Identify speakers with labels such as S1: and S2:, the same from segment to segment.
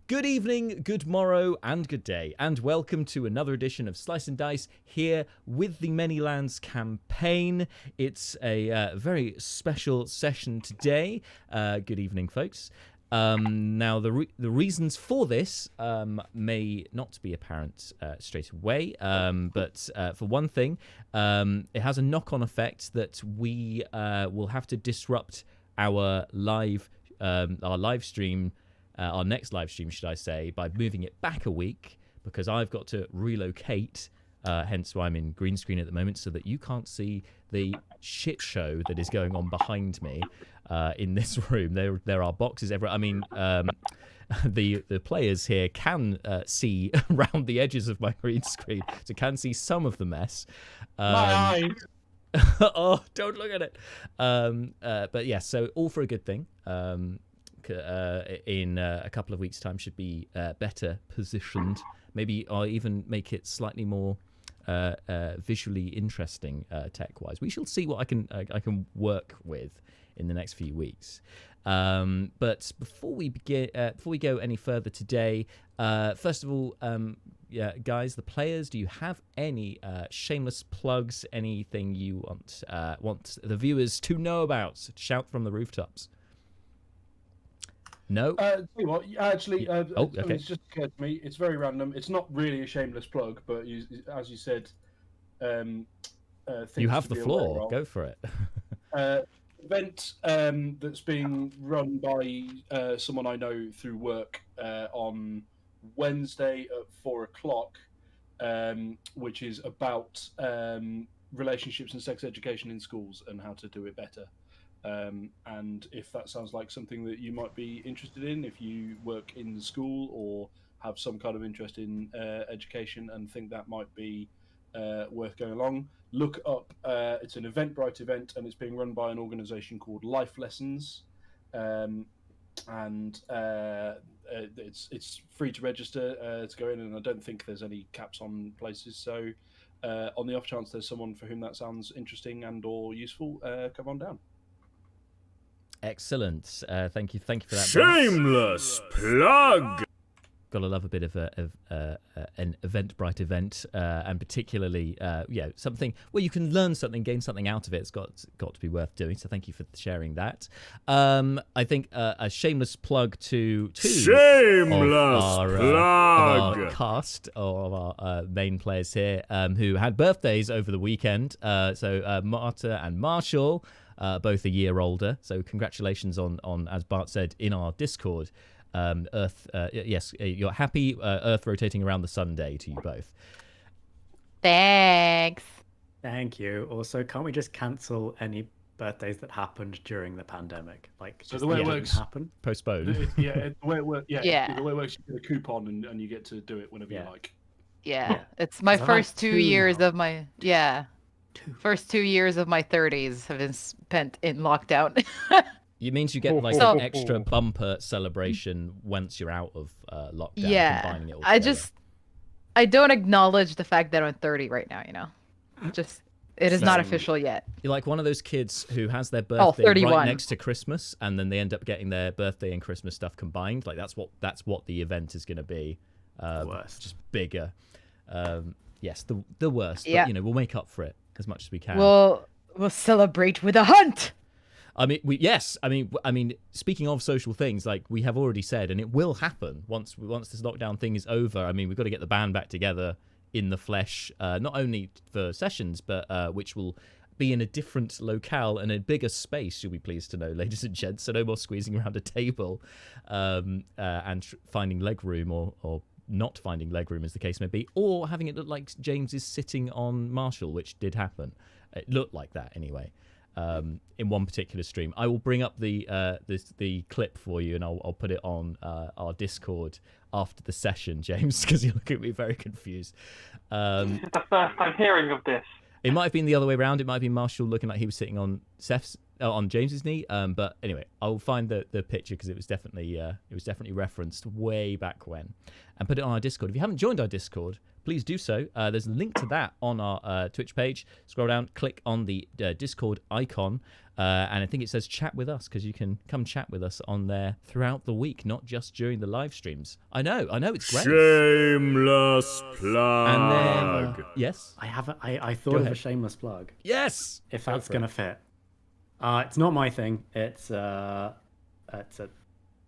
S1: Good evening, good morrow, and good day, and welcome to another edition of Slice and Dice here with the Many Lands campaign. It's a very special session today. Good evening, folks. Now, the reasons for this may not be apparent straight away, but for one thing, it has a knock-on effect that we will have to disrupt our live stream. Our next live stream, should I say, by moving it back a week, because I've got to relocate, hence why I'm in green screen at the moment, so that you can't see the shit show that is going on behind me in this room. There are boxes everywhere. I mean, the players here can see around the edges of my green screen, so can see some of the mess.
S2: My eyes.
S1: Oh, don't look at it. But yes, so all for a good thing. In a couple of weeks' time should be better positioned. Maybe I'll even make it slightly more visually interesting tech-wise. We shall see what I can work with in the next few weeks. But before we go any further today, first of all, guys, the players, do you have any shameless plugs? Anything you want the viewers to know about? Shout from the rooftops. No.
S2: Tell you what, actually,
S1: okay.
S2: It's just occurred to me. It's very random. It's not really a shameless plug, but as you said,
S1: you have the floor. Go for it.
S2: Event that's being run by someone I know through work on Wednesday at 4:00, which is about relationships and sex education in schools and how to do it better. And if that sounds like something that you might be interested in, if you work in the school or have some kind of interest in education and think that might be worth going along, look up. It's an Eventbrite event, and it's being run by an organisation called Life Lessons, and it's free to register to go in, and I don't think there's any caps on places. So on the off chance there's someone for whom that sounds interesting and or useful, come on down.
S1: Excellent. Thank you for that.
S3: Shameless plug.
S1: Gotta love a bit of an Eventbrite event, and particularly, something where you can learn something, gain something out of it. It's got to be worth doing. So thank you for sharing that. I think a shameless plug to our cast, or of our main players here, who had birthdays over the weekend. So Marta and Marshall, both a year older. So congratulations on, as Bart said in our Discord. Earth, yes, you're happy Earth rotating around the sun day to you both.
S4: Thanks.
S5: Thank you. Also, can't we just cancel any birthdays that happened during the pandemic? Like,
S2: so the way it works,
S5: happen.
S1: Postpone.
S2: The way it works,
S4: Yeah.
S2: The way it works, you get a coupon and you get to do it whenever you like.
S4: Yeah, it's my first 2 years of my first 2 years of my 30s have been spent in lockdown.
S1: It means you get like an extra bumper celebration once you're out of lockdown.
S4: Yeah,
S1: combining it all
S4: I don't acknowledge the fact that I'm 30 right now. It is not official yet.
S1: You're like one of those kids who has their birthday right next to Christmas, and then they end up getting their birthday and Christmas stuff combined. Like that's what the event is going to be.
S5: Worst.
S1: Just bigger. Yes, the worst.
S4: Yeah.
S1: But we'll make up for it as much as we can.
S4: We'll celebrate with a hunt.
S1: I mean, speaking of social things, like we have already said, and it will happen once this lockdown thing is over. I mean, we've got to get the band back together in the flesh, not only for sessions, but which will be in a different locale and a bigger space, you'll be pleased to know, ladies and gents. So no more squeezing around a table and finding leg room or not finding leg room, as the case may be, or having it look like James is sitting on Marshall, which did happen. It looked like that anyway. In one particular stream, I will bring up the clip for you, and I'll put it on our Discord after the session, James, because you look at me very confused.
S6: This is the first I'm hearing of this.
S1: It might have been the other way around. It might have been Marshall looking like he was sitting on Seth's on James's knee. But anyway, I'll find the picture because it was definitely referenced way back when, and put it on our Discord. If you haven't joined our Discord, please do so. There's a link to that on our Twitch page. Scroll down, click on the Discord icon, and I think it says chat with us because you can come chat with us on there throughout the week, not just during the live streams. I know, it's great.
S3: Shameless plug.
S1: And then, yes?
S5: I thought of a shameless plug.
S1: Yes!
S5: If that's going to fit. It's not my thing. It's a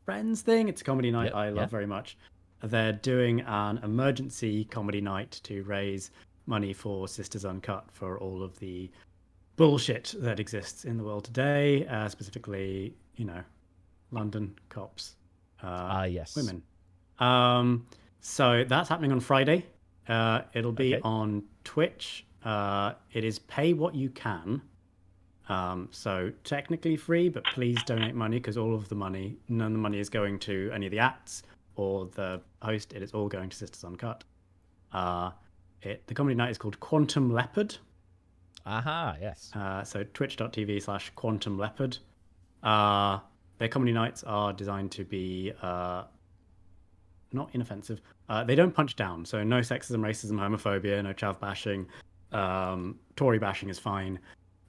S5: friends thing. It's a comedy night I love very much. They're doing an emergency comedy night to raise money for Sisters Uncut for all of the bullshit that exists in the world today, specifically, London cops,
S1: yes,
S5: women. So that's happening on Friday. It'll be on Twitch. It is pay what you can. So technically free, but please donate money because none of the money is going to any of the acts or the host. It is all going to Sisters Uncut. The comedy night is called Quantum Leopard.
S1: Aha, yes.
S5: So twitch.tv/Quantum Leopard. Their comedy nights are designed to be not inoffensive. They don't punch down, so no sexism, racism, homophobia, no chav bashing. Tory bashing is fine.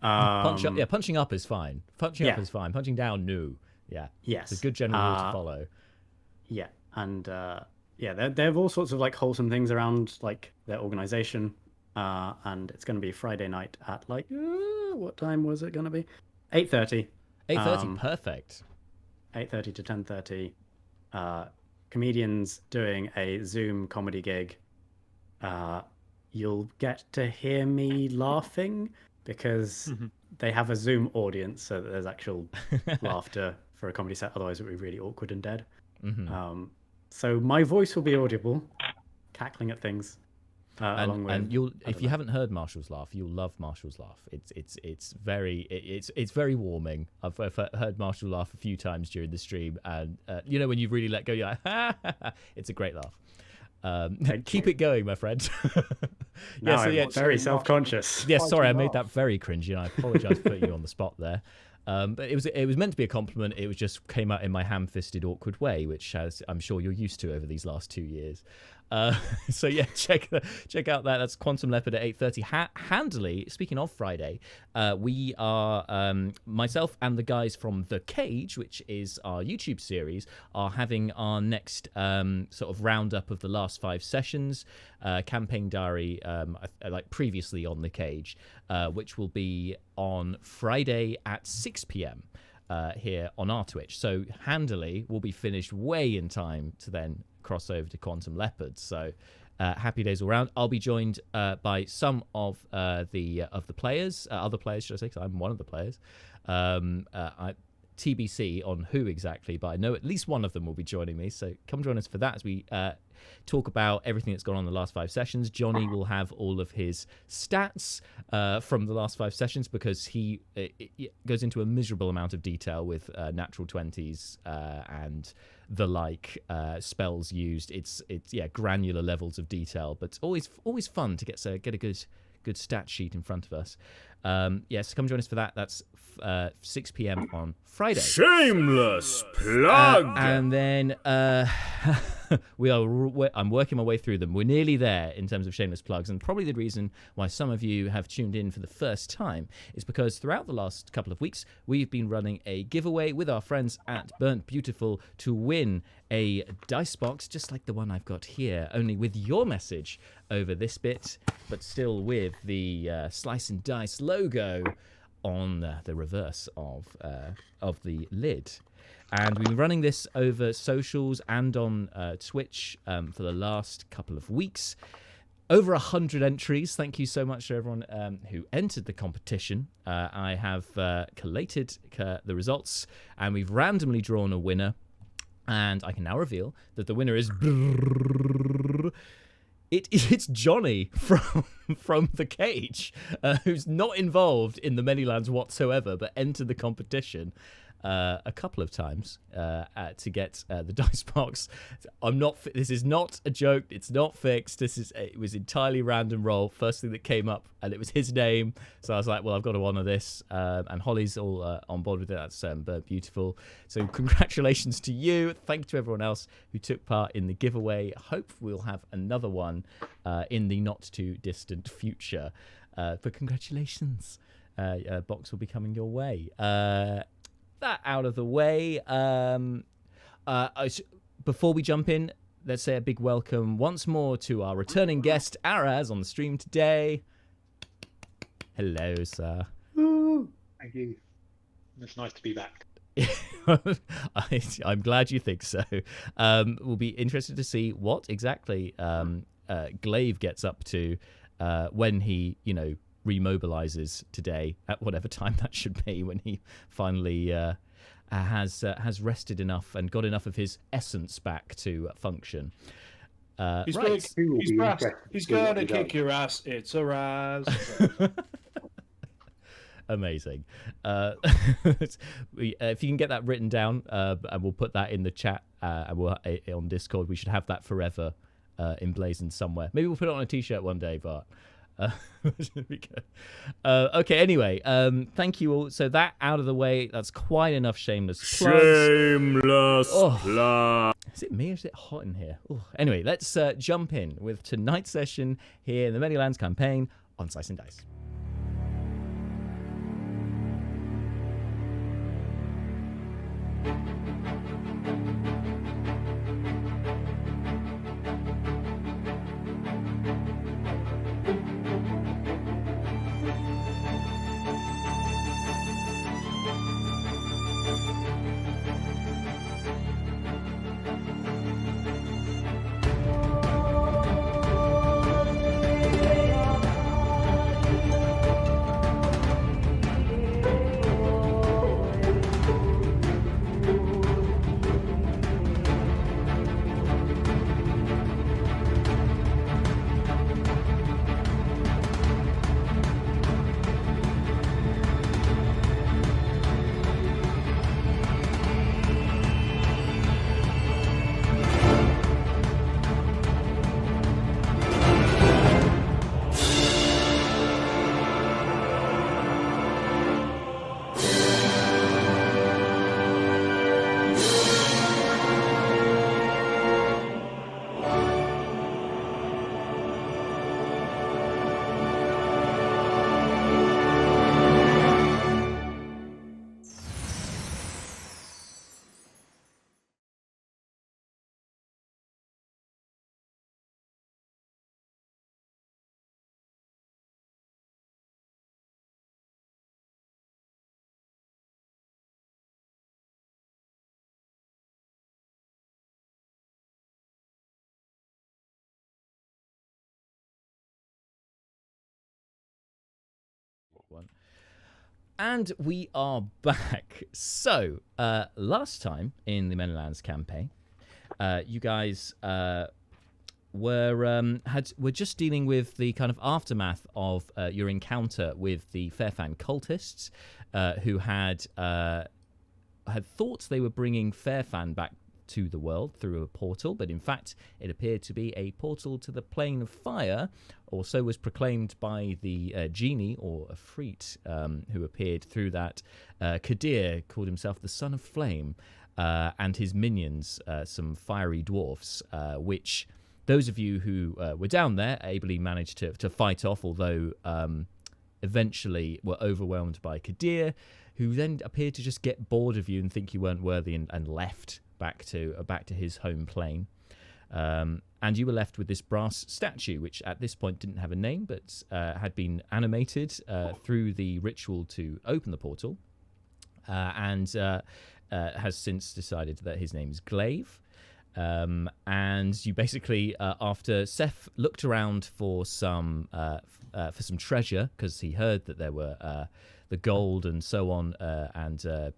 S1: Punching up is fine. Punching up is fine. Punching down, no. Yeah.
S5: Yes.
S1: It's a good general rule to follow.
S5: Yeah, and they have all sorts of like wholesome things around like their organization. And it's going to be Friday night at like what time was it going to be? 8:30.
S1: 8:30, perfect.
S5: 8:30 to 10:30. Comedians doing a Zoom comedy gig. You'll get to hear me laughing because they have a Zoom audience, so that there's actual laughter for a comedy set. Otherwise, it would be really awkward and dead. So my voice will be audible, cackling at things.
S1: And if you haven't heard Marshall's laugh, you'll love Marshall's laugh. It's very warming. I've heard Marshall laugh a few times during the stream, and when you really let go, you're like, it's a great laugh. Keep it going, my friend.
S5: I'm very self-conscious.
S1: Yes, sorry, I made that very cringy, and I apologise for putting you on the spot there. But it was meant to be a compliment. It was just came out in my ham-fisted, awkward way, which I'm sure you're used to over these last 2 years. So yeah, check out that. That's Quantum Leopard at 8:30. Handily, speaking of Friday, we are myself and the guys from The Cage, which is our YouTube series, are having our next sort of roundup of the last 5 sessions, campaign diary, like previously on The Cage, which will be on Friday at 6 p.m. Here on our Twitch. So handily, we'll be finished way in time to then cross over to Quantum Leopard. So happy days all round. I'll be joined by some of the players, other players, should I say? Because I'm one of the players. TBC on who exactly, but I know at least one of them will be joining me. So come join us for that as we talk about everything that's gone on in the last 5 sessions. Johnny will have all of his stats from the last 5 sessions because he goes into a miserable amount of detail with natural 20s and the like spells used. It's granular levels of detail, but always fun to get a good stat sheet in front of us. Yes, come join us for that. That's 6 p.m. on Friday.
S3: Shameless plug.
S1: And then I'm working my way through them. We're nearly there in terms of shameless plugs, and probably the reason why some of you have tuned in for the first time is because throughout the last couple of weeks we've been running a giveaway with our friends at Burnt Beautiful to win a dice box just like the one I've got here, only with your message over this bit, but still with the Slice and Dice logo on the reverse of the lid. And we've been running this over socials and on Twitch for the last couple of weeks. Over 100 entries. Thank you so much to everyone who entered the competition. I have collated the results, and we've randomly drawn a winner. And I can now reveal that the winner is... It's Johnny from The Cage, who's not involved in the Many Lands whatsoever, but entered the competition. a couple of times to get the dice box. This is not a joke. It's not fixed. It was entirely random roll. First thing that came up, and it was his name. So I was like, well, I've got to honour this. And Holly's all on board with it. That's beautiful. So congratulations to you. Thank you to everyone else who took part in the giveaway. Hope we'll have another one in the not too distant future. But congratulations. A box will be coming your way. That out of the way. Before we jump in, let's say a big welcome once more to our returning guest, Araz, on the stream today. Hello, sir.
S6: Thank you. It's nice to be back.
S1: I'm glad you think so. We'll be interested to see what exactly Glaive gets up to when he, remobilizes today at whatever time that should be, when he finally has rested enough and got enough of his essence back to function.
S2: He's
S1: right.
S2: big. He's going to kick your ass. It's a Raz.
S1: Amazing. If you can get that written down, and we'll put that in the chat and we'll on Discord. We should have that forever emblazoned somewhere. Maybe we'll put it on a t-shirt one day, but there we go. Okay, anyway, thank you all. So that out of the way, that's quite enough shameless plugs.
S3: Shameless plug.
S1: Is it me or is it hot in here? Ooh. Anyway, let's jump in with tonight's session here in the Many Lands campaign on Slice and Dice. One. And we are back. So, last time in the Many Lands campaign, you guys were just dealing with the kind of aftermath of your encounter with the Fairfan cultists, who had thought they were bringing Fairfan back to the world through a portal, but in fact it appeared to be a portal to the plane of fire, or so was proclaimed by the genie or Afreet, who appeared through that. Kadir called himself the Son of Flame, and his minions, some fiery dwarfs, which those of you who were down there ably managed to fight off, although eventually were overwhelmed by Kadir, who then appeared to just get bored of you and think you weren't worthy and left back to his home plane. And you were left with this brass statue, which at this point didn't have a name, but had been animated through the ritual to open the portal, and has since decided that his name is Glaive. And you basically, after Seth looked around for some treasure, because he heard that there were the gold and so on, and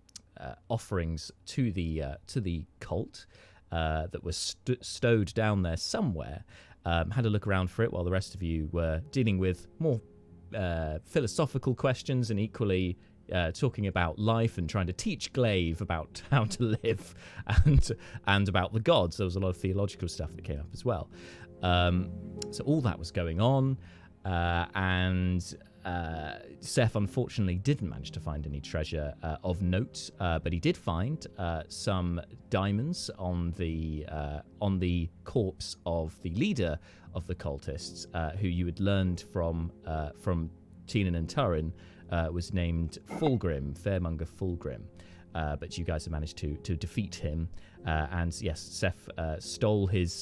S1: offerings to the cult that was stowed down there somewhere, had a look around for it while the rest of you were dealing with more philosophical questions and equally talking about life and trying to teach Glaive about how to live and about the gods. There was a lot of theological stuff that came up as well. So all that was going on, and Seth unfortunately didn't manage to find any treasure of note, but he did find some diamonds on the corpse of the leader of the cultists, who you had learned from Tienan and Turin was named Fulgrim, Fairmonger Fulgrim. But you guys have managed to defeat him, and yes, Seth stole his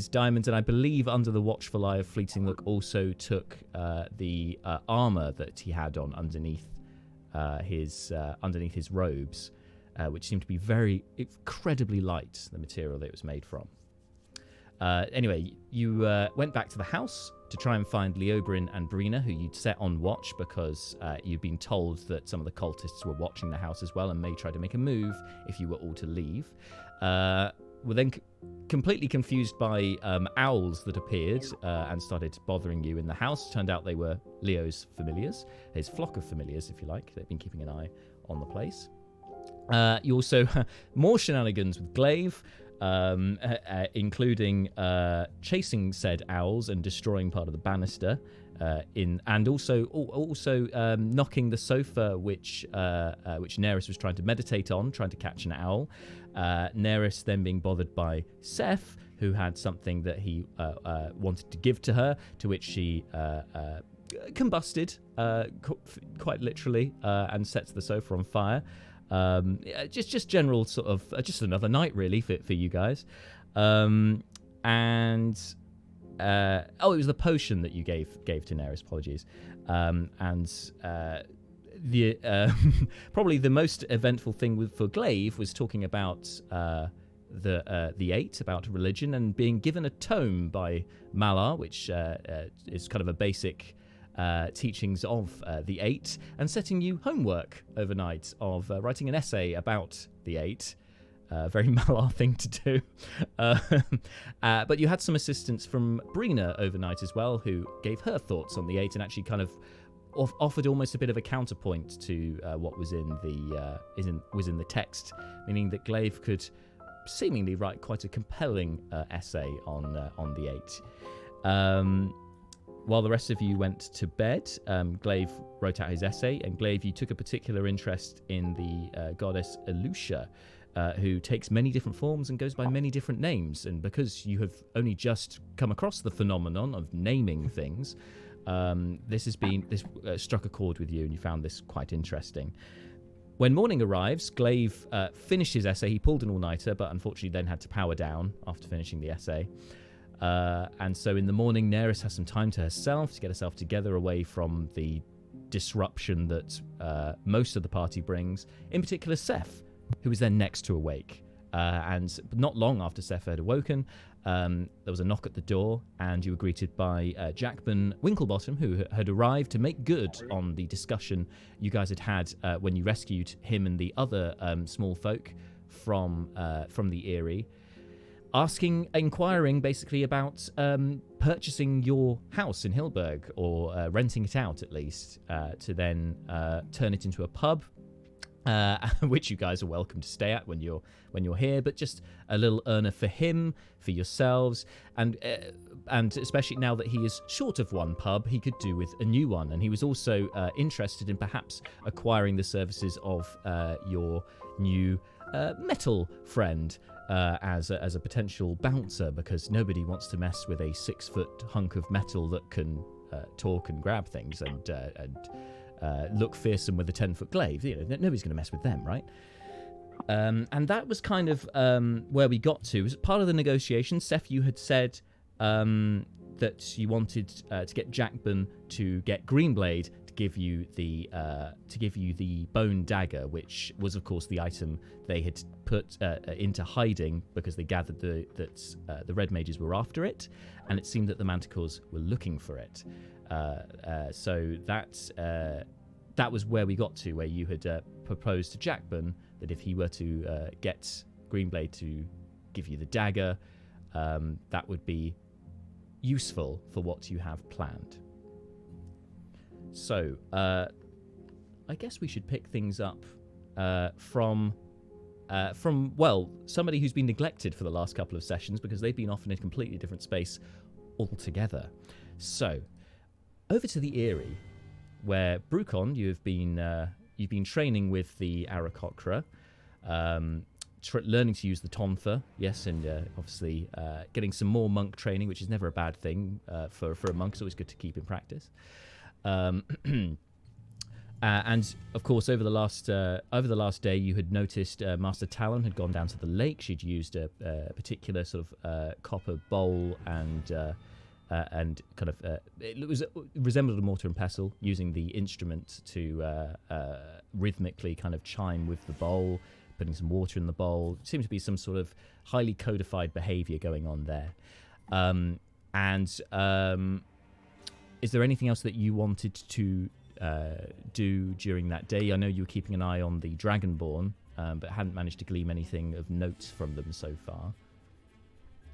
S1: diamonds, and I believe under the watchful eye of Fleeting Look also took the armor that he had on underneath his robes, which seemed to be very incredibly light, the material that it was made from. Anyway, you went back to the house to try and find Leobrin and Brina, who you'd set on watch because you'd been told that some of the cultists were watching the house as well and may try to make a move if you were all to leave. Were then completely confused by owls that appeared and started bothering you in the house. Turned out they were Leo's familiars, his flock of familiars, if you like. They've been keeping an eye on the place. You also more shenanigans with Glaive, including chasing said owls and destroying part of the banister, and also knocking the sofa which Neris was trying to meditate on, trying to catch an owl. Neris then being bothered by Seth, who had something that he wanted to give to her, to which she combusted quite literally and sets the sofa on fire. Just general sort of just another night really for you guys. It was the potion that you gave to Neris, apologies. Probably the most eventful thing for Glaive was talking about the Eight, about religion, and being given a tome by Malar, which is kind of a basic teachings of the Eight, and setting you homework overnight of writing an essay about the Eight. Very Malar thing to do. But you had some assistance from Brina overnight as well, who gave her thoughts on the Eight and actually kind of offered almost a bit of a counterpoint to what was in the text, meaning that Glaive could seemingly write quite a compelling essay on the Eight. While the rest of you went to bed, Glaive wrote out his essay, and Glaive, you took a particular interest in the goddess Elusha, who takes many different forms and goes by many different names. And because you have only just come across the phenomenon of naming things, this struck a chord with you, and you found this quite interesting. When morning arrives, Glaive finished his essay. He pulled an all-nighter, but unfortunately then had to power down after finishing the essay. And so in the morning, Neris has some time to herself to get herself together away from the disruption that most of the party brings, in particular Seth, who was then next to awake. And not long after Seth had awoken, there was a knock at the door, and you were greeted by Jackman Winklebottom, who had arrived to make good on the discussion you guys had when you rescued him and the other small folk from the Eyrie. Inquiring basically about purchasing your house in Hilberg, or renting it out at least, to then turn it into a pub, which you guys are welcome to stay at when you're here. But just a little earner for him, for yourselves, and especially now that he is short of one pub, he could do with a new one. And he was also interested in perhaps acquiring the services of your new metal friend. As a potential bouncer, because nobody wants to mess with a 6-foot hunk of metal that can talk and grab things and look fearsome with a 10-foot glaive. You know, nobody's going to mess with them, right? And that was kind of where we got to. As part of the negotiations, Seth, you had said that you wanted to get Jackman to get Greenblade to give you the bone dagger, which was, of course, the item they had put into hiding because they gathered that the Red Mages were after it, and it seemed that the Manticores were looking for it. So that was where we got to, where you had proposed to Jackman that if he were to get Greenblade to give you the dagger, that would be useful for what you have planned. So, I guess we should pick things up from well, somebody who's been neglected for the last couple of sessions because they've been off in a completely different space altogether. So, over to the Eyrie, where Brucon, you've been training with the Aarakocra, learning to use the Tontha, yes, and obviously getting some more monk training, which is never a bad thing for a monk. It's always good to keep in practice. And of course, over the last day, you had noticed Master Talon had gone down to the lake. She'd used a particular sort of copper bowl and kind of it resembled a mortar and pestle, using the instrument to rhythmically kind of chime with the bowl, putting some water in the bowl. Seemed to be some sort of highly codified behavior going on there. Is there anything else that you wanted to do during that day? I know you were keeping an eye on the Dragonborn, but hadn't managed to glean anything of note from them so far.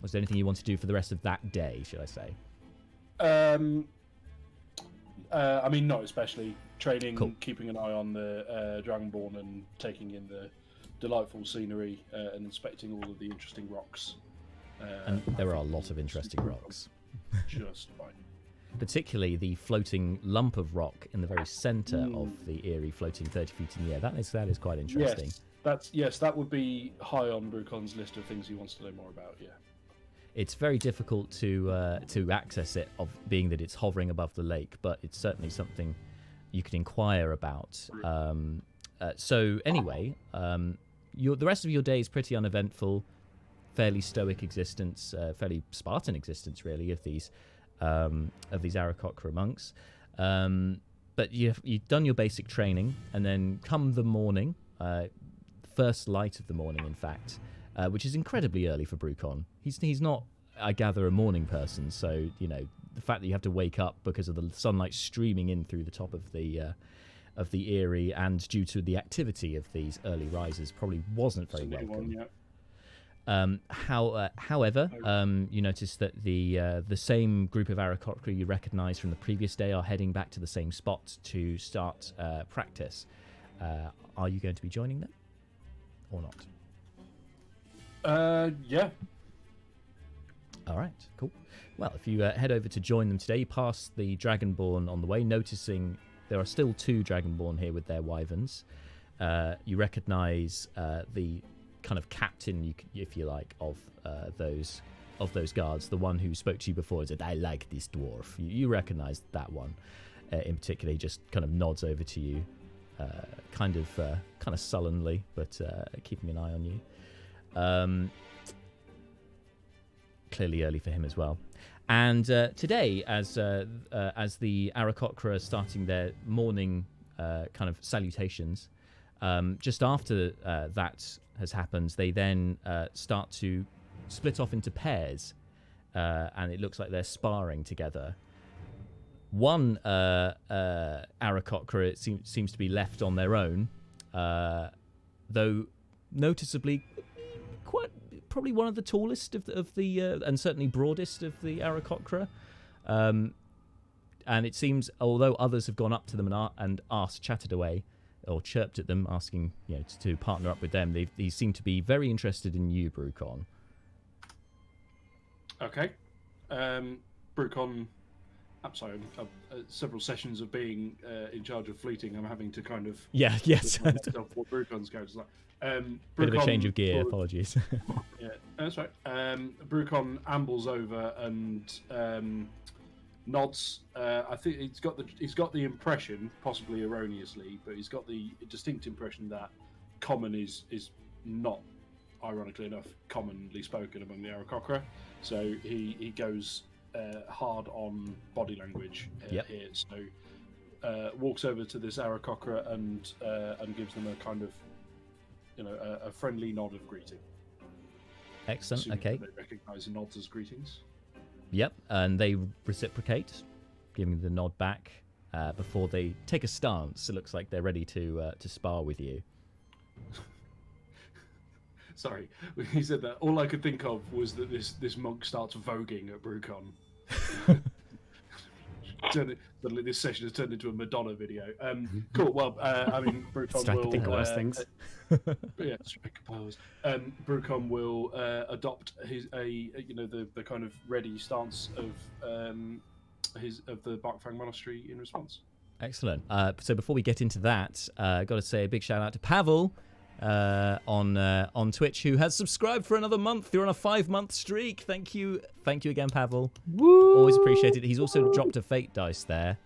S1: Was there anything you wanted to do for the rest of that day, should I say?
S2: I mean, not especially. Training,
S1: Cool.
S2: Keeping an eye on the Dragonborn and taking in the delightful scenery and inspecting all of the interesting rocks.
S1: And there are a lot of interesting rocks.
S2: Just fine.
S1: Particularly the floating lump of rock in the very centre of the Eyrie, floating 30 feet in the air. That is quite interesting.
S2: Yes, that would be high on Brucon's list of things he wants to know more about. Yeah.
S1: It's very difficult to access it, of being that it's hovering above the lake, but it's certainly something you could inquire about. So anyway, the rest of your day is pretty uneventful, fairly stoic existence, fairly Spartan existence, really, of these Aarakocra monks. But you've done your basic training, and then come the morning, first light of the morning, in fact, which is incredibly early for Brucon. He's not, I gather, a morning person, so the fact that you have to wake up because of the sunlight streaming in through the top of the Eyrie, and due to the activity of these early risers, probably wasn't very welcome. However, you notice that the same group of Aarakocra you recognise from the previous day are heading back to the same spot to start practice. Are you going to be joining them, or not?
S2: Yeah.
S1: All right, cool. Well, if you head over to join them today, you pass the Dragonborn on the way, noticing there are still 2 Dragonborn here with their wyverns. You recognise the kind of captain, if you like, of those guards. The one who spoke to you before said, "I like this dwarf." You recognise that one in particular. He just kind of nods over to you, kind of sullenly, but keeping an eye on you. Clearly early for him as well. And today, as the Aarakocra are starting their morning kind of salutations, just after that has happened, they then start to split off into pairs, and it looks like they're sparring together. One Aarakocra seems to be left on their own, though noticeably probably one of the tallest of the and certainly broadest of the Aarakocra. And it seems, although others have gone up to them and chatted away, or chirped at them, asking to partner up with them, they seem to be very interested in you, Brucon.
S2: Okay. Brucon, I'm sorry, several sessions of being in charge of fleeting, I'm having to kind of...
S1: Yes.
S2: what Brucon's character's like.
S1: Bit of a change of gear, apologies.
S2: Yeah, that's right. Brucon ambles over and nods. I think he's got the impression, possibly erroneously, but he's got the distinct impression that common is not, ironically enough, commonly spoken among the Aarakocra. So he goes hard on body language here. So walks over to this Aarakocra and gives them a kind of a friendly nod of greeting.
S1: Excellent.
S2: Assuming
S1: okay.
S2: They recognise nods as greetings.
S1: Yep, and they reciprocate, giving the nod back before they take a stance. It looks like they're ready to spar with you.
S2: Sorry, when he said that, all I could think of was that this monk starts voguing at Brucon. Suddenly this session has turned into a Madonna video. Cool. Well, I mean, Brucon
S5: Strike
S2: will
S5: think of worse things.
S2: yeah, strike a pose. Brucon will adopt the kind of ready stance of the Barkfang Monastery in response.
S1: Excellent. So before we get into that, got to say a big shout out to Pavel on Twitch, who has subscribed for another month. You're on a 5-month streak. Thank you again, Pavel. Woo! Always appreciate it. He's also dropped a fate dice there.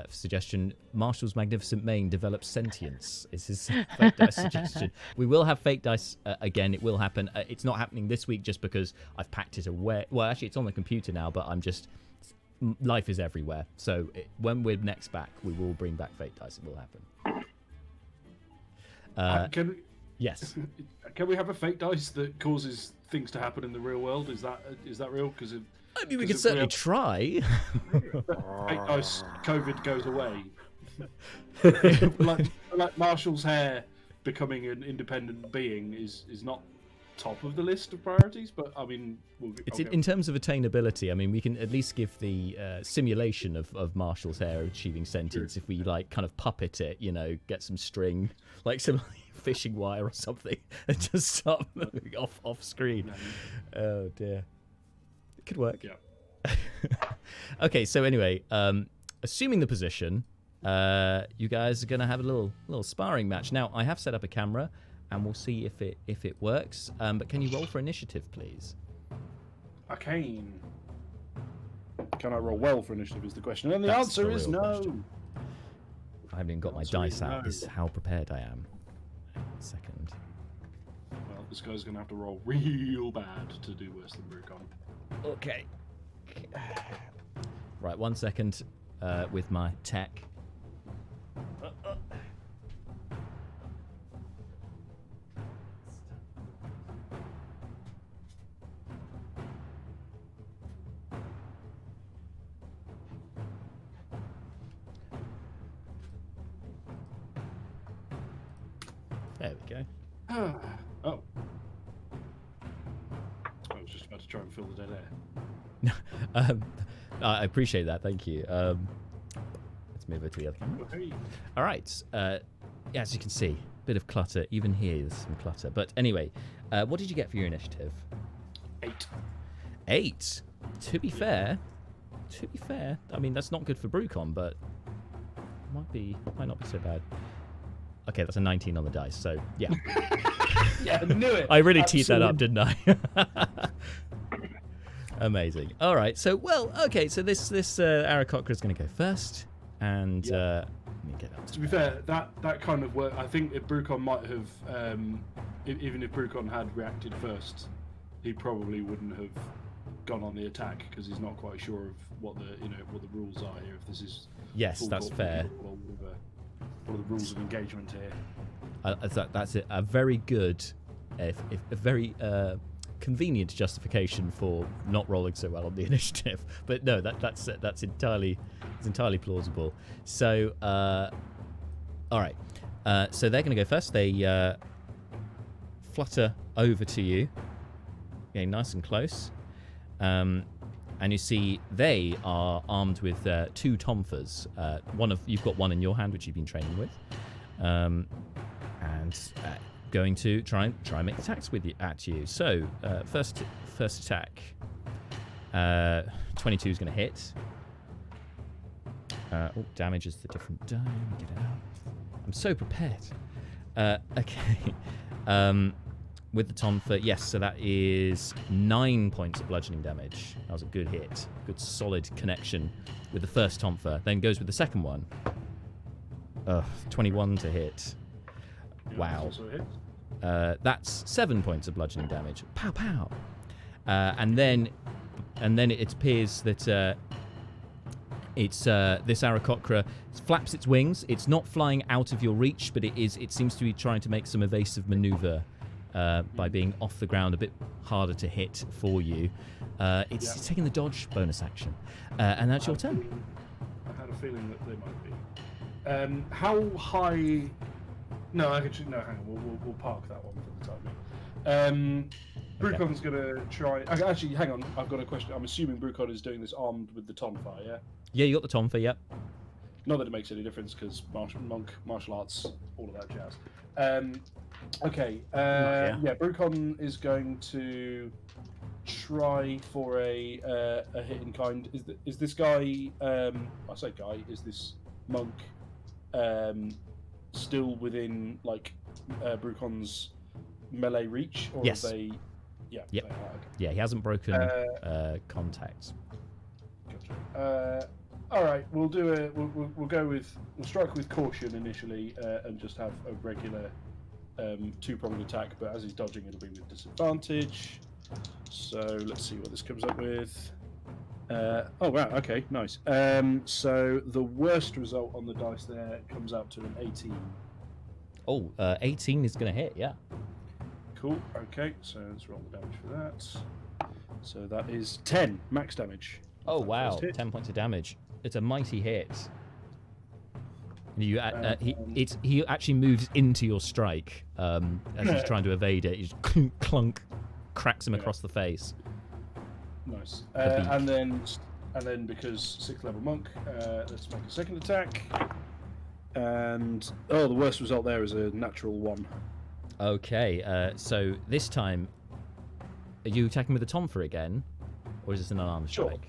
S1: Suggestion: Marshall's magnificent mane develops sentience. Is his fate dice suggestion? We will have fate dice again. It will happen. It's not happening this week just because I've packed it away. Well, actually, it's on the computer now, but life is everywhere. So when we're next back, we will bring back fate dice. It will happen. Yes.
S2: Can we have a fate dice that causes things to happen in the real world? Is that real? Because
S1: I mean, we could certainly try.
S2: Fate dice, COVID goes away. like Marshall's hair becoming an independent being is not top of the list of priorities, but I mean,
S1: in terms of attainability. I mean, we can at least give the simulation of Marshall's hair achieving sentience if we kind of puppet it, get some string, like some fishing wire or something, and just start moving off screen. Oh dear, it could work.
S2: Yeah.
S1: Okay, so anyway, assuming the position, you guys are gonna have a little sparring match. Now, I have set up a camera, and we'll see if it works. But can you roll for initiative, please?
S2: Arcane. Can I roll well for initiative is the question. And the
S1: That's
S2: answer
S1: the
S2: is
S1: real
S2: no.
S1: question. I haven't even got my dice out. This is how prepared I am. Hang on a second.
S2: Well, this guy's going to have to roll real bad to do worse than Brucon.
S1: Okay. Right, 1 second with my tech. There we go.
S2: Oh. I was just about to try and fill the dead air.
S1: I appreciate that. Thank you. Let's move over to the other camera.
S2: Okay.
S1: All right. As you can see, a bit of clutter. Even here, there's some clutter. But anyway, what did you get for your initiative?
S2: 8.
S1: 8. To be fair, I mean that's not good for Brucon, but might not be so bad. Okay, that's a 19 on the dice. So yeah.
S2: Yeah, I knew it.
S1: I really teed that up, didn't I? Amazing. All right. So so this Aarakocra is going to go first, and let me get up.
S2: To be fair, that kind of work. I think if Brucon might have, even if Brucon had reacted first, he probably wouldn't have gone on the attack because he's not quite sure of what the rules are here. If this is
S1: that's fair.
S2: What are the rules of engagement here?
S1: That's a very good, a very convenient justification for not rolling so well on the initiative. But no, that's entirely plausible. So, all right. So they're going to go first. They flutter over to you, getting nice and close, and you see they are armed with 2 Tomfers. You've got one in your hand, which you've been training with, and going to try and make attacks at you. So first attack, 22 is going to hit. Damage is the different die. Let me get it out. I'm so prepared. Okay. With the Tomfer, yes, so that is 9 points of bludgeoning damage. That was a good hit. Good solid connection with the first Tomfer. Then goes with the second one. 21 to hit. Wow. That's 7 points of bludgeoning damage. Pow, pow. And then it appears that it's this Aarakocra flaps its wings. It's not flying out of your reach, but it seems to be trying to make some evasive maneuver by being off the ground, a bit harder to hit for you. It's taking the dodge bonus action, and that's your turn.
S2: I had a feeling that they might be. How high? No, hang on. We'll park that one for the time being. Brucon's gonna try. Actually, hang on. I've got a question. I'm assuming Brucon is doing this armed with the tonfa, yeah?
S1: Yeah, you got the tonfa. Yep.
S2: Not that it makes any difference because martial arts, all of that jazz. Okay. Yeah, Brucon is going to try for a hit in kind. Is this guy? I say guy. Is this monk still within like Brucon's melee reach, or
S1: Yes.
S2: are they? Yeah.
S1: Yep.
S2: They are, okay.
S1: Yeah, he hasn't broken contact.
S2: Gotcha. All right, we'll do we'll strike with caution initially, and just have a regular two-pronged attack. But as he's dodging, it'll be with disadvantage. So let's see what this comes up with. Oh wow, okay, nice. So the worst result on the dice there comes out to an 18.
S1: Oh, 18 is going to hit. Yeah.
S2: Cool. Okay, so let's roll the damage for that. So that is 10 max damage.
S1: Oh
S2: That
S1: wow,
S2: first hit.
S1: 10 points of damage. It's a mighty hit. You, he actually moves into your strike as he's trying to evade it. He just clunk, clunk, cracks him across the face.
S2: Nice.
S1: beak.
S2: And then because 6th level monk, let's make a second attack. And the worst result there is a natural 1.
S1: Okay, so this time, are you attacking with the tonfa again, or is this an unarmed
S2: Sure.
S1: strike?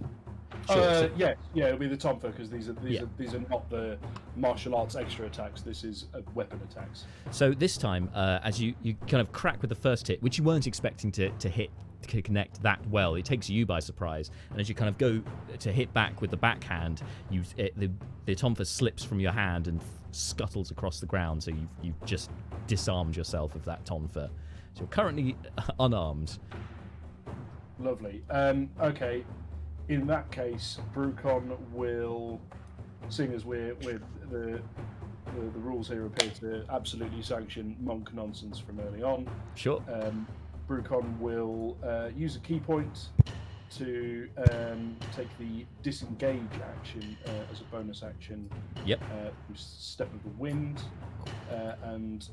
S1: Sure.
S2: Yeah, it'll be the tonfa because these are not the martial arts extra attacks. This is weapon attacks.
S1: So this time, as you kind of crack with the first hit, which you weren't expecting to hit, to connect that well, it takes you by surprise. And as you kind of go to hit back with the backhand, the tonfa slips from your hand and scuttles across the ground. So you've just disarmed yourself of that tonfa. So you're currently unarmed.
S2: Lovely. Okay. In that case, Brucon will, seeing as the rules here appear to absolutely sanction monk nonsense from early on,
S1: Sure.
S2: Brucon will use a key point to take the disengage action as a bonus action.
S1: Yep.
S2: Step of the wind, and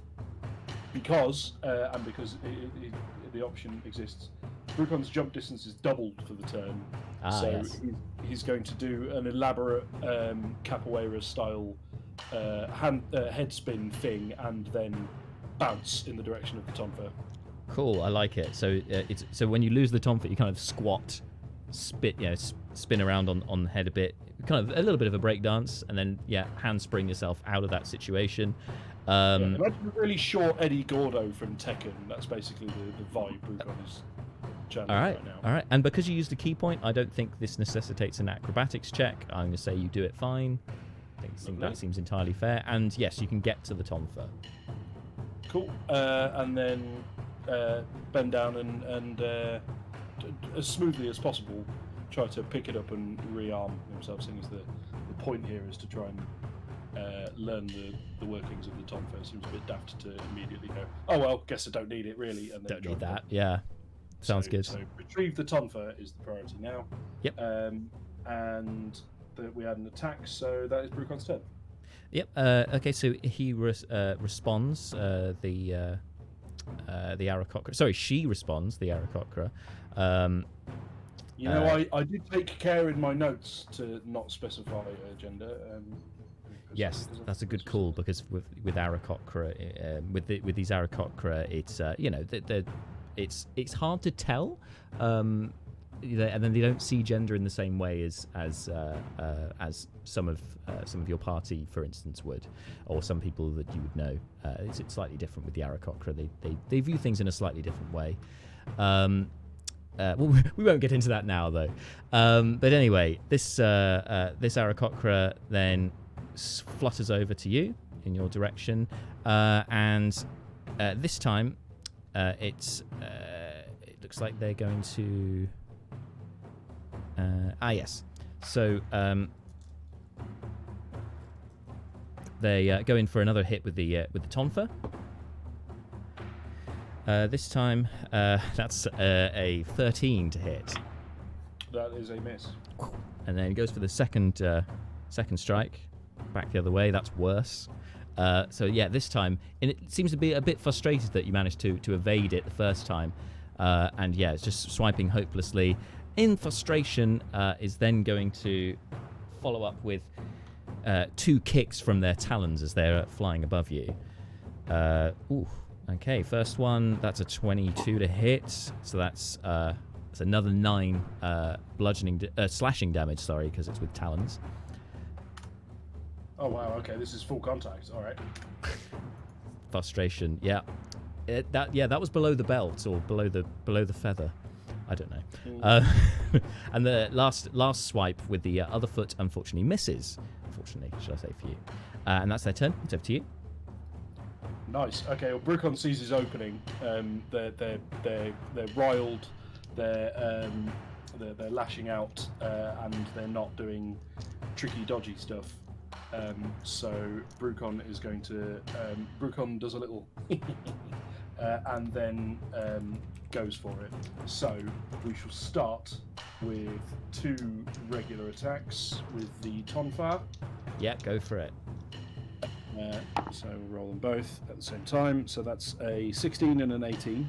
S2: because the option exists, Brucon's jump distance is doubled for the turn. So
S1: yes.
S2: he's going to do an elaborate capoeira style head spin thing, and then bounce in the direction of the tonfa.
S1: Cool, I like it. So so when you lose the tonfa, you kind of squat, spin around on the head a bit, kind of a little bit of a break dance, and then handspring yourself out of that situation.
S2: Imagine a really short Eddie Gordo from Tekken. That's basically the vibe Brucon is channeling right now.
S1: All right. And because you used a key point, I don't think this necessitates an acrobatics check. I'm going to say you do it fine. I think that seems entirely fair. And yes, you can get to the tonfa.
S2: Cool. And then bend down and as smoothly as possible, try to pick it up and rearm himself. Seeing as the point here is to try and learn the workings of the tonfa. It seems a bit daft to immediately go, oh well, guess I don't need it really, and then
S1: Don't need that. Yeah. Sounds good.
S2: So retrieve the tonfa is the priority now.
S1: Yep.
S2: And we had an attack, so that is Brucon's turn.
S1: Yep. Okay. So he responds. The Aarakocra. Sorry, she responds. The Aarakocra.
S2: I did take care in my notes to not specify gender.
S1: Yes, that's a good call, because with Aarakocra, with these Aarakocra, it's it's hard to tell, and then they don't see gender in the same way as some of your party, for instance, would, or some people that you would know. It's slightly different with the Aarakocra. They view things in a slightly different way. Well, we won't get into that now, though. But anyway, this Aarakocra then flutters over to you in your direction, and this time it looks like they're going to yes. So they go in for another hit with the tonfa. This time that's a 13 to hit.
S2: That is a miss.
S1: And then he goes for the second strike, back the other way. That's worse. So yeah, this time, and it seems to be a bit frustrated that you managed to evade it the first time. And yeah, it's just swiping hopelessly. In frustration, is then going to follow up with 2 kicks from their talons as they're flying above you. Okay, first one, that's a 22 to hit. So that's another 9 slashing damage, sorry, because it's with talons.
S2: Oh wow, okay, this is full contact. All right.
S1: Frustration, yeah. That was below the belt or below the feather. I don't know. And the last swipe with the other foot unfortunately misses. Unfortunately, should I say, for you. And that's their turn. It's over to you.
S2: Nice. Okay. Well, Brucon sees his opening. They're riled. They're lashing out, and they're not doing tricky, dodgy stuff. So Brucon is going to. Brucon does a little, and then goes for it. So we shall start with 2 regular attacks with the Tonfa.
S1: Yeah, go for it.
S2: So we'll roll them both at the same time. So that's a 16 and an 18.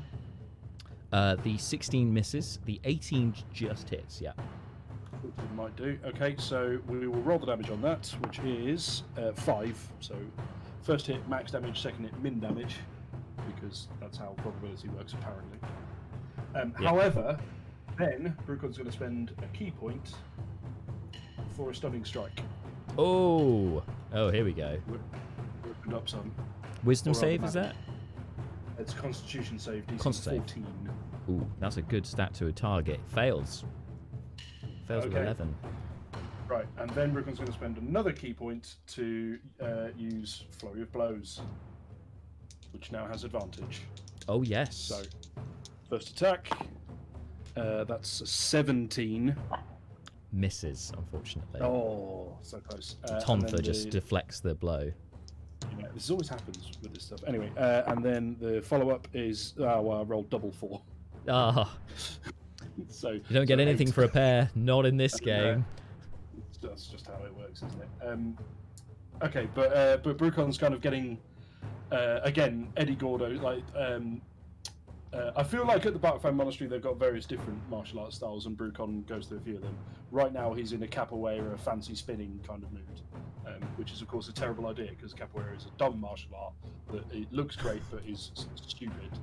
S1: The 16 misses. The 18 just hits, yeah.
S2: Which it might do. Okay, so we will roll the damage on that, which is 5. So first hit max damage, second hit min damage, because that's how probability works apparently.
S1: Yeah.
S2: However, then Brucon's going to spend a key point for a stunning strike.
S1: Oh, here we go.
S2: We opened up some.
S1: Wisdom
S2: Or
S1: save,
S2: other
S1: is that?
S2: It's Constitution save, DC
S1: Const save.
S2: 14.
S1: Ooh, that's a good stat to a target. Fails with
S2: Okay.
S1: 11.
S2: Right, and then Brucon's going to spend another key point to use Flurry of Blows, which now has advantage.
S1: Oh, yes.
S2: So, first attack, that's a 17.
S1: Misses, unfortunately.
S2: Oh, so close. And
S1: Tonfa
S2: then
S1: just deflects the blow.
S2: Yeah, this always happens with this stuff. Anyway, and then the follow-up is, well, I rolled double 4.
S1: Ah,
S2: So
S1: you don't get anything
S2: 8.
S1: for a pair. Not in this game.
S2: That's just how it works, isn't it? Okay, but Brucon's kind of getting again Eddie Gordo. Like I feel like at the Battlefan Monastery they've got various different martial arts styles, and Brucon goes through a few of them. Right now he's in a capoeira, fancy spinning kind of mood, which is of course a terrible idea because capoeira is a dumb martial art that it looks great but is stupid.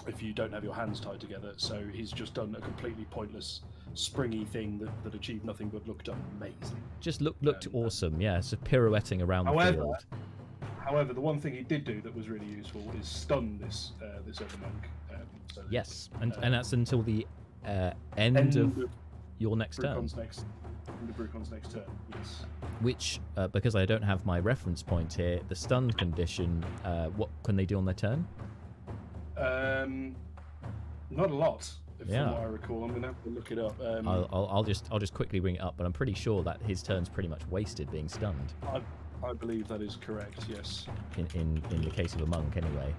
S2: If you don't have your hands tied together. So he's just done a completely pointless, springy thing that achieved nothing but looked amazing.
S1: Just looked awesome. Yeah, so pirouetting around the field.
S2: However, the one thing he did do that was really useful is stun this other monk. So that,
S1: Yes, and that's until the end of your next turn.
S2: Brucon's next turn. Yes.
S1: Which, because I don't have my reference point here, the stun condition, what can they do on their turn?
S2: Not a lot,
S1: Yeah.
S2: from what I recall. I'm gonna have to look it up.
S1: I'll just quickly bring it up, but I'm pretty sure that his turn's pretty much wasted being stunned.
S2: I believe that is correct. Yes.
S1: In the case of a monk, anyway.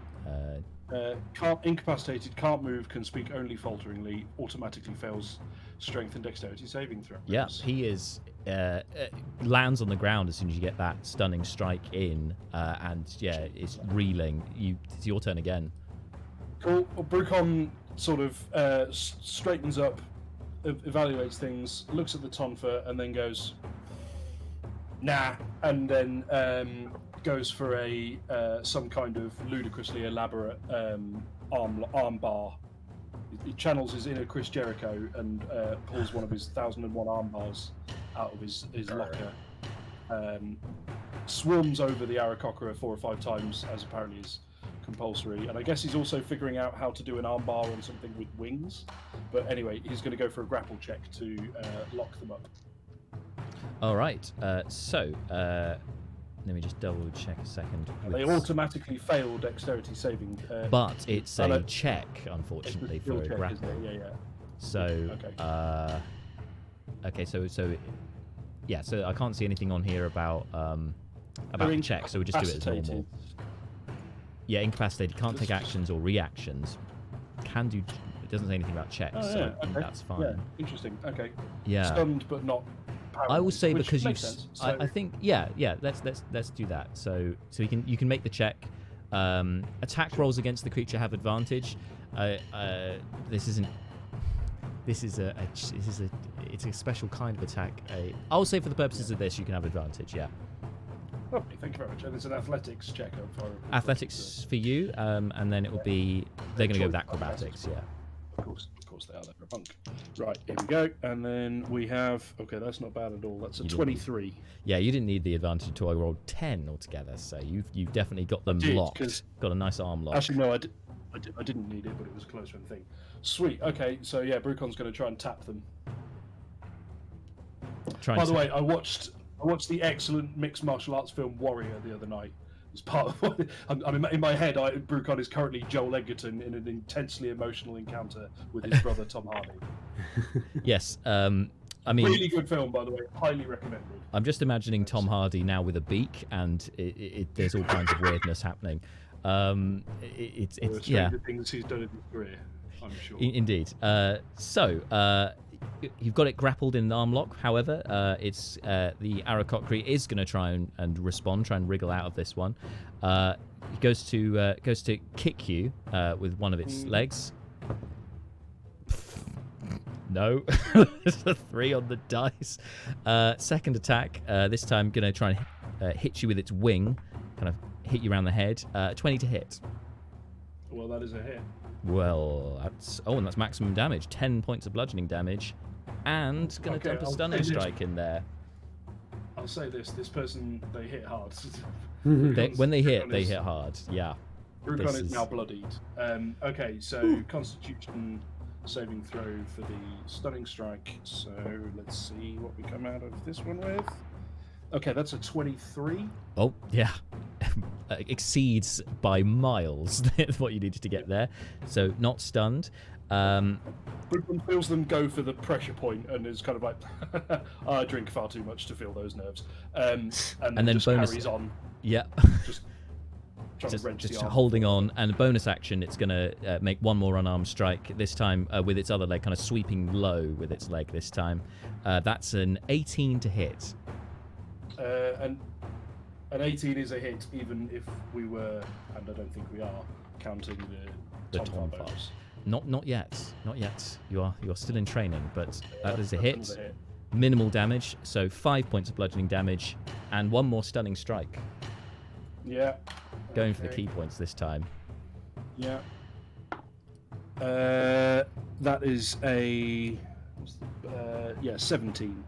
S2: Incapacitated, can't move, can speak only falteringly, automatically fails strength and dexterity saving throws.
S1: Yeah, he is lands on the ground as soon as you get that stunning strike in, and yeah, it's reeling. It's your turn again.
S2: Cool. Well, Brucon sort of straightens up, evaluates things, looks at the Tonfa, and then goes, nah, and then goes for a some kind of ludicrously elaborate arm bar. He channels his inner Chris Jericho and pulls one of his 1001 arm bars out of his locker. Swarms over the Aarakocra 4 or 5 times, as apparently is compulsory, and I guess he's also figuring out how to do an armbar on something with wings. But anyway, he's going to go for a grapple check to lock them up.
S1: All right. So let me just double check a second.
S2: They automatically fail dexterity saving.
S1: But it's a
S2: no.
S1: check, unfortunately,
S2: It's a
S1: for a
S2: skill check, isn't
S1: grapple.
S2: it? Yeah.
S1: So, okay, so yeah, so I can't see anything on here about the check, so we just do it as normal.
S2: Incapacitated.
S1: Yeah, incapacitated, can't take actions or reactions. Can do. It doesn't say anything about checks,
S2: Oh,
S1: so
S2: yeah,
S1: I think
S2: okay.
S1: that's fine.
S2: Yeah, interesting. Okay.
S1: Yeah.
S2: Stunned but not.
S1: I will say
S2: which
S1: because
S2: makes
S1: you've.
S2: sense. So,
S1: I think yeah. Let's do that. So you can make the check. Attack rolls against the creature have advantage. This isn't. This is it's a special kind of attack. I'll say for the purposes of this, you can have advantage. Yeah.
S2: Lovely, thank you very much. And it's an athletics check.
S1: Athletics for you, and then it will be they're going to go with acrobatics. Yeah.
S2: Of course they are. They're a punk. Right, here we go. And then we have. Okay, that's not bad at all. That's a 23.
S1: Yeah, you didn't need the advantage until I rolled 10 altogether. So you've definitely got them locked. Got a nice arm lock.
S2: Actually, no, I didn't need it, but it was a close one thing. Sweet. Okay, so yeah, Brucon's going to try and tap them. By the way, I watched the excellent mixed martial arts film Warrior the other night. It's part of what in my head. Brucon is currently Joel Edgerton in an intensely emotional encounter with his brother Tom Hardy.
S1: Yes, I mean,
S2: really good film, by the way. Highly recommended.
S1: I'm just imagining Tom Hardy now with a beak, and there's all kinds of weirdness happening. It's yeah.
S2: Things he's done in his career, I'm sure.
S1: Indeed. So you've got it grappled in an arm lock. However, it's the Aarakocra is going to try and respond, try and wriggle out of this one. It goes to kick you with one of its legs. No, there's a 3 on the dice. Second attack. This time, going to try and hit you with its wing, kind of hit you around the head. 20 to hit.
S2: Well, that is a hit.
S1: Well, and that's maximum damage. 10 points of bludgeoning damage, and going to dump a stunning strike in there.
S2: I'll say this: this person, they hit hard.
S1: When they hit hard. Yeah.
S2: Brucon is now bloodied. Okay, so Constitution saving throw for the stunning strike. So let's see what we come out of this one with. Okay, that's a 23.
S1: Oh, yeah. Exceeds by miles what you needed to get there. So not stunned.
S2: Brucon feels them go for the pressure point and is kind of like, I drink far too much to feel those nerves. And then just
S1: bonus
S2: carries on.
S1: Yeah.
S2: Just
S1: holding on, and a bonus action, it's going to make one more unarmed strike, this time with its other leg, kind of sweeping low with its leg this time. That's an 18 to hit.
S2: And an 18 is a hit, even if we were, and I don't think we are, counting the Tonfar bonus.
S1: Not yet. You're still in training, but that is a hit. Minimal damage, so 5 points of bludgeoning damage, and one more stunning strike.
S2: Yeah.
S1: Going for the key points this time.
S2: Yeah. That is a 17.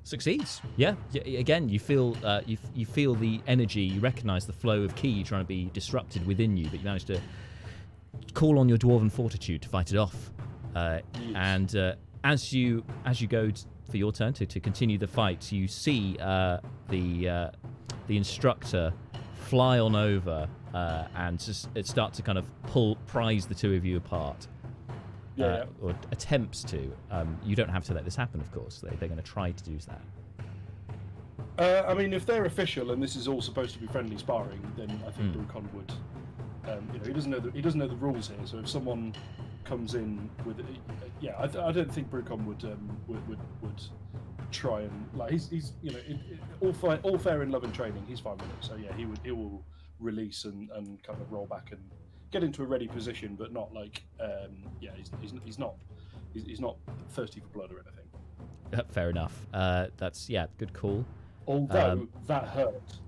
S1: Succeeds. Yeah. Again, you feel you feel the energy. You recognise the flow of ki trying to be disrupted within you, but you manage to call on your dwarven fortitude to fight it off.
S2: Yes.
S1: And as you go for your turn to continue the fight, you see the instructor fly on over and just start to kind of prise the two of you apart. Or attempts to. You don't have to let this happen, of course. They're going to try to do
S2: that. I mean, if they're official and this is all supposed to be friendly sparring, then I think Brucon would. He doesn't know the rules here. So if someone comes in with, I don't think Brucon would try and like he's all fair in love and training. He's fine with it. So yeah, he will release and kind of roll back and get into a ready position, but not like he's not thirsty for blood or anything.
S1: Fair enough. That's good call.
S2: Although that hurt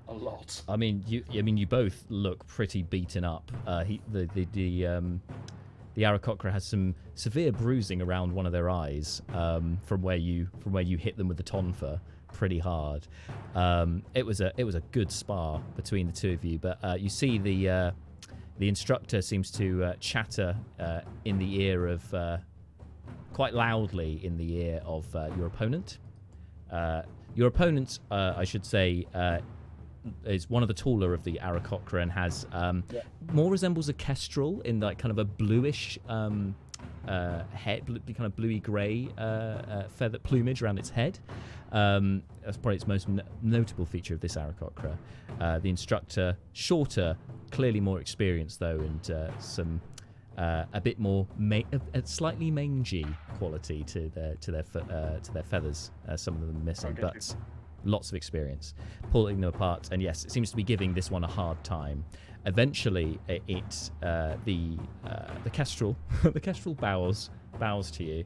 S2: a lot.
S1: I mean, you both look pretty beaten up. The Aarakocra has some severe bruising around one of their eyes from where you hit them with the tonfa pretty hard. It was a good spar between the two of you, but you see the instructor seems to chatter in the ear of quite loudly in the ear of your opponent. Your opponent, I should say, is one of the taller of the Aarakocra and has more resembles a kestrel in like kind of a bluish head, kind of bluey grey feather plumage around its head. That's probably its most notable feature of this Aarakocra. The instructor, shorter, clearly more experienced though, and some a bit more a slightly mangy quality to their feathers. Some of them missing, but lots of experience pulling them apart, and yes, it seems to be giving this one a hard time. Eventually, the kestrel the kestrel bows to you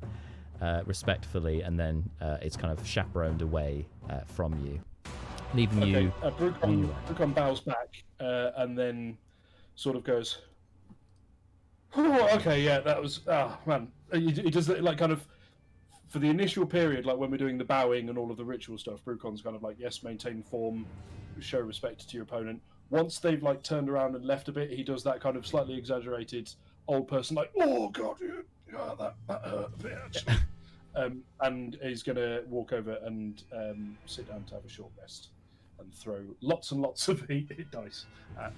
S1: respectfully, and then it's kind of chaperoned away from you, leaving you.
S2: Brucon bows back and then sort of goes, "Oh, okay, yeah, that was man." He does it like kind of for the initial period, like when we're doing the bowing and all of the ritual stuff. Brucon's kind of like, yes, maintain form, show respect to your opponent. Once they've like turned around and left a bit, he does that kind of slightly exaggerated old person, like, "Oh God, yeah, that hurt a bit actually." And he's going to walk over and sit down to have a short rest and throw lots and lots of hit dice at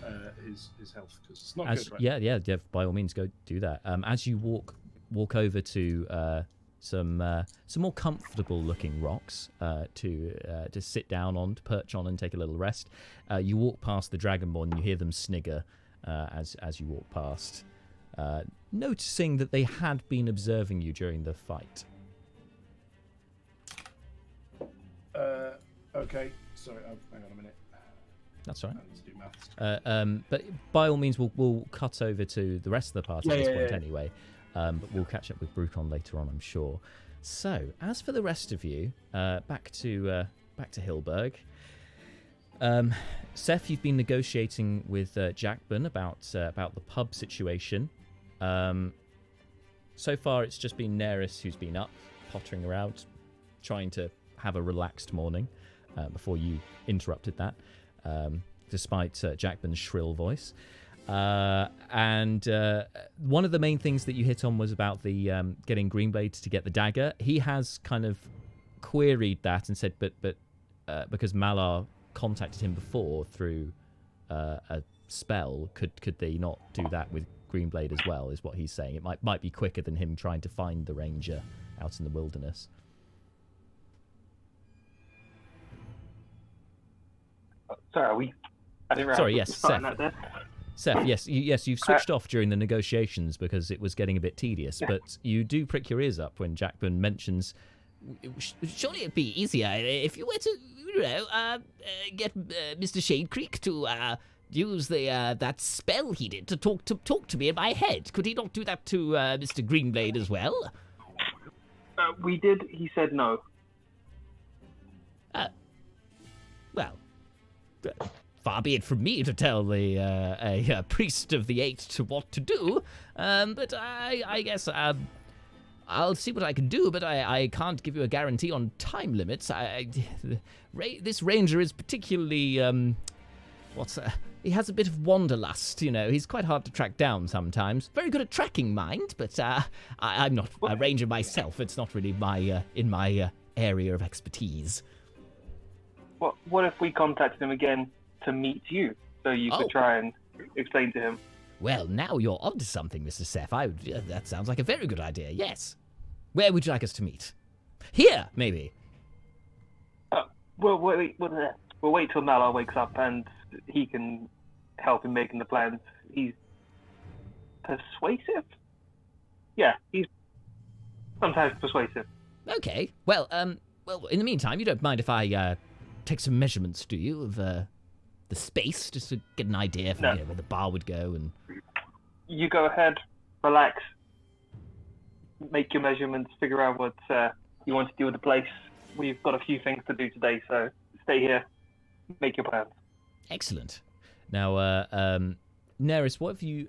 S2: his health, because it's not good, right?
S1: Yeah, by all means, go do that. As you walk over to some more comfortable looking rocks to sit down on, to perch on and take a little rest, you walk past the Dragonborn and you hear them snigger as you walk past, noticing that they had been observing you during the fight.
S2: Okay, sorry, hang on a minute.
S1: That's all right.
S2: I need to do maths.
S1: But by all means, we'll cut over to the rest of the party at this point anyway. But we'll catch up with Brucon later on, I'm sure. So, as for the rest of you, back to Hilberg. Seth, you've been negotiating with Jackburn about the pub situation. So far, it's just been Neris who's been up, pottering around, trying to have a relaxed morning before you interrupted that, despite Jackburn's shrill voice. And one of the main things that you hit on was about the getting Greenblade to get the dagger. He has kind of queried that and said, but because Malar contacted him before through a spell, could they not do that with Greenblade as well? Is what he's saying. It might be quicker than him trying to find the ranger out in the wilderness.
S7: Sorry, I didn't realize.
S1: Sorry, yes, Seth. Seth, yes, you've switched off during the negotiations because it was getting a bit tedious, but you do prick your ears up when Jackburn mentions, surely it'd be easier if you were to, get Mr. Shadecreek to use that spell he did to talk to me in my head. Could he not do that to Mr. Greenblade as well?
S7: We did. He said no.
S1: Well, far be it from me to tell a priest of the Eight to what to do, but I guess I'll see what I can do, but I can't give you a guarantee on time limits. This ranger is particularly, he has a bit of wanderlust, He's quite hard to track down sometimes. Very good at tracking, mind, but I'm not a ranger myself. It's not really in my area of expertise.
S7: What if we contacted him again to meet you, so you could try and explain to him?
S1: Well, now you're onto something, Mr. Seth. That sounds like a very good idea, yes. Where would you like us to meet? Here, maybe.
S7: We'll wait till Malar wakes up and he can help in making the plans. He's persuasive? Yeah, he's sometimes persuasive.
S1: Okay. Well, in the meantime, you don't mind if I take some measurements, do you, of the space, just to get an idea of where the bar would go? And
S7: you go ahead, relax, make your measurements, figure out what you want to do with the place. We've got a few things to do today, so stay here, make your plans.
S1: Excellent. Now, Neris, what have you?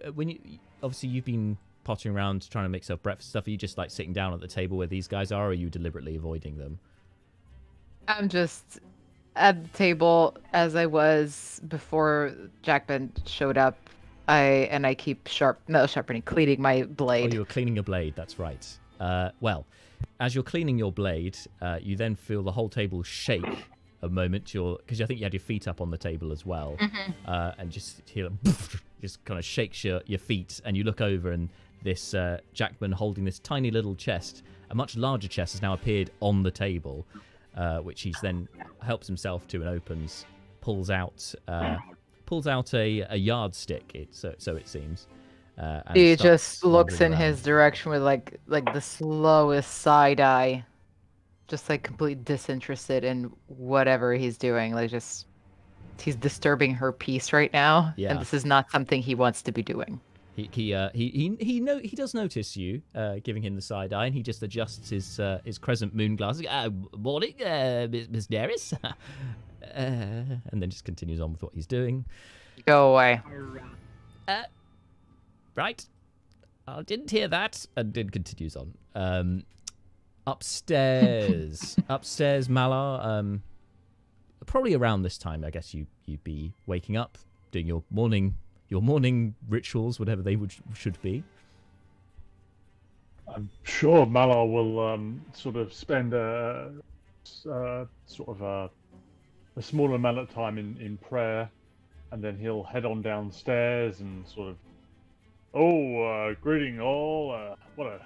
S1: Obviously you've been pottering around trying to make yourself breakfast stuff. Are you just like sitting down at the table where these guys are, or are you deliberately avoiding them?
S4: I'm just at the table as I was before Jackman showed up. I keep cleaning my blade.
S1: Oh, you were cleaning your blade. That's right. Well, as you're cleaning your blade, you then feel the whole table shake a moment. Because I think you had your feet up on the table as well, and just hear just kind of shakes your feet, and you look over, and this Jackman holding this tiny little chest, a much larger chest, has now appeared on the table. Which he's then helps himself to and opens, pulls out a yardstick. So it seems. And
S4: he just looks in his direction with like the slowest side eye. just like completely disinterested in whatever he's doing. Like just he's disturbing her peace right now,
S1: Yeah.
S4: and this is not something he wants to be doing.
S1: He does notice you giving him the side eye, and he just adjusts his crescent moon glasses. Morning, Miss Daris, and then just continues on with what he's doing.
S4: Go away.
S1: Right, I didn't hear that, and then continues on. Upstairs, Malar. Probably around this time, I guess you'd be waking up, doing your morning rituals, whatever they should be.
S6: I'm sure Malar will sort of spend a small amount of time in prayer, and then he'll head on downstairs and sort of, greeting all. What a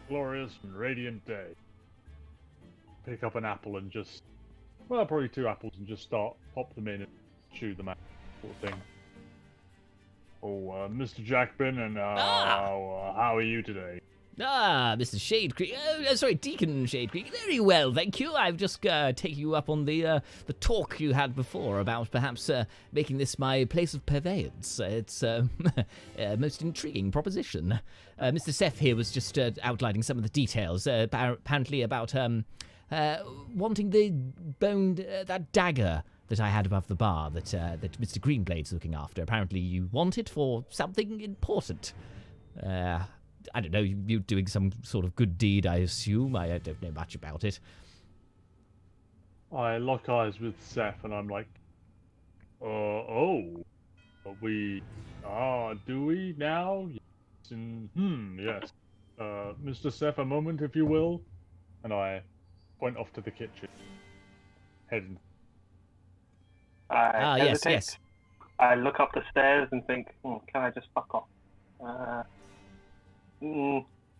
S6: glorious and radiant day. Pick up an apple and just, probably 2 apples, and just pop them in and chew them out, sort of thing. Mr. Jackman, and how are you today?
S1: Mr. Shade Creek. Sorry, Deacon Shade Creek. Very well, thank you. I've just taken you up on the talk you had before about perhaps making this my place of purveyance. It's a most intriguing proposition. Mr. Seth here was just outlining some of the details, apparently about wanting the that dagger that I had above the bar that Mr. Greenblade's looking after. Apparently you want it for something important. I don't know, you're doing some sort of good deed, I assume. I don't know much about it.
S6: I lock eyes with Seth, and I'm like, do we now? Yes, yes. Mr. Seth, a moment, if you will. And I point off to the kitchen. Heading.
S7: I hesitate.
S1: Yes.
S7: I look up the stairs and think, can I just fuck off?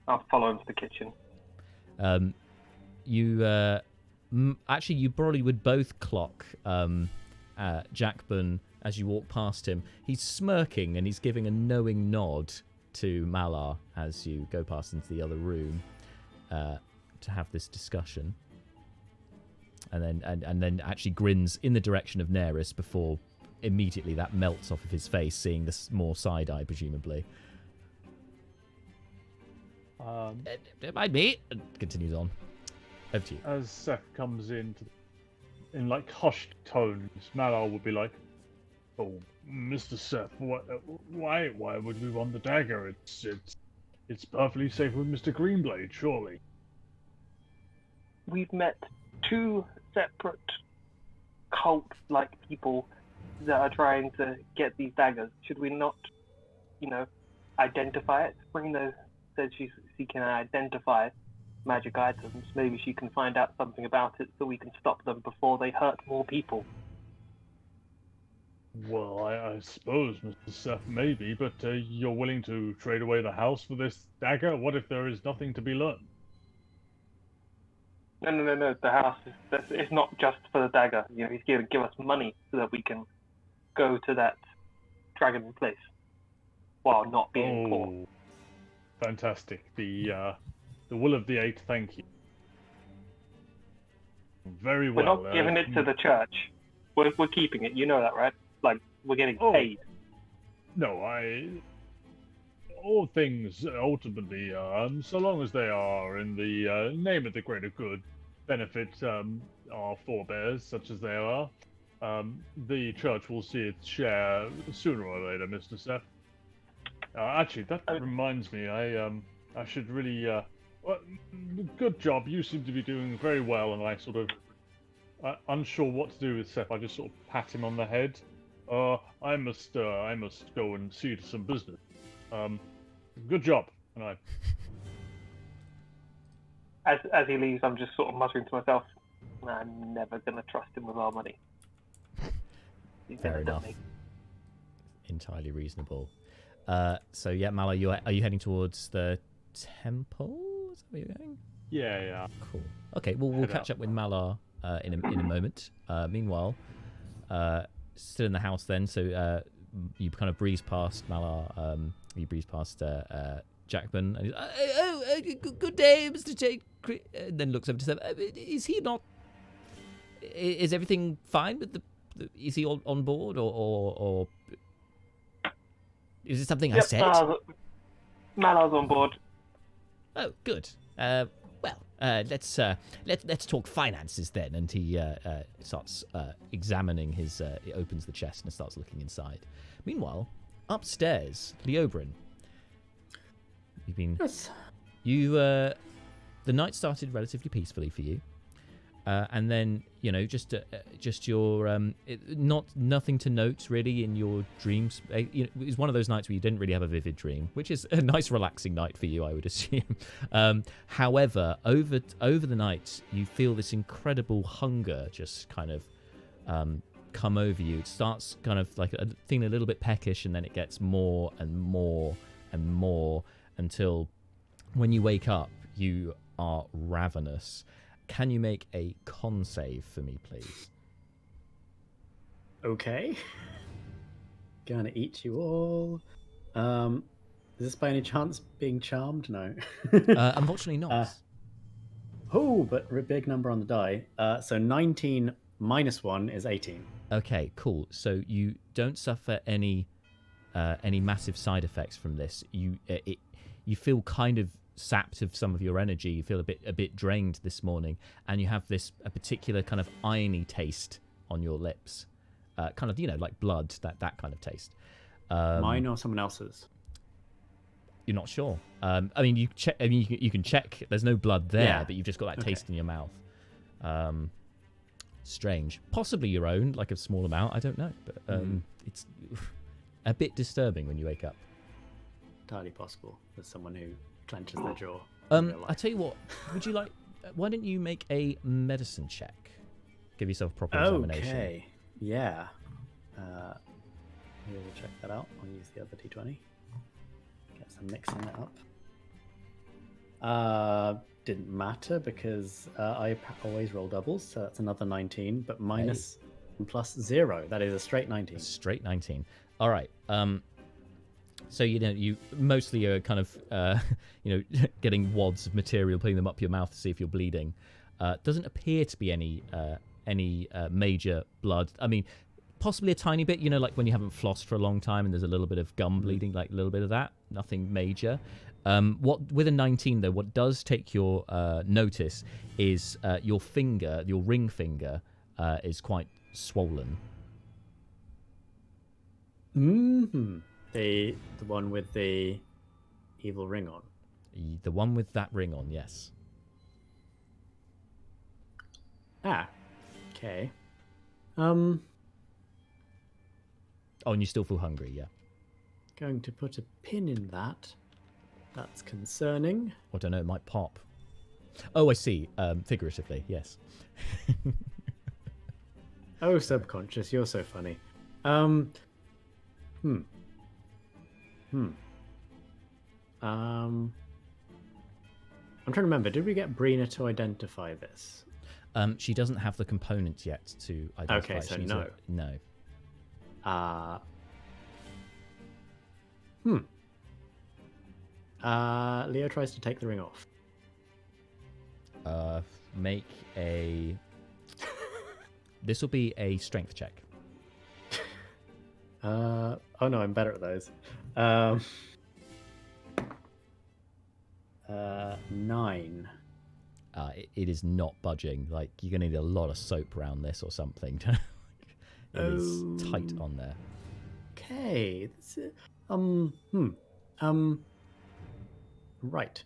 S7: I'll follow him to the kitchen.
S1: Actually, you probably would both clock Jackman as you walk past him. He's smirking and he's giving a knowing nod to Malar as you go past into the other room to have this discussion. And then actually grins in the direction of Neris before immediately that melts off of his face, seeing this more side eye, presumably. Don't mind me. And continues on. Over to you.
S6: As Seth comes in like hushed tones, Malar would be like, "Oh, Mr. Seth, why would we want the dagger? It's perfectly safe with Mr. Greenblade, surely."
S7: We've met 2 separate cult-like people that are trying to get these daggers. Should we not, identify it? Rena said she can identify magic items. Maybe she can find out something about it so we can stop them before they hurt more people.
S6: Well, I suppose, Mr. Seth, maybe, but you're willing to trade away the house for this dagger? What if there is nothing to be learned?
S7: No. The house it's not just for the dagger. He's going to give us money so that we can go to that dragon place while not being poor.
S6: Fantastic. The will of the 8, thank you. Very well.
S7: We're not giving it to the church. We're keeping it. You know that, right? Like, we're getting paid.
S6: No, all things ultimately, so long as they are in the name of the greater good, benefit our forebears, such as they are, the church will see its share sooner or later, Mr. Seth. Actually, that reminds me, I should really, good job, you seem to be doing very well, and I sort of, unsure what to do with Seth, I just sort of pat him on the head. I must go and see to some business. Good job. And
S7: as he leaves, I'm just sort of muttering to myself, I'm never going to trust him with our money.
S1: Fair enough. Entirely reasonable. So yeah, Malar, are you heading towards the temple? Is that where you're going?
S6: Yeah.
S1: Cool. Okay, well, we'll catch up with Malar in a moment. Meanwhile, still in the house then, so you kind of breeze past Malar, you breeze past Jackman, and he's, good day, Mr. J. And then looks over to Seb. Is he not? Is everything fine with the? Is he on board, or is it something I said?
S7: Malar's on board.
S1: Oh, good. Let's talk finances then. And he starts examining his. He opens the chest and starts looking inside. Meanwhile, upstairs, Leobrin. You've been.
S5: Yes.
S1: The night started relatively peacefully for you, and then just your nothing to note really in your dreams. It was one of those nights where you didn't really have a vivid dream, which is a nice relaxing night for you, I would assume. However, over the night, you feel this incredible hunger just kind of come over you. It starts kind of like feeling a little bit peckish, and then it gets more and more and more until when you wake up, you are ravenous. Can you make a con save for me, please?
S5: Okay. Gonna eat you all. Is this by any chance being charmed? No.
S1: Unfortunately not.
S5: But a big number on the die. So 19 minus 1 is 18.
S1: Okay, cool. So you don't suffer any massive side effects from this. You feel kind of sapped of some of your energy. You feel a bit drained this morning, and you have a particular kind of irony taste on your lips, kind of like blood, that kind of taste.
S5: Mine or someone else's?
S1: You're not sure. I mean, you check. I mean, you can check. There's no blood there, but you've just got that taste in your mouth. Strange. Possibly your own, like a small amount. I don't know, but it's a bit disturbing when you wake up.
S5: Entirely possible. There's someone who clenches their jaw.
S1: I tell you what. Would you like? Why don't you make a medicine check? Give yourself a proper examination.
S5: Okay. Yeah. We will check that out. I'll use the other d20. Get some mixing it up. Didn't matter because I always roll doubles, so that's another 19, but minus and plus 0. That is a straight 19.
S1: A straight 19. All right. So you mostly are kind of getting wads of material, putting them up your mouth to see if you're bleeding. Doesn't appear to be any major blood. I mean, possibly a tiny bit. Like when you haven't flossed for a long time and there's a little bit of gum bleeding, like a little bit of that. Nothing major. What with a 19 though, what does take your notice is your finger, your ring finger, is quite swollen.
S5: Mm-hmm. The one with the evil ring on.
S1: The one with that ring on, yes.
S5: Okay.
S1: Oh, and you still feel hungry, yeah.
S5: Going to put a pin in that. That's concerning.
S1: I don't know, it might pop. Oh, I see. Figuratively, yes.
S5: Oh, subconscious, you're so funny. I'm trying to remember. Did we get Brina to identify this?
S1: She doesn't have the component yet to identify.
S5: Okay, so
S1: no.
S5: Leo tries to take the ring off.
S1: Make a. This will be a strength check.
S5: Oh no, I'm better at those. 9.
S1: It is not budging. Like you're gonna need a lot of soap around this or something. It is tight on there.
S5: Okay. Right.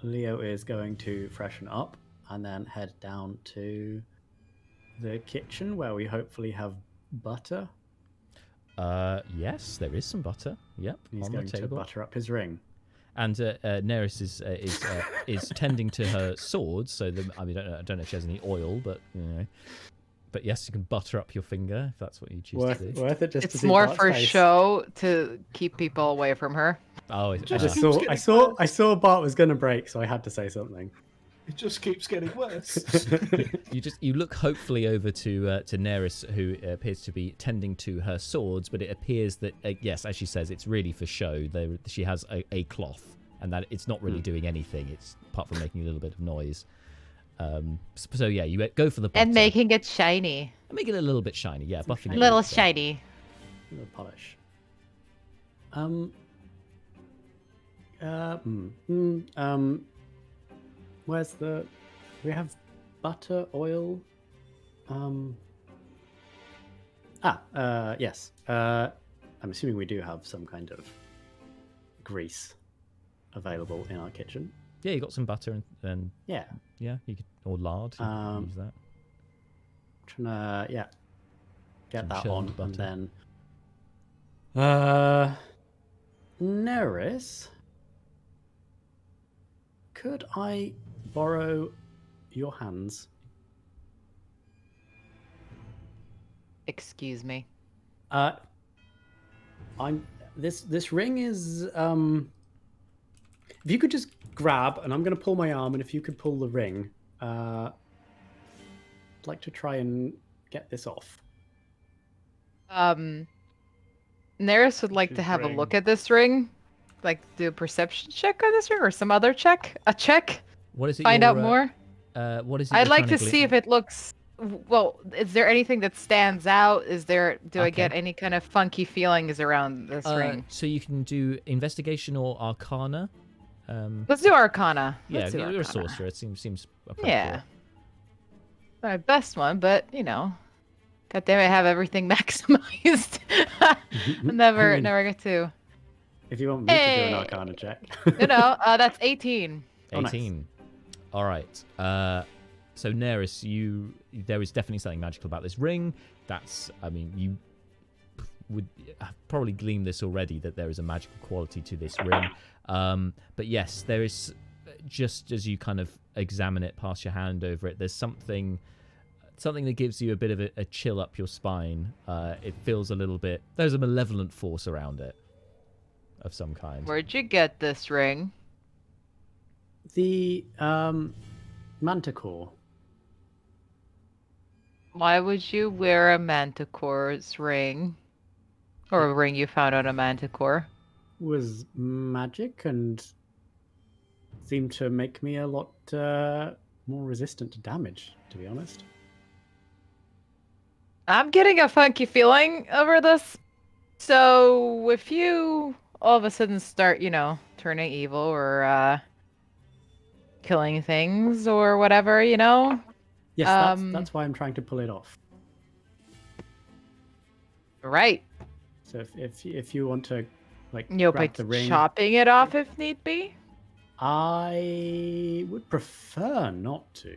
S5: Leo is going to freshen up and then head down to the kitchen where we hopefully have butter.
S1: Yes, there is some butter. Yep,
S5: He's
S1: on
S5: going
S1: the table.
S5: to butter up his ring.
S1: And Neris is tending to her swords. So I don't know if she has any oil, but But yes, you can butter up your finger if that's what you choose to do.
S5: Worth it just to
S4: It's
S5: see
S4: more
S5: Bart's
S4: for
S5: face.
S4: show to keep people away from her.
S1: Oh,
S5: I saw Bart was gonna break, so I had to say something.
S2: It just keeps getting worse.
S1: you look hopefully over to Neris, who appears to be tending to her swords, but it appears that yes, as she says, it's really for show. She has a cloth and that it's not really doing anything. It's apart from making a little bit of noise. So yeah, you go for the butter.
S4: And making it shiny.
S1: Make it a little bit shiny. Yeah, buffing it.
S4: Little
S1: with,
S4: shiny.
S5: A little polish. Where's the? We have butter, oil. Yes. I'm assuming we do have some kind of grease available in our kitchen.
S1: Yeah, you got some butter and
S5: Yeah.
S1: yeah, you could or lard. You could use that.
S5: Trying to get
S1: Some
S5: that
S1: chilled
S5: on,
S1: butter.
S5: and then Neris, could I borrow your hands?
S4: Excuse me.
S5: This ring is if you could just grab, and I'm going to pull my arm, and if you could pull the ring, I'd like to try and get this off.
S4: Neris would like to have a look at this ring, like do a perception check on this ring or some other check. A check.
S1: What is it?
S4: Find out more.
S1: What is it?
S4: I'd
S1: you're
S4: like
S1: trying
S4: to see if it looks. Well, is there anything that stands out? Is there? Do I get
S1: Okay.
S4: any kind of funky feelings around this ring?
S1: So you can do investigation or arcana.
S4: Let's do Arcana.
S1: Yeah,
S4: Let's do
S1: you're a
S4: Arcana.
S1: sorcerer. It seems appropriate.
S4: Yeah. My best one, but you know, God damn it, I have everything maximized. never get to.
S5: If you want me to do
S4: Hey.
S5: an Arcana check.
S4: That's 18.
S5: Oh, nice.
S1: 18. All right. So Neris, there is definitely something magical about this ring. You would have probably gleaned this already, that there is a magical quality to this ring. But yes, there is, just as you kind of examine it, pass your hand over it, there's something that gives you a bit of a chill up your spine. It feels a little bit, there's a malevolent force around it of some kind.
S4: Where'd you get this ring?
S5: The Manticore.
S4: Why would you wear a manticore's ring? Or a ring you found on a manticore?
S5: Was magic and seemed to make me a lot more resistant to damage, to be honest.
S4: I'm getting a funky feeling over this. So if you all of a sudden start, turning evil or killing things or whatever,
S5: Yes, that's why I'm trying to pull it off.
S4: Right.
S5: So if you want to
S4: You'll be
S5: grab the ring,
S4: chopping it off if need be.
S5: I would prefer not to.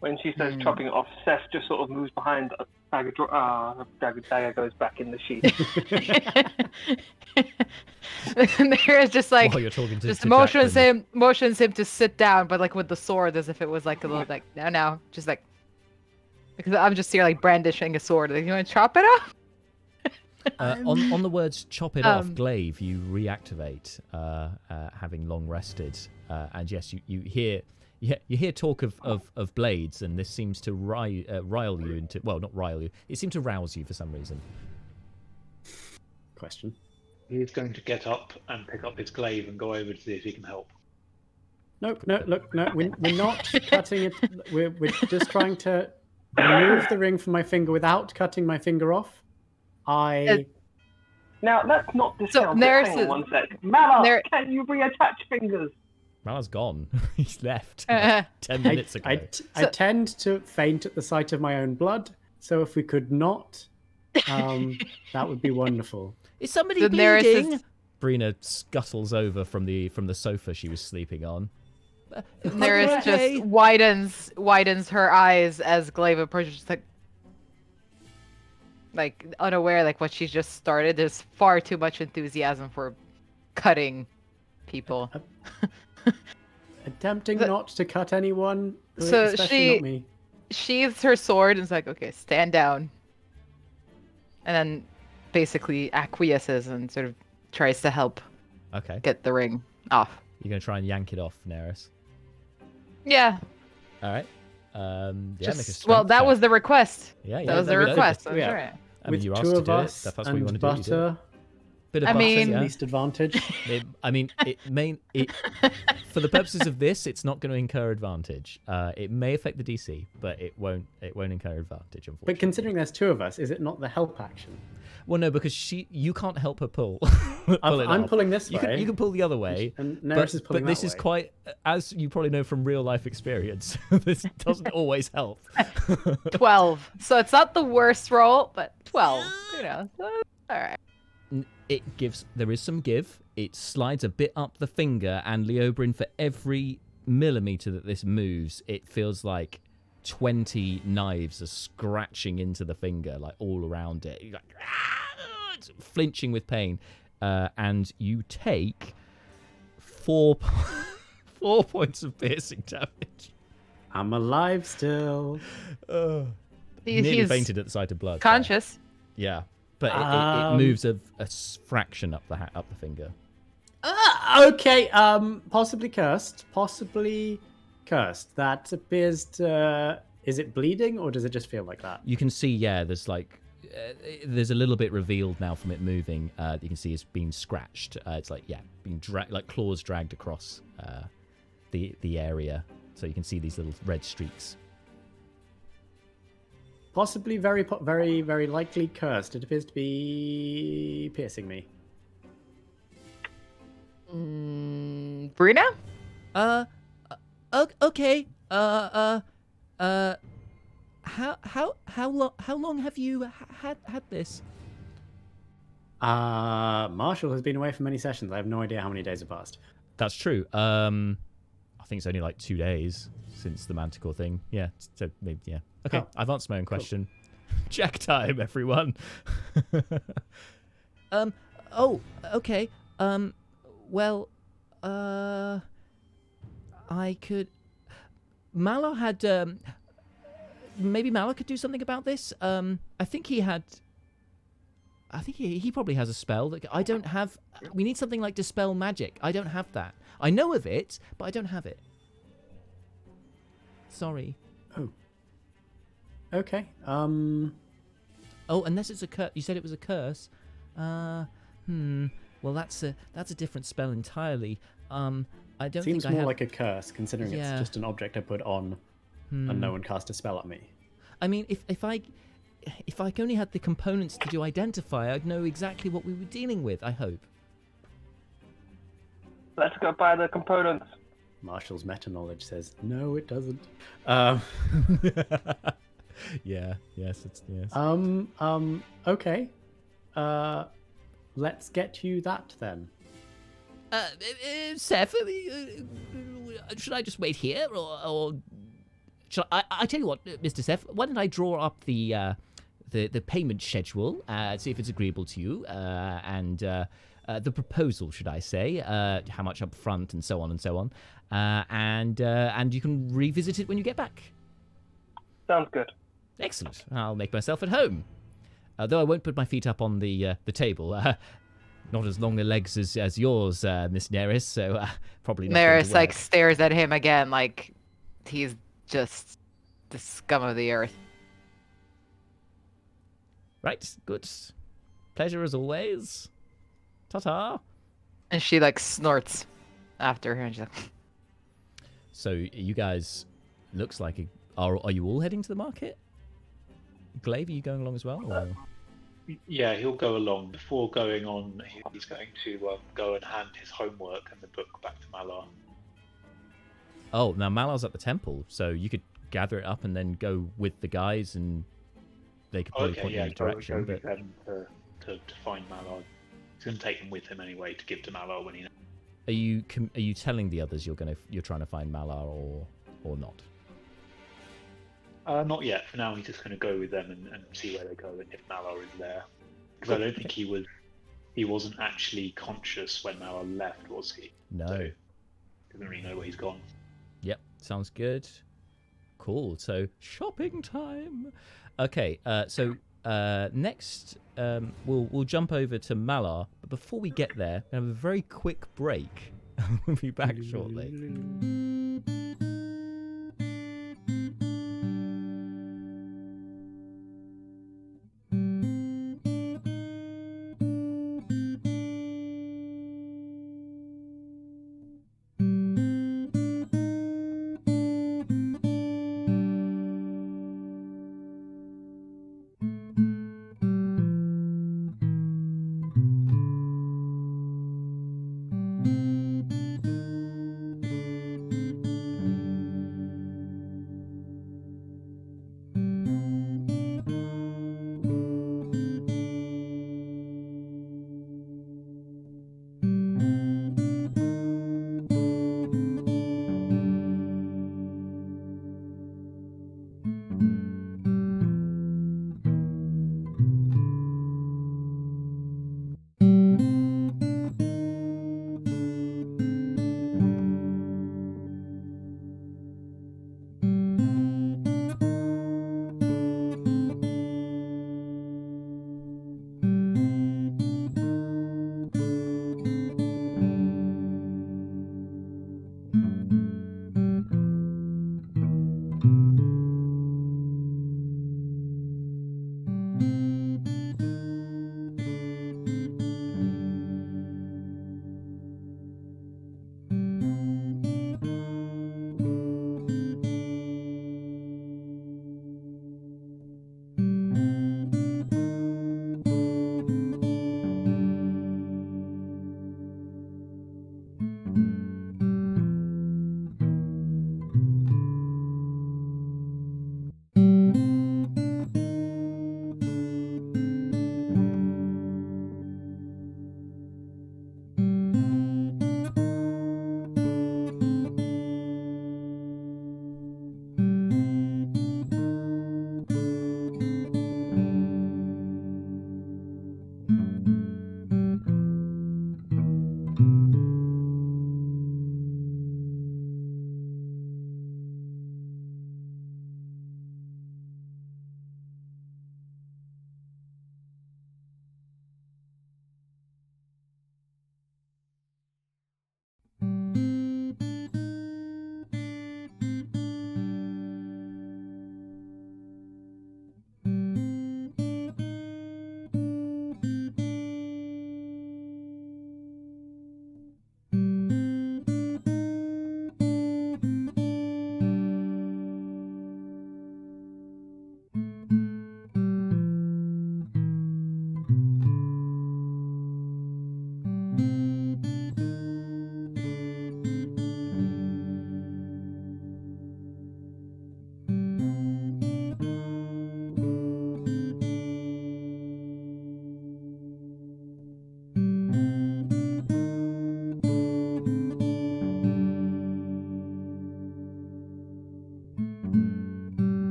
S7: When she says chopping it off, Seth just sort of moves behind a bag of dagger goes back in the sheath.
S4: And there is just like
S1: While you're talking to
S4: just
S1: Jackman.
S4: motions him to sit down, but like with the sword as if it was like a little like no, just like because I'm just here like brandishing a sword. Like, you want to chop it off?
S1: On the words "chop it off," Glaive, you reactivate, having long rested, and yes, you hear talk of blades, and this seems to rile you into, well, not rile you. It seemed to rouse you for some reason.
S5: Question.
S8: He's going to get up and pick up his glaive and go over to see if he can help.
S5: No, we're not cutting it. We're just trying to remove the ring from my finger without cutting my finger off.
S7: Now, let's not discount it.
S4: Neris
S7: Hang
S4: is-
S7: on one sec. Mala,
S4: Ner-
S7: can you reattach fingers?
S1: Mala's gone. He's left 10 minutes ago.
S5: I tend to faint at the sight of my own blood, so if we could not, that would be wonderful.
S1: Is somebody
S4: The Neris
S1: bleeding?
S4: is-
S1: Brina scuttles over from the sofa she was sleeping on.
S4: Neris
S1: Okay.
S4: just widens her eyes as Glaive approaches, just like unaware, like what she just started. There's far too much enthusiasm for cutting people.
S5: Attempting
S4: The-
S5: not to cut anyone,
S4: So
S5: especially not me.
S4: sheathes her sword and is like, okay, stand down. And then basically acquiesces and sort of tries to help
S1: Okay.
S4: get the ring off.
S1: You're going to try and yank it off, Neris.
S4: Yeah.
S1: All right. Yeah, make a
S4: Just, well,
S1: strength
S4: that
S1: check.
S4: was the request.
S1: Yeah,
S4: that was the
S1: there we go.
S4: request.
S5: Yeah.
S4: Right.
S1: I mean,
S5: With
S1: you
S5: two
S1: asked to
S5: of
S1: do
S5: us
S1: it. If that's what
S5: and
S1: you want to do. You do it.
S5: butter,
S1: Bit of
S4: I
S1: buffing,
S4: mean-
S1: yeah.
S5: Least advantage.
S1: It for the purposes of this, it's not going to incur advantage. It may affect the DC, but it won't incur advantage, unfortunately.
S5: But considering there's two of us, is it not the help action?
S1: Well, no, because you can't help her pull. pull it
S5: I'm
S1: off.
S5: pulling this
S1: You
S5: way.
S1: can pull the other way.
S5: And Neris is pulling
S1: but this
S5: that
S1: is
S5: way.
S1: quite, as you probably know from real life experience, this doesn't always help.
S4: 12. So it's not the worst roll, but 12. You know. So, all right.
S1: There is some give. It slides a bit up the finger, and Leobrin, for every millimeter that this moves, it feels like 20 knives are scratching into the finger, like all around it. You're like, it's flinching with pain, and you take 4 points of piercing damage.
S5: I'm alive still.
S1: Nearly
S4: He's
S1: fainted at the sight of blood.
S4: conscious.
S1: Yeah, but it moves a fraction up the finger.
S5: Okay, possibly cursed. Possibly cursed. That appears to... Is it bleeding, or does it just feel like that?
S1: You can see, yeah, there's there's a little bit revealed now from it moving. You can see it's been scratched. It's like, yeah, being dragged, like claws dragged across the area. So you can see these little red streaks.
S5: Possibly very, very, very likely cursed. It appears to be piercing me.
S4: Brina?
S1: Okay. How long have you had this?
S5: Marshall has been away for many sessions. I have no idea how many days have passed.
S1: That's true. I think it's only like 2 days since the Manticore thing. Yeah. So maybe, yeah. Okay.
S5: Oh.
S1: I've answered my own question. Check time, everyone. Oh, okay. Well, I could. Malar had. Maybe Malar could do something about this. I think he had. I think he probably has a spell that I don't have. We need something like Dispel Magic. I don't have that. I know of it, but I don't have it. Sorry.
S5: Oh. Okay.
S1: Oh, unless it's a curse. You said it was a curse. Well, that's a different spell entirely. I don't
S5: Seems
S1: think I
S5: more
S1: have...
S5: like a curse, considering
S1: Yeah.
S5: it's just an object I put on, and no one cast a spell at me.
S1: I mean, if I only had the components to do Identify, I'd know exactly what we were dealing with. I hope.
S7: Let's go buy the components.
S5: Marshall's meta knowledge says no, it doesn't.
S1: Yeah. Yes. It's yes.
S5: Okay. Let's get you that then.
S1: Seth, should I just wait here, or should I tell you what, Mr. Seth? Why don't I draw up the payment schedule, see if it's agreeable to you, and the proposal, should I say, how much up front, and so on and so on, and you can revisit it when you get back.
S7: Sounds good.
S1: Excellent. I'll make myself at home. Though I won't put my feet up on the table. Not as long a legs as yours, Miss Neris, so probably not.
S4: Neris like stares at him again, like he's just the scum of the earth.
S1: Right, good. Pleasure as always. Ta-ta.
S4: And she like snorts after her, and she's like,
S1: So you guys, looks like, are you all heading to the market? Glaive, are you going along as well? Or?
S8: Yeah, he'll go along. Before going on, he's going to go and hand his homework and the book back to Malar.
S1: Oh, now Malar's at the temple, so you could gather it up and then go with the guys, and they could probably point you in a direction.
S8: Go
S1: But...
S8: with them to find Malar. He's going to take them with him anyway to give to Malar when he.
S1: Are you telling the others you're trying to find Malar or not?
S8: Not yet. For now, he's just going to go with them and see where they go and if Malar is there. Because I don't think he wasn't actually conscious when Malar left, was he?
S1: No.
S8: So, doesn't really know where he's gone.
S1: Yep, sounds good. Cool. So shopping time. Okay. So next we'll jump over to Malar, but before we get there, we have a very quick break. We'll be back shortly.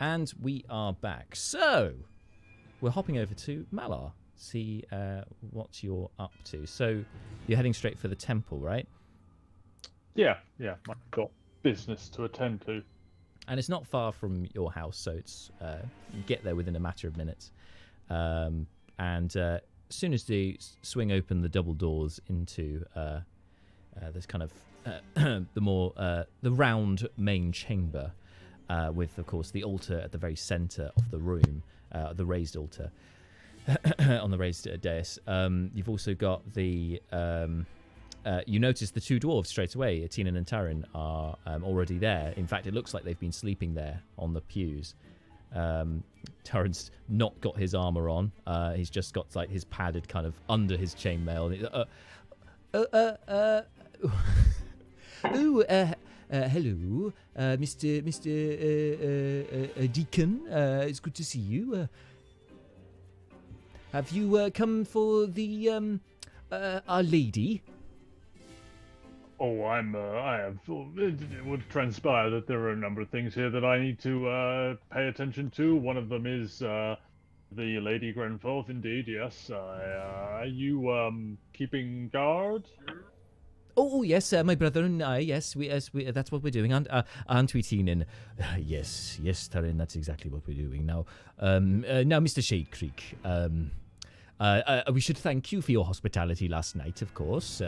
S1: And we are back. So, we're hopping over to Malar. See what you're up to. So, you're heading straight for the temple, right?
S6: Yeah. I've got business to attend to.
S1: And it's not far from your house, so it's you get there within a matter of minutes. And as soon as they swing open the double doors into this kind of the round main chamber, with of course the altar at the very center of the room, the raised altar on the raised dais. You've also got the you notice the two dwarves straight away. Atinan and Taran are already there. In fact, it looks like they've been sleeping there on the pews. Taran's not got his armor on. He's just got like his padded kind of under his chainmail. Hello, Mr. Deacon. It's good to see you. Have you come for the Our Lady?
S6: Oh, I have. It would transpire that there are a number of things here that I need to pay attention to. One of them is the Lady Grenforth, indeed, yes. Are you keeping guard?
S1: Oh yes, my brother and I. Yes, we that's what we're doing. Aren't we, Atinan? Yes, Taran. That's exactly what we're doing now. Now, Mr. Shade Creek. We should thank you for your hospitality last night, of course.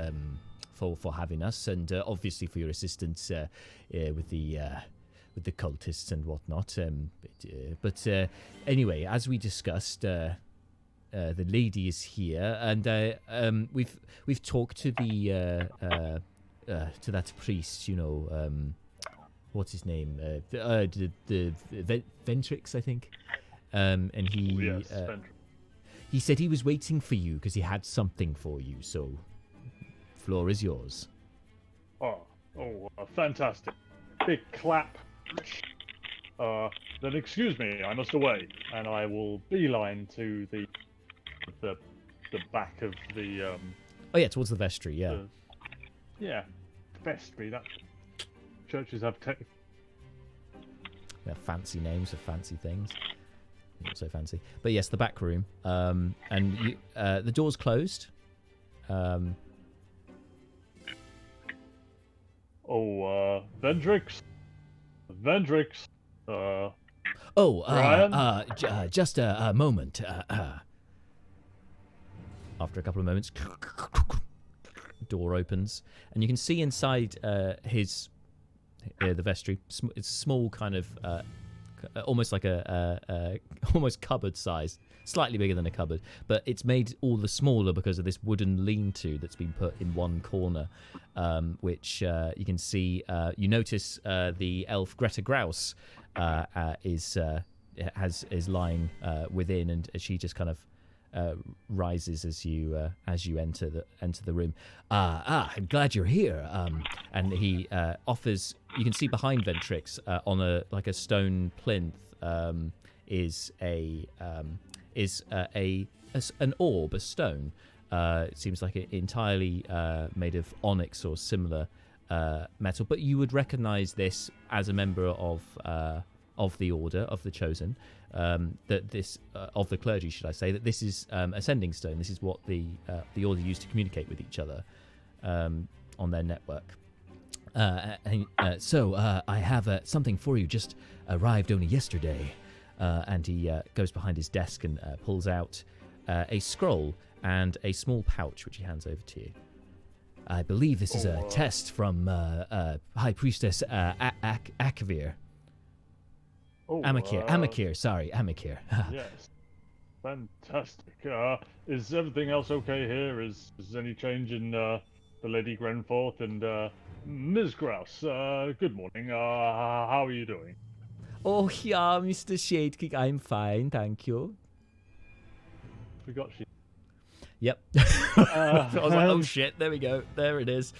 S1: For having us, and obviously for your assistance with the cultists and whatnot. But anyway, as we discussed, the lady is here, and we've talked to to that priest. You know, what's his name? The Ventrix, I think. And he he said he was waiting for you because he had something for you. So. Floor is yours.
S6: Fantastic. Big clap. Then excuse me, I must away. And I will beeline to the back of the...
S1: towards the vestry, yeah.
S6: Vestry, that... Churches have...
S1: fancy names for fancy things. Not so fancy. But yes, the back room. And you, the door's closed.
S6: Vendrix.
S1: Just a moment. After a couple of moments, door opens, and you can see inside the vestry. It's a small kind of, almost like almost cupboard size, slightly bigger than a cupboard, but it's made all the smaller because of this wooden lean-to that's been put in one corner, which you can see. You notice the elf Greta Grouse is lying within, and she just kind of rises as you enter the room. I'm glad you're here. And he offers. You can see behind Ventrix on a stone plinth is an orb, a stone. It seems like it entirely made of onyx or similar metal, but you would recognize this as a member of the Order of the Chosen, that this of the clergy, should I say, that this is a sending stone. This is what the Order used to communicate with each other on their network. So I have something for you. Just arrived only yesterday. And he goes behind his desk and pulls out a scroll and a small pouch, which he hands over to you. I believe this is a test from High Priestess Akavir. Amakir.
S6: Yes. Fantastic. Is everything else okay here? Is any change in the Lady Grenforth and Ms. Grouse? Good morning. How are you doing?
S1: Oh, yeah, Mr. Shadekick, I'm fine, thank you.
S6: Forgot she...
S1: Yep. I was like, oh shit, there we go. There it is.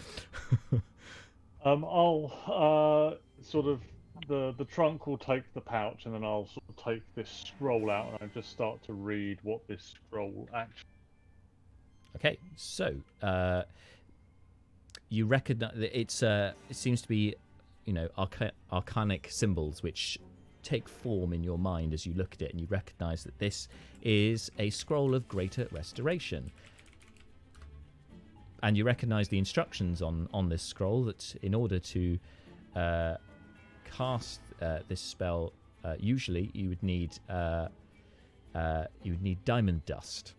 S6: I'll sort of... The trunk will take the pouch, and then I'll sort of take this scroll out, and I just start to read what this scroll actually...
S1: Okay, so you recognize that it seems to be, arcanic symbols which take form in your mind as you look at it, and you recognise that this is a scroll of greater restoration. And you recognise the instructions on this scroll that in order to cast this spell, usually you would need diamond dust.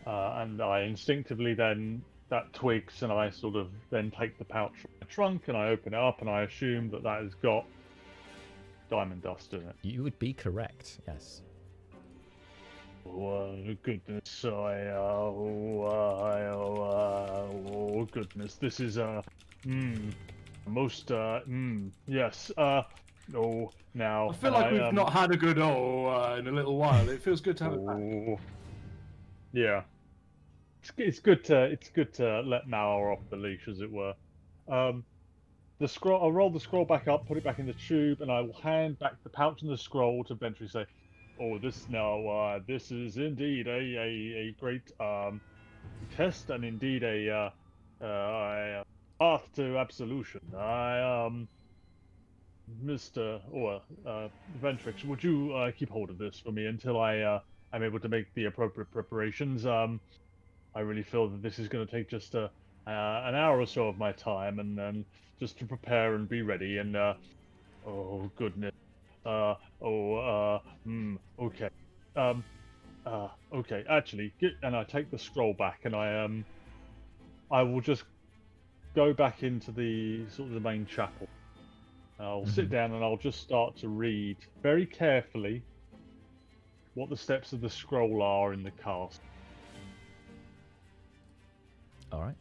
S6: And I instinctively then, that twigs, and I sort of then take the pouch from my trunk and I open it up and I assume that that has got diamond dust in it.
S1: You would be correct, yes.
S6: Oh, goodness, oh, goodness, this is, most, yes, oh, now...
S2: I feel like we've not had a good in a little while. It feels good to have it back.
S6: Yeah. It's good to let Malor off the leash, as it were. The scroll. I'll roll the scroll back up, put it back in the tube, and I will hand back the pouch and the scroll to Ventry. Say, "Oh, this is indeed a great test, and indeed a path to absolution. Mr. Ventrix, would you keep hold of this for me until I am able to make the appropriate preparations? I really feel that this is going to take just an hour or so of my time, and then just to prepare and be ready. And oh goodness, okay, okay. Actually, and I take the scroll back, and I will just go back into the sort of the main chapel. I'll sit down and I'll just start to read very carefully what the steps of the scroll are in the cast.
S1: All right.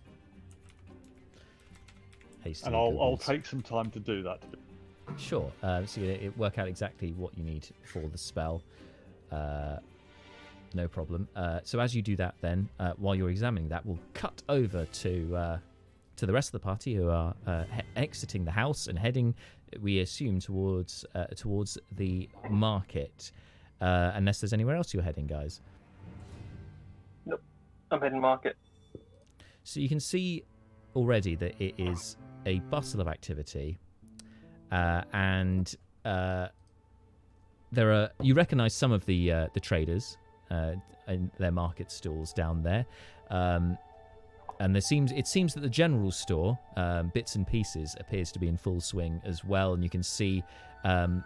S6: And I'll take some time to do that.
S1: Sure. So you work out exactly what you need for the spell. No problem. So as you do that, then while you're examining that, we'll cut over to the rest of the party who are exiting the house and heading, we assume, towards the market. Unless there's anywhere else you're heading, guys.
S7: Nope, I'm heading market.
S1: So you can see already that it is a bustle of activity, and you recognise some of the traders in their market stalls down there, and it seems that the general store, Bits and Pieces, appears to be in full swing as well, and you can see. You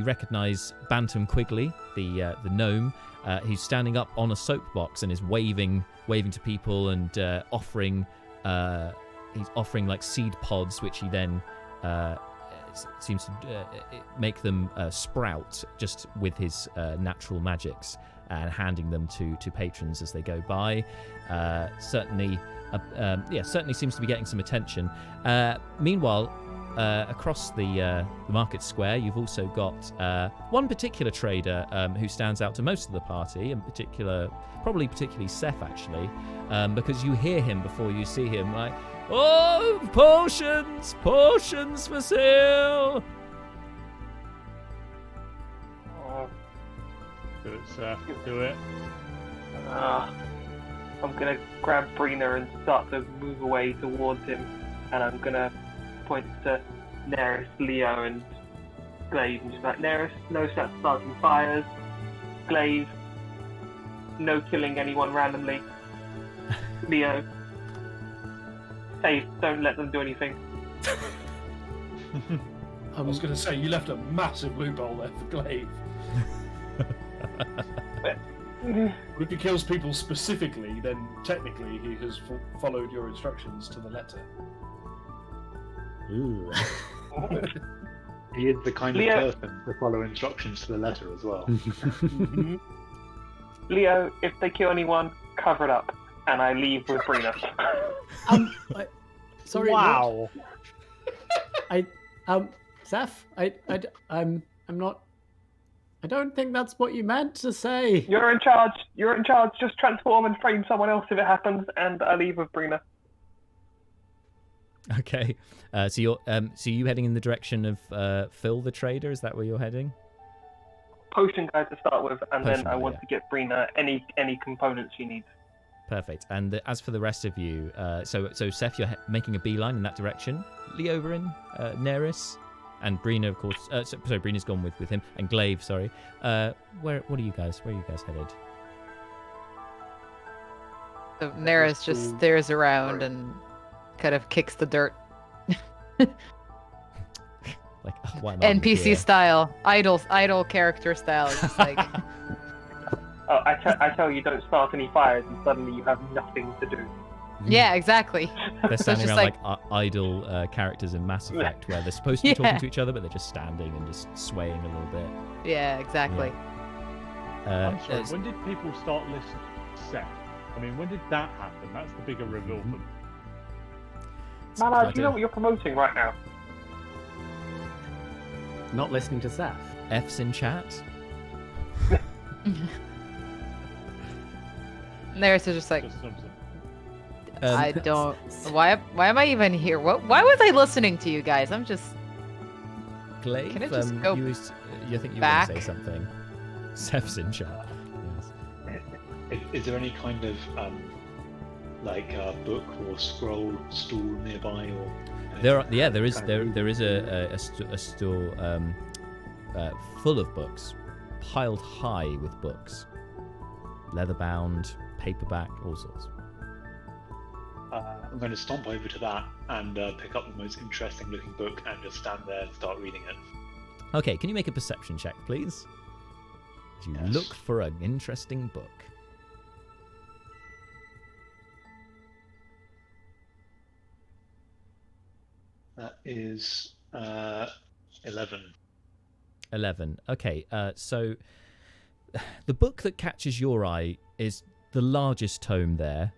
S1: recognise Bantam Quigley, the gnome, who's standing up on a soapbox and is waving to people and offering like seed pods, which he then seems to make them sprout just with his natural magics, and handing them to patrons as they go by. Certainly seems to be getting some attention. Meanwhile, across the market square, you've also got one particular trader who stands out to most of the party, in particular, probably particularly Seth, actually, because you hear him before you see him, like, "Oh, potions for sale!"
S6: Do it, Seth. Do it.
S7: I'm gonna grab Brina and start to move away towards him, and I'm gonna point to Neris, Leo, and Glaive, and just like, Neris, no starting fires. Glaive, no killing anyone randomly. Leo, safe, don't let them do anything.
S2: I was going to say, you left a massive loophole there for Glaive. If he kills people specifically, then technically he has followed your instructions to the letter.
S5: Ooh.
S8: He is the kind
S7: Leo,
S8: of person to follow instructions to the letter as well.
S7: Leo, if they kill anyone, cover it up, and I leave with Brina.
S5: Sorry.
S6: Wow.
S5: Seth, I'm not. I don't think that's what you meant to say.
S7: You're in charge. Just transform and frame someone else if it happens, and I leave with Brina.
S1: Okay. So you heading in the direction of Phil the trader? Is that where you're heading?
S7: Potion guy to start with, and
S1: Potion
S7: then I
S1: guy,
S7: want
S1: yeah.
S7: to get Brina any components she needs.
S1: Perfect. And as for the rest of you, so Seth, you're making a beeline in that direction. Leoberin, Neris. and Brina, of course. Sorry, Brina's gone with him, and Glaive. Sorry. Where are you guys? Where are you guys headed?
S4: So Neris just stares around and kind of kicks the dirt.
S1: Like, why am I
S4: NPC
S1: here?
S4: style, idle character style. It's just like,
S7: Oh, I tell you, don't start any fires, and suddenly you have nothing to do.
S4: yeah, exactly.
S1: They're
S4: it's
S1: standing
S4: just
S1: around like idle characters in Mass Effect, where they're supposed to be
S4: Yeah.
S1: talking to each other, but they're just standing and just swaying a little bit.
S4: Yeah, exactly.
S6: I'm sorry,
S1: It's-
S6: when did people start listening to Seth? I mean, when did that happen? That's the bigger reveal for me.
S1: it's
S7: Mala,
S1: quite
S7: do you know
S1: a-
S7: what you're promoting right now?
S5: Not listening to Seth.
S1: F's in chat.
S4: Neris is just like,
S6: Just some-
S4: I don't. Why am I even here? Why was I listening to you guys? I'm just.
S1: Glaive,
S4: Can it just go
S1: you think you were
S4: back?
S1: going to say something? Seth's in chat. Yes.
S8: Is there any kind of like book or scroll stool nearby, or
S1: There is
S8: kind of
S1: there is a store full of books, piled high with books, leather bound, paperback, all sorts.
S8: I'm going to stomp over to that and pick up the most interesting looking book and just stand there and start reading it.
S1: Okay, can you make a perception check, please? As you
S8: Yes.
S1: look for an interesting book.
S8: That is 11.
S1: 11. Okay, so the book that catches your eye is the largest tome there.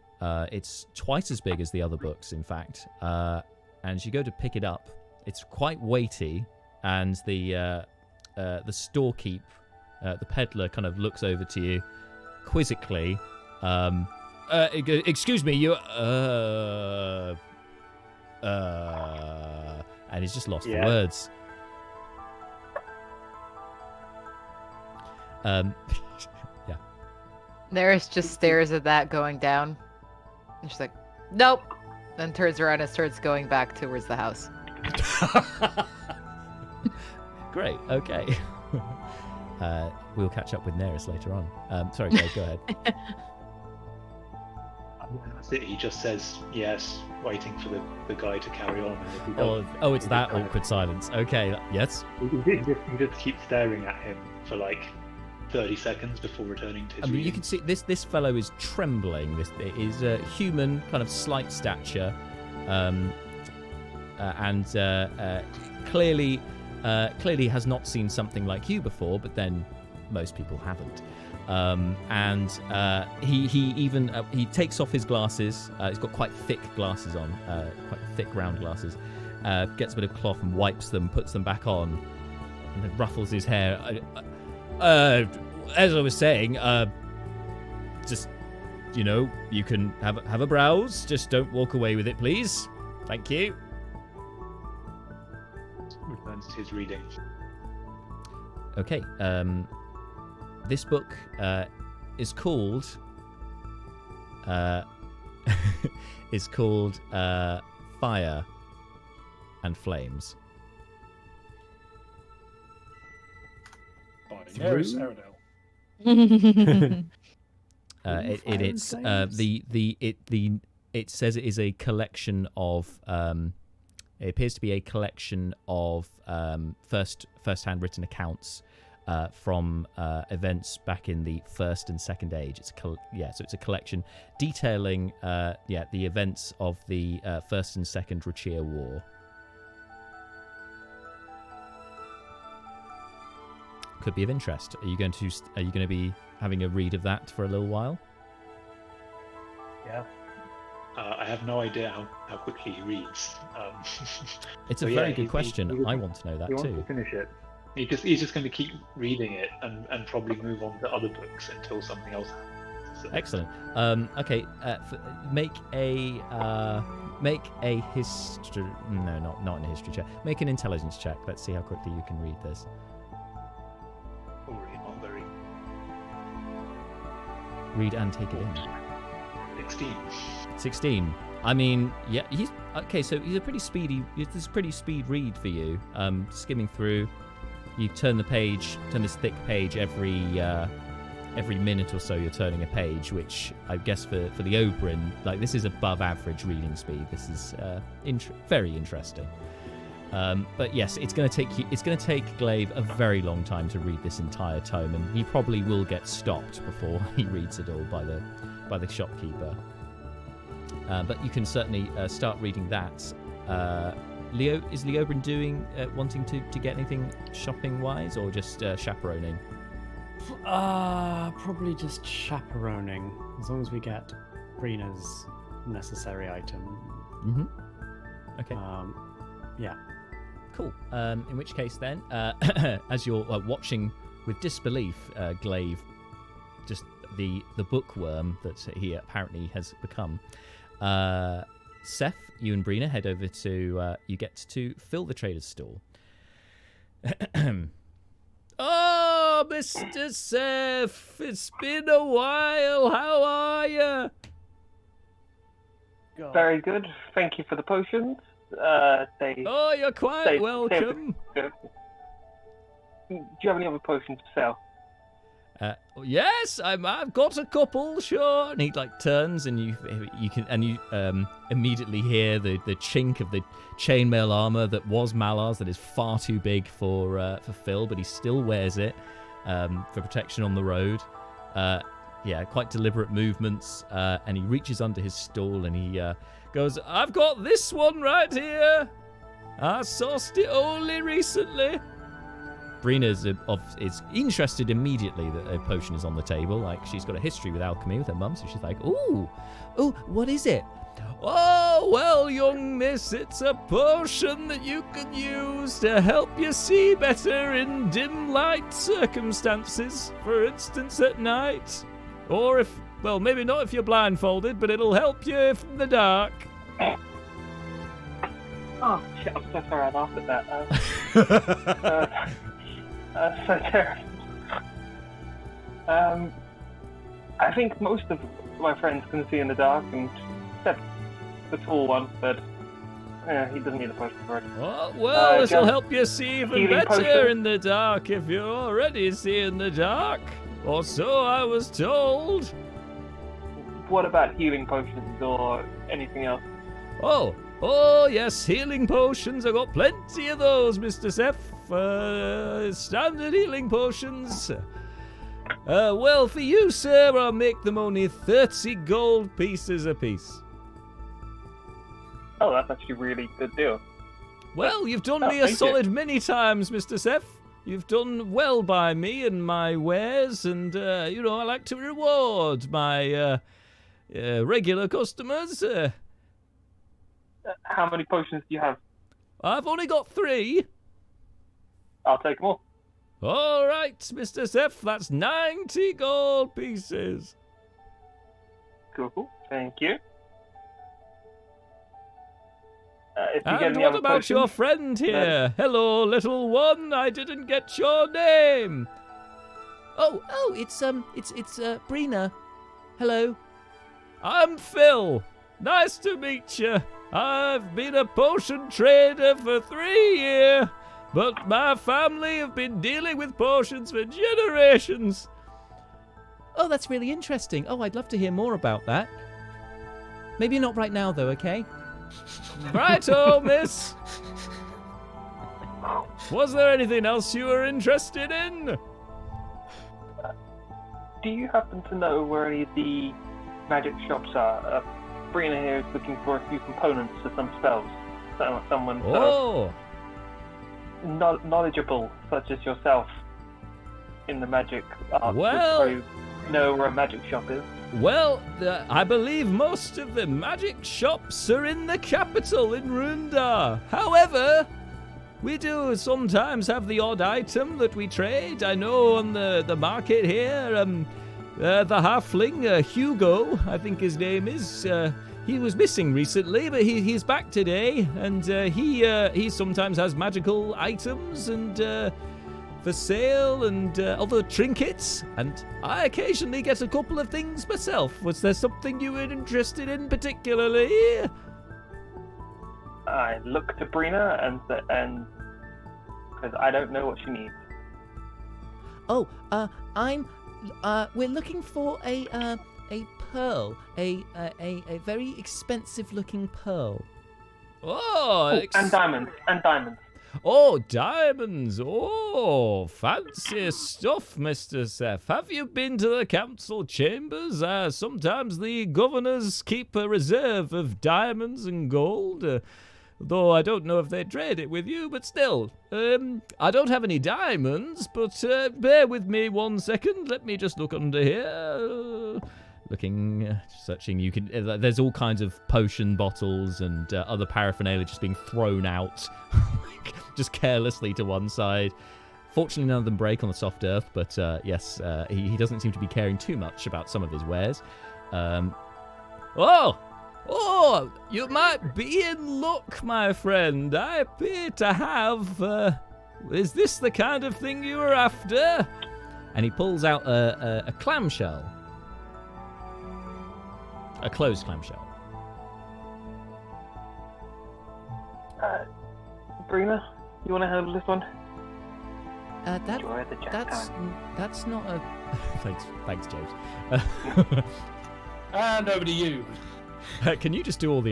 S1: It's twice as big as the other books, in fact. And as you go to pick it up, it's quite weighty, and the storekeep, the peddler, kind of looks over to you quizzically. Excuse me, you. And he's just lost for
S8: Yeah.
S1: words. Yeah.
S4: Neris just stares at that going down. And she's like, nope. Then turns around and starts going back towards the house.
S1: Great. Okay. We'll catch up with Neris later on. Sorry, Greg, go ahead.
S8: That's it. He just says yes, waiting for the guy to carry on. And if he doesn't,
S1: Oh, it's
S8: he
S1: that
S8: just kind of-
S1: awkward silence. Okay. Yes.
S8: He just keeps staring at him for like 30 seconds before returning to his
S1: I mean, you
S8: reading.
S1: can see this fellow is trembling. This is a human, kind of slight stature, and clearly has not seen something like you before. But then most people haven't. He even he takes off his glasses. He's got quite thick glasses on, quite thick round glasses. Gets a bit of cloth and wipes them, puts them back on, and then ruffles his hair. As I was saying, just you can have a browse. Just don't walk away with it, please. Thank you.
S8: Returns to his reading.
S1: Okay. This book is called Fire and Flames.
S2: By
S1: Through-
S2: Neris Aradel.
S1: It says it is a collection of it appears to be a collection of first-hand written accounts from events back in the First and Second Age. So it's a collection detailing the events of the First and Second Rachia War. Could be of interest. Are you going to be having a read of that for a little while?
S8: Yeah. I have no idea how quickly he reads.
S1: It's
S8: So
S1: a
S8: yeah,
S1: very good
S8: he-
S1: question.
S8: he-
S1: I want to know that
S8: he wants
S1: too.
S8: to finish it. He's just going to keep reading it and probably move on to other books until something else happens. So-
S1: Excellent. Okay. Make a history. No, not an history check. Make an intelligence check. Let's see how quickly you can read this.
S8: Already not very.
S1: Read and take it in.
S8: 16.
S1: 16. I mean, yeah, he's okay. So he's a pretty speedy. This is a pretty speed read for you. Skimming through, you turn this thick page every minute or so. You're turning a page, which I guess for the Oberyn, like this is above average reading speed. This is very interesting. But yes, it's going to take Glaive a very long time to read this entire tome, and he probably will get stopped before he reads it all by the shopkeeper. But you can certainly start reading that. Leo, is the Oberyn wanting to get anything shopping wise, or just chaperoning?
S5: Probably just chaperoning, as long as we get Brina's necessary item.
S1: Mm-hmm. Okay.
S5: Yeah.
S1: Cool. In which case, then, as you're watching with disbelief, Glaive, just the bookworm that he apparently has become. Seth, you and Brina head over to. You get to fill the trader's stall. Oh, Mr. Seth, it's been a while. How are you?
S7: Very good. Thank you for the potions.
S1: Oh, you're quite welcome.
S7: Do you have any other potions to sell?
S1: Yes, I've got a couple, sure. And he turns, and you immediately hear the chink of the chainmail armor that was Malar's, that is far too big for Phil, but he still wears it for protection on the road. Quite deliberate movements, and he reaches under his stall and he goes, "I've got this one right here. I sourced it only recently." Brina is interested immediately that a potion is on the table. Like, she's got a history with alchemy with her mum, so she's like, "Ooh, what is it?" "Oh, well, young miss, it's a potion that you can use to help you see better in dim light circumstances. For instance, at night. Or maybe not if you're blindfolded, but it'll help you in the dark."
S7: Oh, shit, I'm so sorry I laughed at that. So terrible. I think most of my friends can see in the dark, and except the tall one, but he doesn't need a potion for it.
S1: Oh, well, it'll help you see even better
S7: potion
S1: in the dark if you already see in the dark. Or so I was told.
S7: What about healing potions or anything else?
S1: Oh, yes, healing potions. I've got plenty of those, Mr. Seth. Standard healing potions. Well, for you, sir, I'll make them only 30 gold pieces apiece.
S7: Oh, that's actually a really good deal.
S1: Well, you've done me a solid many times, Mr. Seth. You've done well by me and my wares, and, I like to reward my regular customers.
S7: How many potions do you have?
S1: I've only got 3.
S7: I'll take them all.
S1: All right, Mr. Seth, that's 90 gold pieces.
S7: Cool. Thank you.
S1: And what about your friend here? Hello, little one. I didn't get your name. Oh, it's Brina. Hello. I'm Phil. Nice to meet you. I've been a potion trader for 3 years, but my family have been dealing with potions for generations. Oh, that's really interesting. Oh, I'd love to hear more about that. Maybe not right now, though, okay? Righto, miss. Was there anything else you were interested in?
S7: Do you happen to know where any of the magic shops are? Brina here is looking for a few components for some spells. Someone knowledgeable, such as yourself, in the magic art would probably know where a magic shop is.
S1: Well, I believe most of the magic shops are in the capital, in Rundar. However, we do sometimes have the odd item that we trade. I know on the market here, the halfling, Hugo, I think his name is, he was missing recently, but he's back today, and he sometimes has magical items, and for sale and other trinkets, and I occasionally get a couple of things myself. Was there something you were interested in particularly?
S7: I look to Brina and because I don't know what she needs.
S1: Oh, we're looking for a pearl, a very expensive looking pearl. Oh,
S7: and diamonds.
S1: Oh, diamonds! Oh, fancy stuff, Mr. Seth. Have you been to the council chambers? Sometimes the governors keep a reserve of diamonds and gold. Though I don't know if they trade it with you, but still. I don't have any diamonds, but bear with me 1 second. Let me just look under here. Looking, searching, you can. There's all kinds of potion bottles and other paraphernalia just being thrown out, just carelessly to one side. Fortunately, none of them break on the soft earth, but yes, he doesn't seem to be caring too much about some of his wares. Oh, you might be in luck, my friend. I appear to have. Is this the kind of thing you were after? And he pulls out a clamshell. A closed clamshell.
S7: Brina, you want to handle this one?
S1: That's not a. Thanks, James.
S2: And over to you.
S1: Can you just do all of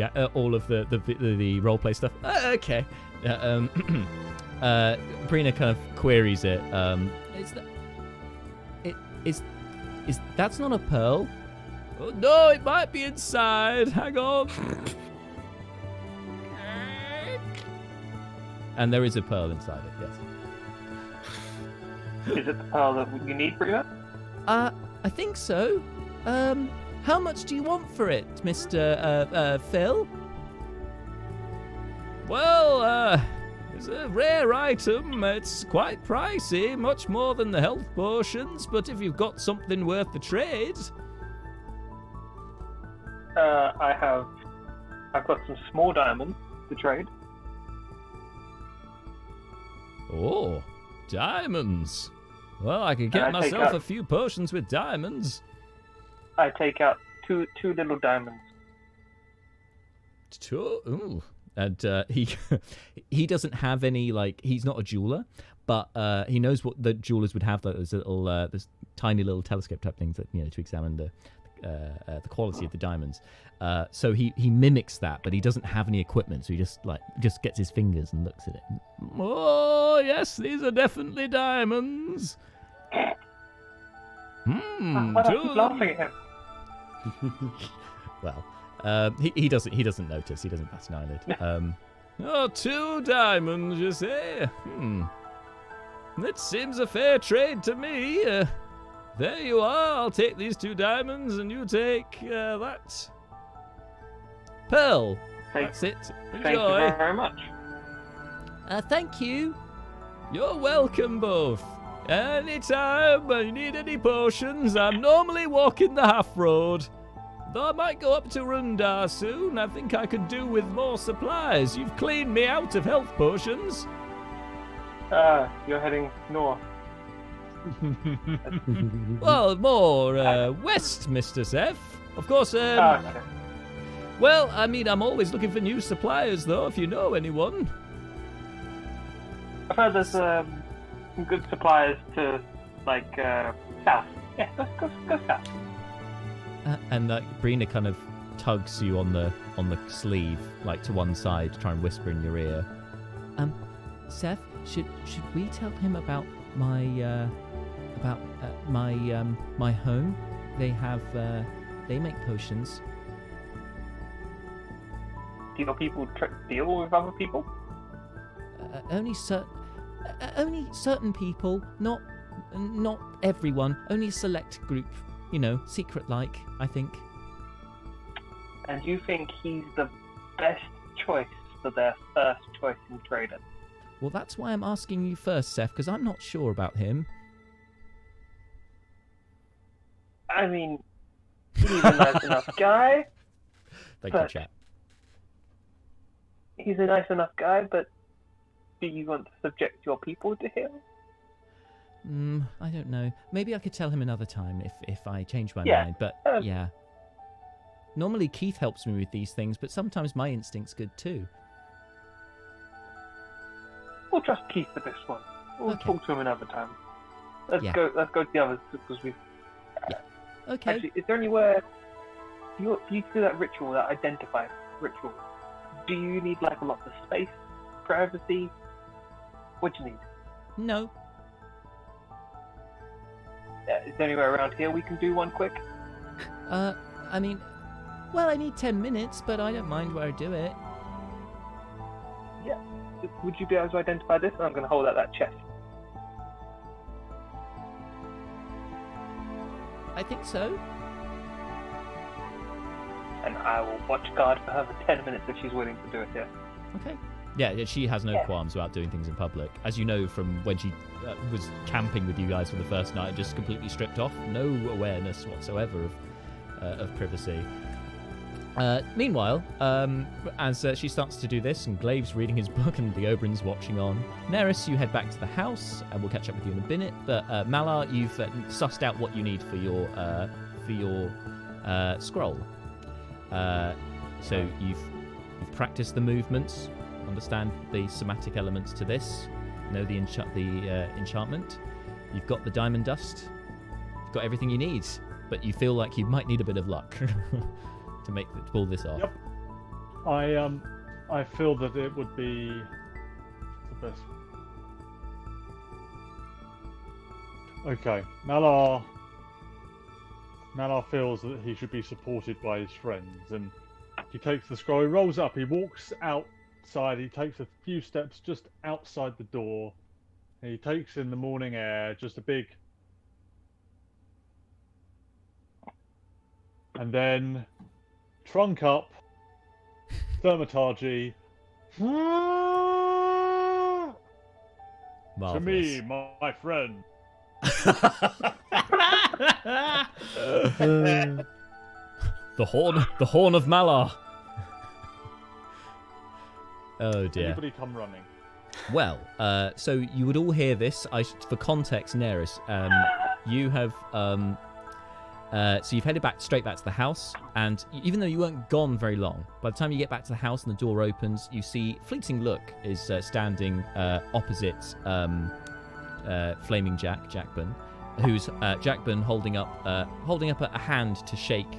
S1: the roleplay stuff? Okay. Brina kind of queries it. Is that's not a pearl? Oh, no, it might be inside. Hang on. And there is a pearl inside it, yes.
S7: Is it the pearl that you need, Brina?
S1: I think so. How much do you want for it, Mr. Phil? Well, it's a rare item. It's quite pricey, much more than the health potions, but if you've got something worth the trade...
S7: I've got some small diamonds to trade.
S1: Oh, diamonds. Well, I could get myself a few potions with diamonds.
S7: I take out two little diamonds.
S1: Ooh. And he doesn't have any, like, he's not a jeweler, but he knows what the jewelers would have, like those little, those tiny little telescope type things that, to examine the quality of the diamonds. So he mimics that, but he doesn't have any equipment, so he just gets his fingers and looks at it. Oh yes, these are definitely diamonds.
S7: Why do I keep laughing at him?
S1: Well, he doesn't notice. He doesn't bat an eyelid. 2 diamonds, you say? That seems a fair trade to me. There you are. I'll take these 2 diamonds, and you take that pearl. That's it. Enjoy.
S7: Thank you very much.
S1: Thank you. You're welcome, both. Anytime you need any potions, I'm normally walking the half road. Though I might go up to Rundar soon, I think I could do with more supplies. You've cleaned me out of health potions.
S7: You're heading north.
S1: Well, more west, Mr. Seth. Of course,
S7: Okay.
S1: Well, I mean, I'm always looking for new suppliers, though, if you know anyone.
S7: I've heard there's some good suppliers to, south. Yeah, let's go south.
S1: And Brina kind of tugs you on the sleeve, like to one side, to try and whisper in your ear. Seth, should we tell him about my my home? They have they make potions.
S7: Do your people deal with other people?
S1: Only certain people, not everyone. Only a select group. Secret-like, I think.
S7: And you think he's the best choice for their first choice in trader?
S1: Well, that's why I'm asking you first, Seth, because I'm not sure about him.
S7: I mean, he's a nice enough guy.
S1: Thank you, chat.
S7: He's a nice enough guy, but do you want to subject your people to him?
S1: I don't know. Maybe I could tell him another time if I change my
S7: Yeah,
S1: mind. But
S7: um,
S1: yeah. Normally Keith helps me with these things, but sometimes my instinct's good too.
S7: We'll trust Keith for this one. We'll
S1: Okay.
S7: talk to him another time. Let's
S1: Yeah.
S7: go to the others because we.
S1: Okay.
S7: Actually, is there anywhere for you to do that ritual, that identify ritual? Do you need like a lot of space, privacy? What do you need?
S1: No.
S7: Is there anywhere around here we can do one quick?
S1: I mean, well, I need 10 minutes, but I don't mind where I do it.
S7: Yeah. Would you be able to identify this? I'm going to hold out that chest.
S1: I think so.
S7: And I will watch guard for her for 10 minutes if she's willing to do it here.
S1: Okay. Yeah, she has no
S7: Yeah.
S1: qualms about doing things in public. As you know from when she was camping with you guys for the first night, just completely stripped off, no awareness whatsoever of privacy. Meanwhile, as she starts to do this, and Glave's reading his book and the Oberyn's watching on, Neris, you head back to the house, and we'll catch up with you in a minute. But Malar, you've sussed out what you need for your scroll. So you've practiced the movements, understand the somatic elements to this, know the enchantment. You've got the diamond dust. You've got everything you need, but you feel like you might need a bit of luck to pull this off.
S6: Yep. I feel that it would be the best. Okay, Malar feels that he should be supported by his friends, and he takes the scroll, he rolls up, he walks outside, he takes a few steps just outside the door, and he takes in the morning air, just a big... And then, trunk up, thaumaturgy. To me, my friend.
S1: The horn of Malar. Oh dear.
S6: Anybody come running?
S1: Well, so you would all hear this. For context, Neris, you have so you've headed straight back to the house, and even though you weren't gone very long, by the time you get back to the house and the door opens, you see Fleeting Look is standing opposite Flaming Jackburn, who's Jackburn holding up a hand to shake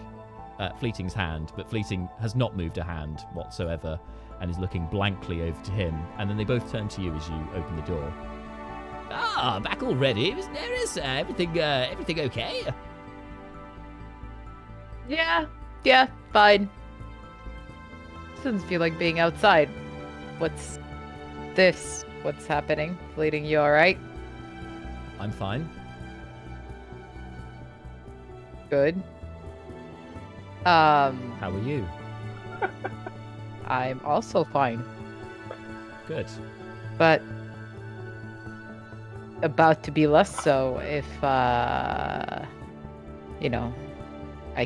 S1: Fleeting's hand, but Fleeting has not moved a hand whatsoever and is looking blankly over to him, and then they both turn to you as you open the door. Ah, back already, Miss Neris? Everything okay?
S4: Yeah, fine. Doesn't feel like being outside. What's this? What's happening? Fleeting, you alright?
S1: I'm fine.
S4: Good.
S1: How are you?
S4: I'm also fine.
S1: Good.
S4: But about to be less so if I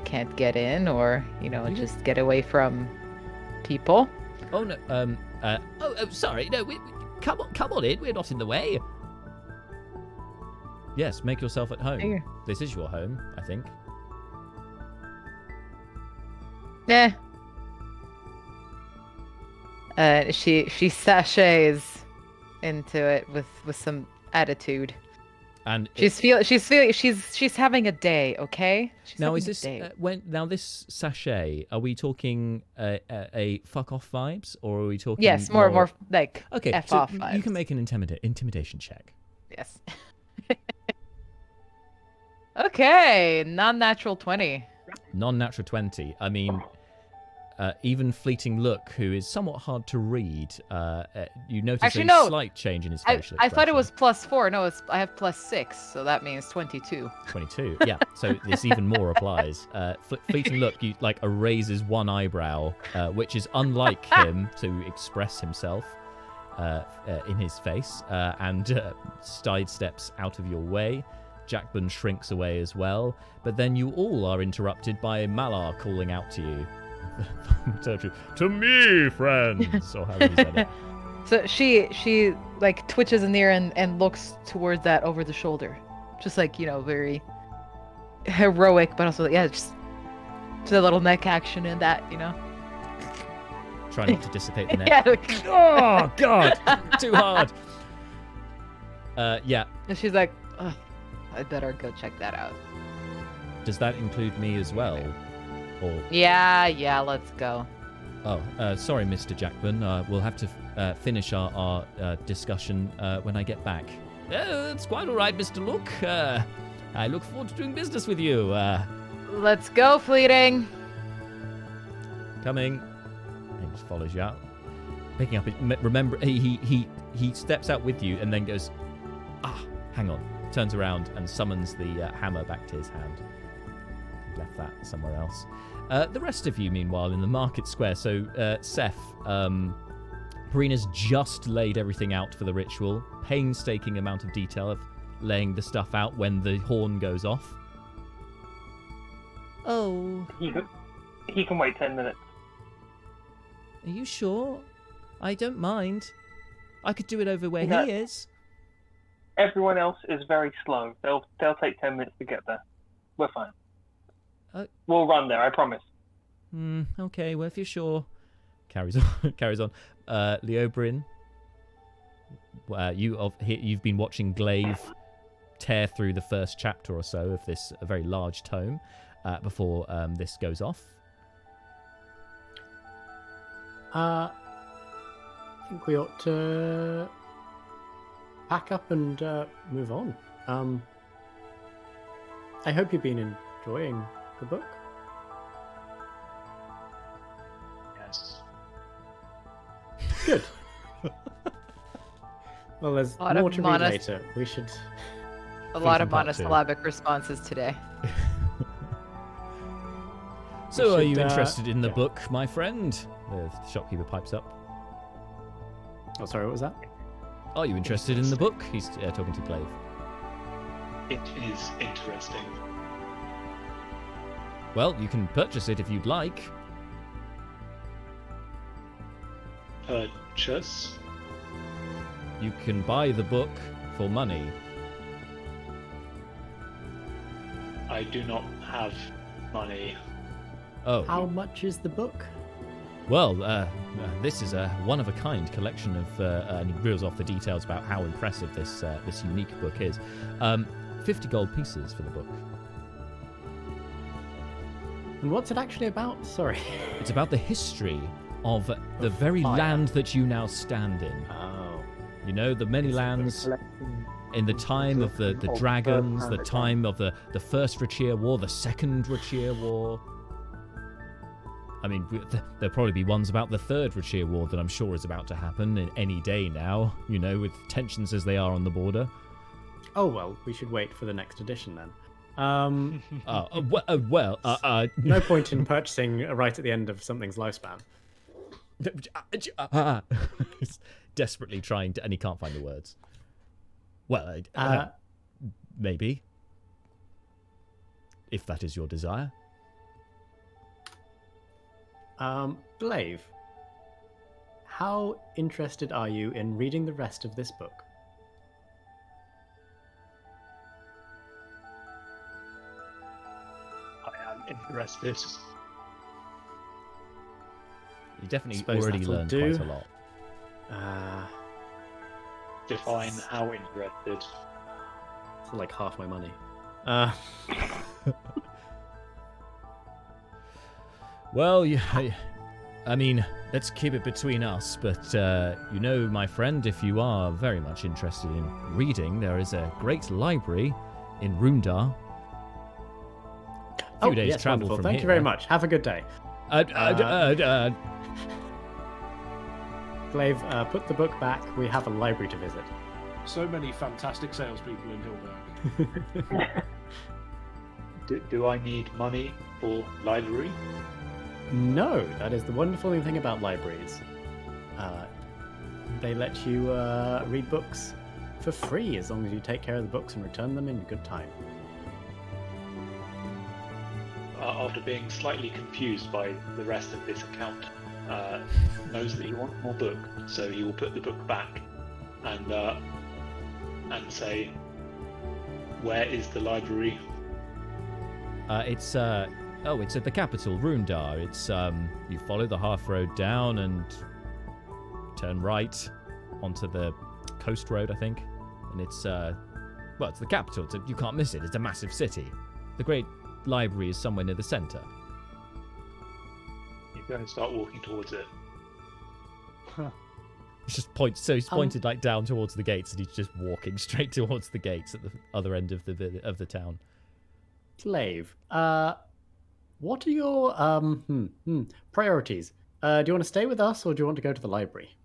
S4: can't get in, or just get away from people.
S1: Oh no. Sorry. No. Come on in. We're not in the way. Yes. Make yourself at home.
S4: Here.
S1: This is your home, I think.
S4: Yeah. She sachets into it with some attitude.
S1: And
S4: She's having a day, okay? She's
S1: now
S4: having
S1: is
S4: a
S1: this
S4: day.
S1: this sachet? Are we talking a fuck off vibes, or are we talking?
S4: Yes, more like
S1: Okay,
S4: F
S1: so
S4: off
S1: you
S4: vibes.
S1: can make an intimidation check.
S4: Yes. Okay, non-natural 20.
S1: Non-natural 20. I mean, even Fleeting Look, who is somewhat hard to read, you notice
S4: Actually,
S1: a
S4: no.
S1: slight change in his
S4: I
S1: facial
S4: thought it
S1: expression.
S4: was +4. No, I have +6, so that means 22.
S1: 22. Yeah, so this even more applies. Fleeting Look, you raises one eyebrow, which is unlike him to express himself in his face, and sidesteps out of your way. Jackburn shrinks away as well, but then you all are interrupted by Malar calling out to you.
S3: To me, friends.
S1: Or however he said it.
S4: So she like twitches in the air and looks towards that over the shoulder, just like very heroic, but also just a little neck action in that.
S1: Try not to dissipate the net.
S4: Yeah. Like,
S1: Oh God! Too hard. Yeah.
S4: and she's like, "Ugh, I better go check that out."
S1: Does that include me as well? Or
S4: Yeah, let's go.
S1: oh, sorry, Mr. Jackman. We'll have to finish our discussion when I get back. It's quite all right, Mr. Look. I look forward to doing business with you.
S4: Let's go, Fleeting.
S1: Coming. He just follows you out. Picking up. Remember, he steps out with you and then goes, hang on. Turns around and summons the hammer back to his hand. Left that somewhere else. The rest of you, meanwhile, in the market square. So, Seth, Parina's just laid everything out for the ritual. Painstaking amount of detail of laying the stuff out when the horn goes off. Oh.
S7: He can wait 10 minutes.
S1: Are you sure? I don't mind. I could do it over where
S7: No.
S1: he is.
S7: Everyone else is very slow. They'll take 10 minutes to get there. We're fine. We'll run there, I promise.
S1: Okay, well, if you're sure. Carries on. Leobrin, you've been watching Glaive tear through the first chapter or so of this very large tome before this goes off.
S5: I think we ought to pack up and move on. I hope you've been enjoying the book.
S8: Yes.
S5: Good. Well, there's
S4: A lot
S5: more
S4: of
S5: to read
S4: monos-
S5: later. We should.
S4: A lot of
S1: Part two.
S4: monosyllabic responses today.
S1: So, are you
S5: should,
S1: interested in the
S5: yeah.
S1: book, my friend? The shopkeeper pipes up.
S5: Oh, sorry, what was that?
S1: Are you interested in the book? He's talking to Glaive.
S8: It is interesting.
S1: Well, you can purchase it if you'd like.
S8: Purchase?
S1: You can buy the book for money.
S8: I do not have money.
S1: Oh,
S5: How much is the book?
S1: well, this is a one-of-a-kind collection of, and he reels off the details about how impressive this unique book is. 50 gold pieces for the book.
S5: And what's it actually about? Sorry.
S1: It's about the history of the very
S5: fire.
S1: land that you now stand in.
S5: Oh.
S1: You know, the many lands in the time of the dragons, the time of the First Rachir War, the Second Rachir War. I mean, there'll probably be ones about the Third Rachir War that I'm sure is about to happen in any day now, you know, with tensions as they are on the border.
S5: Oh, well, we should wait for the next edition then. No point in purchasing right at the end of something's lifespan.
S1: He's desperately trying to, and he can't find the words. Well, maybe. If that is your desire.
S5: Glaive, how interested are you in reading the rest of this book?
S8: I am interested.
S1: You definitely
S5: Suppose
S1: already
S5: that'll
S1: learned
S5: do.
S1: quite a lot.
S8: Define how interested.
S5: It's like half my money.
S1: Well, I mean, let's keep it between us, but you know, my friend, if you are very much interested in reading, there is a great library in Rundar. A few days
S5: yes,
S1: travel
S5: wonderful.
S1: from
S5: Thank
S1: here.
S5: you very much. Have a good day. Glaive, put the book back. We have a library to visit.
S2: So many fantastic salespeople in Hilberg.
S8: Do I need money for library?
S5: No, that is the wonderful thing about libraries. They let you read books for free as long as you take care of the books and return them in good time.
S8: After being slightly confused by the rest of this account, knows that he wants more book, so he will put the book back and say, "Where is the library?"
S1: It's at the capital, Rundar. It's you follow the half road down and turn right onto the coast road, I think, and it's it's the capital. You can't miss it. It's a massive city. The Great Library is somewhere near the centre.
S8: You go and start walking towards it.
S1: He just points. So he's pointed like down towards the gates, and he's just walking straight towards the gates at the other end of the town.
S5: Slave. What are your priorities? Do you want to stay with us, or do you want to go to the library?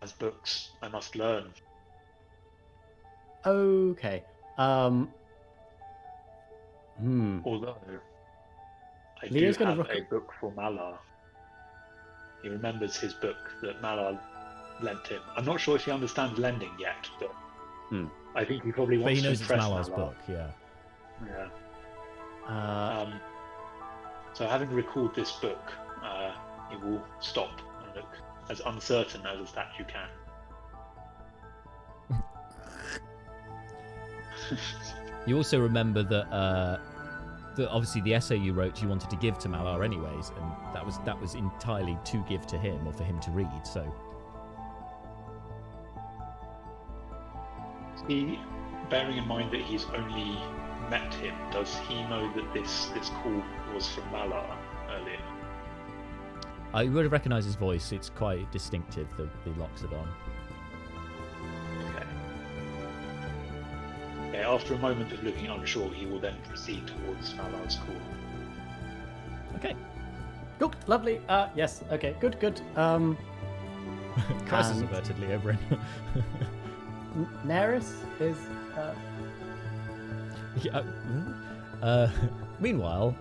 S8: As books, I must learn.
S5: Okay.
S8: Although I
S5: Leo's
S8: do
S5: gonna
S8: have a book for Malar. He remembers his book that Malar lent him. I'm not sure if he understands lending yet, but I think he probably wants
S1: But he
S8: to
S1: knows it's
S8: impress
S1: Malar's
S8: Malar.
S1: book, yeah.
S8: Yeah. So having recalled this book, he will stop and look as uncertain as a statue can.
S1: You also remember that obviously the essay you wrote you wanted to give to Malar anyways, and that was entirely to give to him or for him to read. So
S8: He, bearing in mind that he's only met him, does he know that this call was from Malar earlier?
S1: I would have recognised his voice. It's quite distinctive. The Loxodon.
S8: Okay, after a moment of looking unsure, he will then proceed towards Malar's call.
S1: Okay.
S5: Cool, lovely. Yes. Okay. Good.
S1: Crisis averted, Leobrin.
S5: Neris is.
S1: Meanwhile,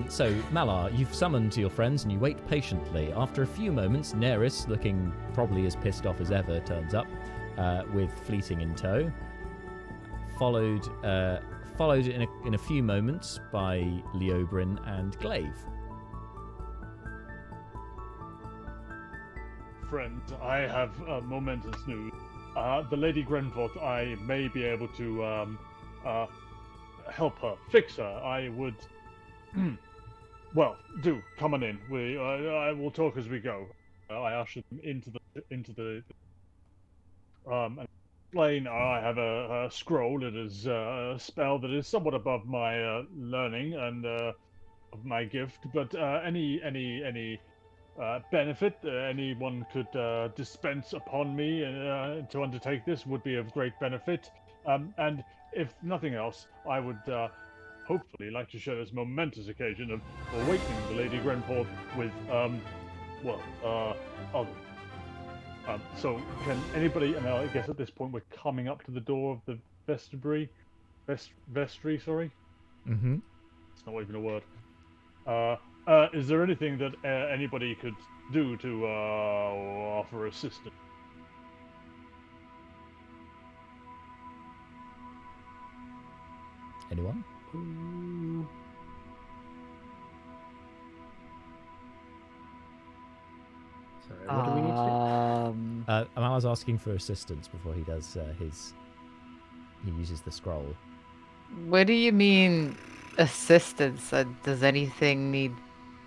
S1: so Malar, you've summoned your friends and you wait patiently. After a few moments, Neris, looking probably as pissed off as ever, turns up with Fleeting in tow. Followed in a few moments by Leobrin and Glaive.
S6: Friend, I have momentous news. The Lady Grenfort, I may be able to help her, fix her. I would. Well, do come on in. I will talk as we go. I ushered them into the and explain. I have a scroll. It is a spell that is somewhat above my learning and of my gift, but any benefit anyone could dispense upon me to undertake this would be of great benefit. And if nothing else, I would hopefully like to share this momentous occasion of awakening the Lady Grenfort with, others. So can anybody, and I guess at this point we're coming up to the door of the vestry, sorry?
S1: Mm-hmm.
S6: It's not even a word. Is there anything that anybody could do to offer assistance?
S1: Anyone?
S5: Sorry, what do we need to do?
S1: Malar's asking for assistance before he does he uses the scroll.
S4: What do you mean assistance? Does anything need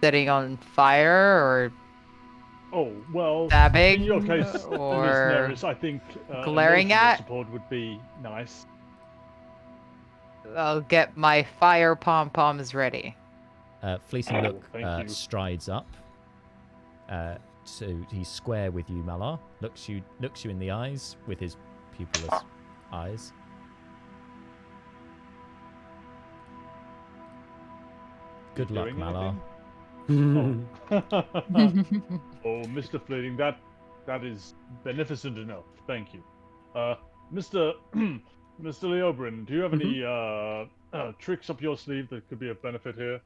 S4: setting on fire or
S6: Oh, well,
S4: stabbing
S6: in your case,
S4: or
S6: Neris, I think
S4: glaring
S6: emotional
S4: at?
S6: support would be nice.
S4: I'll get my fire pom-poms ready.
S1: Fleeting Look
S6: thank you.
S1: strides up. So he's square with you, Malar. Looks you in the eyes with his pupilless eyes. Good luck,
S6: Doing
S1: Malar.
S6: anything? Oh, Mr. Fleeting, that is beneficent enough. Thank you. Mr. Mr. Leobrin, do you have any tricks up your sleeve that could be of benefit here?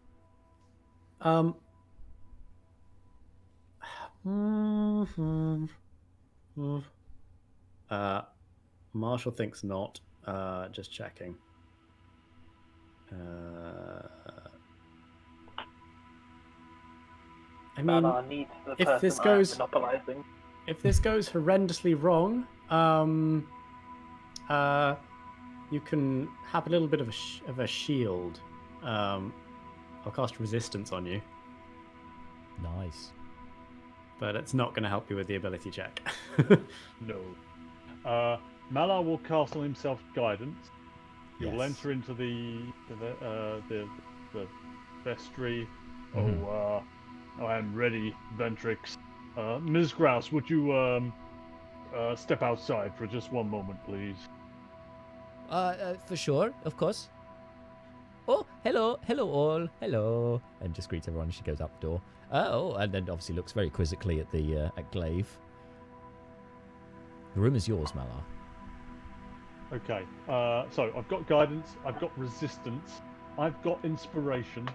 S5: Marshall thinks not. Just checking. I mean,
S7: Malar needs the
S5: if
S7: person
S5: this
S7: I am
S5: goes-
S7: monopolizing.
S5: if this goes horrendously wrong, you can have a little bit of a shield. I'll cast resistance on you,
S1: Nice.
S5: but it's not going to help you with the ability check.
S6: No. Malar will cast on himself guidance. You'll
S1: Yes.
S6: enter into the vestry.
S1: Mhm.
S6: Oh, I am ready, Ventrix. Ms. Grouse, would you step outside for just one moment, please?
S1: For sure, of course. Oh, hello all, hello, and just greets everyone as she goes out the door. And then obviously looks very quizzically at the at Glaive. The room is yours, Malar.
S6: Okay. So I've got guidance. I've got resistance. I've got inspiration.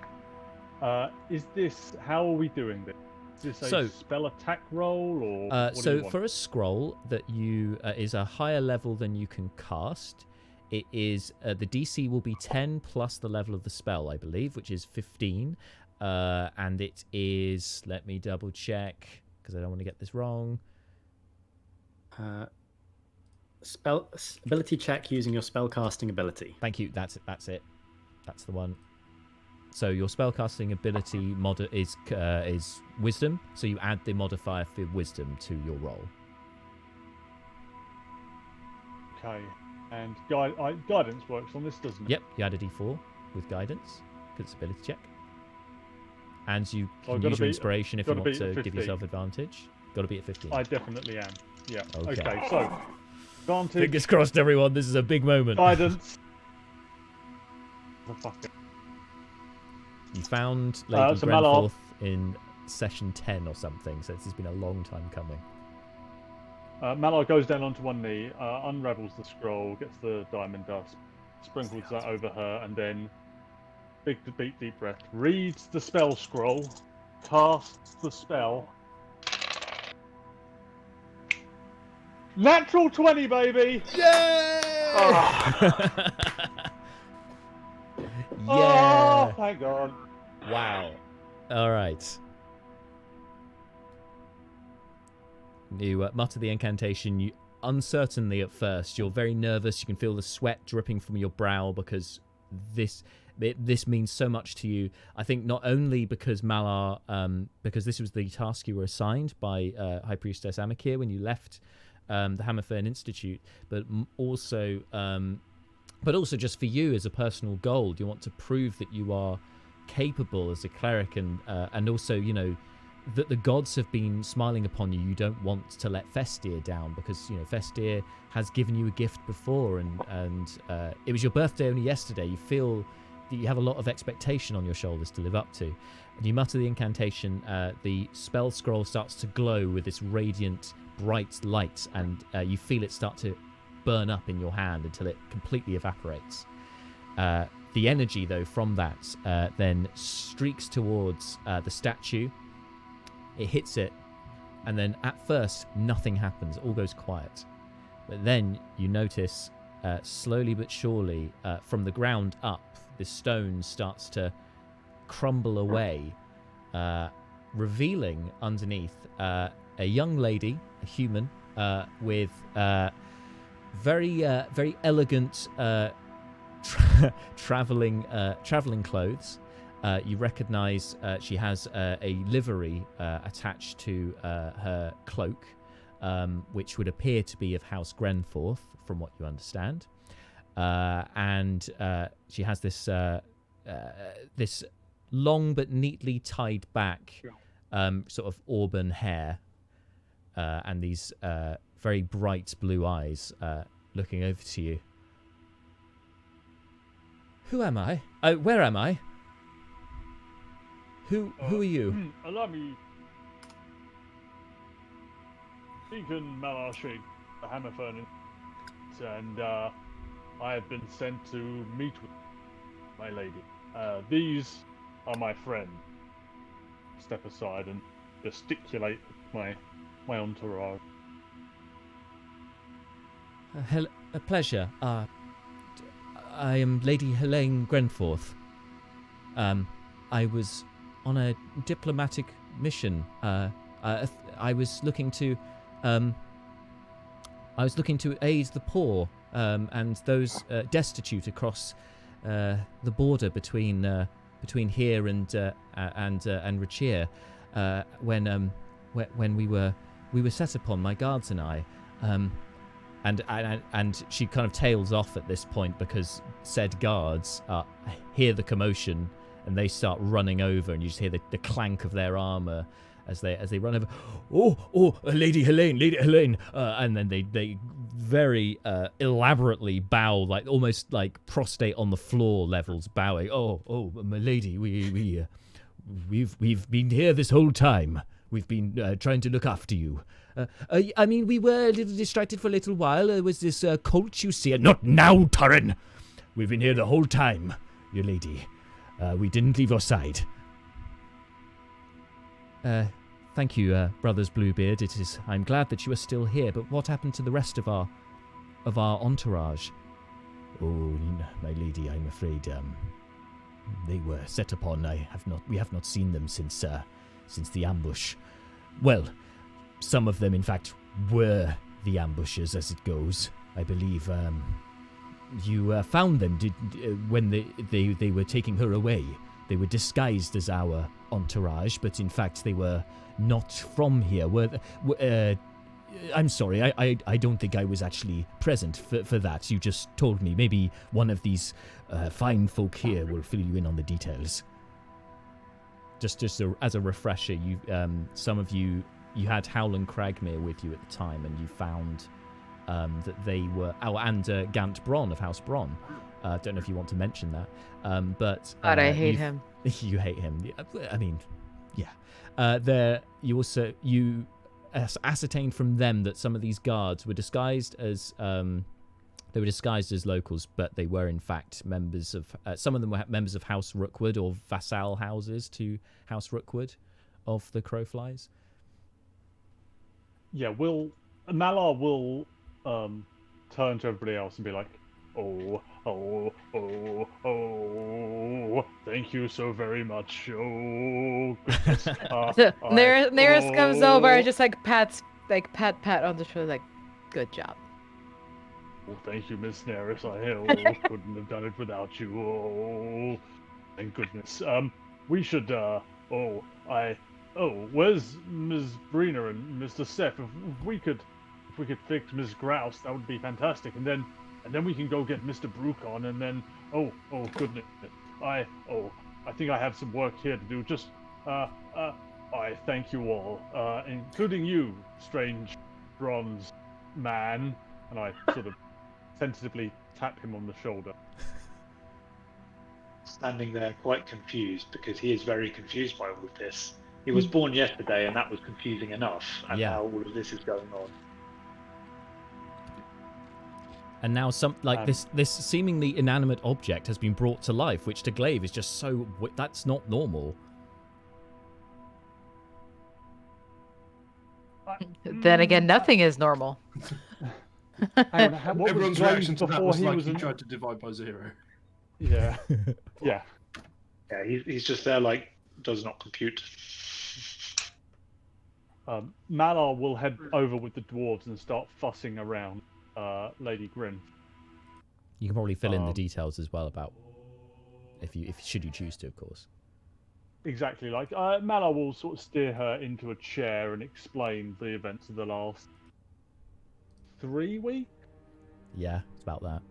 S6: Is this? How are we doing this? Is this a spell attack roll or? What do you
S1: So
S6: want?
S1: for a scroll that you is a higher level than you can cast, it is the DC will be 10 plus the level of the spell, I believe, which is 15, and it is. Let me double check because I don't want to get this wrong.
S5: Spell ability check using your spellcasting ability.
S1: Thank you. That's it. That's it. That's the one. So your spellcasting ability is wisdom. So you add the modifier for wisdom to your roll.
S6: Okay. And guidance works on this, doesn't it?
S1: Yep. You add a D4 with guidance because it's ability check. And you
S6: I've
S1: can
S6: gotta
S1: use your
S6: be-
S1: inspiration if you
S6: gotta
S1: want
S6: be
S1: to
S6: at
S1: give
S6: 15.
S1: yourself advantage. Got to be at 15.
S6: I definitely am. Yeah.
S1: Okay.
S6: Okay. So, advantage,
S1: Fingers crossed, everyone. This is a big moment.
S6: guidance. Motherfucker.
S1: You found Lady
S6: so Malar-
S1: Grenforth in session 10 or something, so this has been a long time coming.
S6: Malar goes down onto one knee, unravels the scroll, gets the diamond dust, sprinkles that over her, and then big deep breath. Reads the spell scroll, casts the spell. Natural 20, baby!
S1: Yay!
S7: Oh,
S1: Yeah.
S6: Oh, thank God.
S1: Wow. All right. You mutter the incantation. You uncertainly at first. You're very nervous. You can feel the sweat dripping from your brow because this means so much to you. I think not only because Malar, because this was the task you were assigned by High Priestess Amakir when you left the Hammerfern Institute, but also just for you as a personal goal. You want to prove that you are capable as a cleric, and also, you know, that the gods have been smiling upon you. You don't want to let Festir down because, you know, Festir has given you a gift before, and it was your birthday only yesterday. You feel that you have a lot of expectation on your shoulders to live up to. And you mutter the incantation. The spell scroll starts to glow with this radiant, bright light, and you feel it start to burn up in your hand until it completely evaporates. The energy, though, from that then streaks towards the statue. It hits it, and then at first nothing happens. All goes quiet. But then you notice, slowly but surely, from the ground up, the stone starts to crumble away, revealing underneath a young lady, a human, with very elegant traveling clothes. You recognize she has a livery attached to her cloak, which would appear to be of House Grenforth, from what you understand. And she has this this long but neatly tied back sort of auburn hair, and these very bright blue eyes looking over to you. Who am I? Where am I? Who are you?
S6: Allow me. Deacon Malar Sheikh, the Hammerfern, and I have been sent to meet with my lady. These are my friends. Step aside and gesticulate with my entourage.
S1: A pleasure. I am Lady Helene Grenforth. I was on a diplomatic mission. I was looking to aid the poor and those destitute across the border between here and Rachir. When we were set upon, my guards and I, and she kind of tails off at this point because said guards hear the commotion and they start running over, and you just hear the clank of their armor as they run over. Oh, Lady Helene, and then they very elaborately bow, like almost like prostrate on the floor levels, bowing. Oh, my lady, we've been here this whole time. We've been trying to look after you. I mean, we were a little distracted for a little while. There was this cult you see. Not now, Turin. We've been here the whole time, your lady. We didn't leave your side. Thank you, Brothers Bluebeard. I'm glad that you are still here. But what happened to the rest of our entourage? Oh, my lady, I'm afraid they were set upon. We have not seen them since the ambush. Well, some of them, in fact, were the ambushers, as it goes. I believe you found them when they were taking her away. They were disguised as our entourage, but in fact they were not from here. I'm sorry, I don't think I was actually present for that. You just told me. Maybe one of these fine folk here will fill you in on the details. Just as a refresher, some of you had Howland Cragmere with you at the time, and you found that they were... Oh, and Gant Bronn of House Bronn. Don't know if you want to mention that. But
S4: God, I hate him.
S1: You hate him. I mean, yeah. You ascertained from them that some of these guards were disguised as... They were disguised as locals, but they were in fact members of... some of them were members of House Rookwood, or vassal houses to House Rookwood of the Crowflies.
S6: Yeah, Malar will turn to everybody else and be like, oh, thank you so very much. Oh, goodness.
S4: So Neris comes over and just like pat on the shoulder, like, good job.
S6: Oh, thank you, Miss Neris. I couldn't have done it without you. Oh, thank goodness. We should. Where's Ms. Brina and Mr. Seth? If we could fix Ms. Grouse, that would be fantastic. And then we can go get Mr. Brucon. And then, oh goodness, I think I have some work here to do. Just, I thank you all, including you, strange bronze man. And I sort of tentatively tap him on the shoulder.
S8: Standing there quite confused, because he is very confused by all of this. He was born yesterday, and that was confusing enough, and now all of this is going on.
S1: And now this seemingly inanimate object has been brought to life, which to Glaive is just so... That's not normal.
S4: Then again, nothing is normal.
S2: Everyone's reaction to that was like he tried to divide by 0.
S6: Yeah. Yeah.
S8: Yeah, he's just there like, does not compute.
S6: Malar will head over with the dwarves and start fussing around Lady Grin.
S1: You can probably fill in the details as well about should you choose to, of course.
S6: Exactly. Like Malar will sort of steer her into a chair and explain the events of the last 3 weeks.
S1: Yeah, it's about that.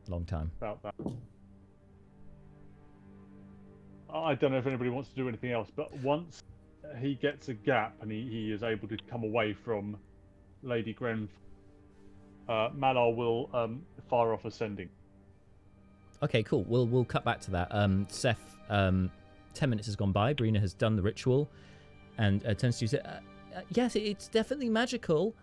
S1: Long time.
S6: About that. I don't know if anybody wants to do anything else, but once he gets a gap and he is able to come away from Lady Gren, Malar will fire off ascending.
S1: Okay, cool. We'll cut back to that. Seth, 10 minutes has gone by. Brina has done the ritual, and turns to you and says, "Yes, it's definitely magical."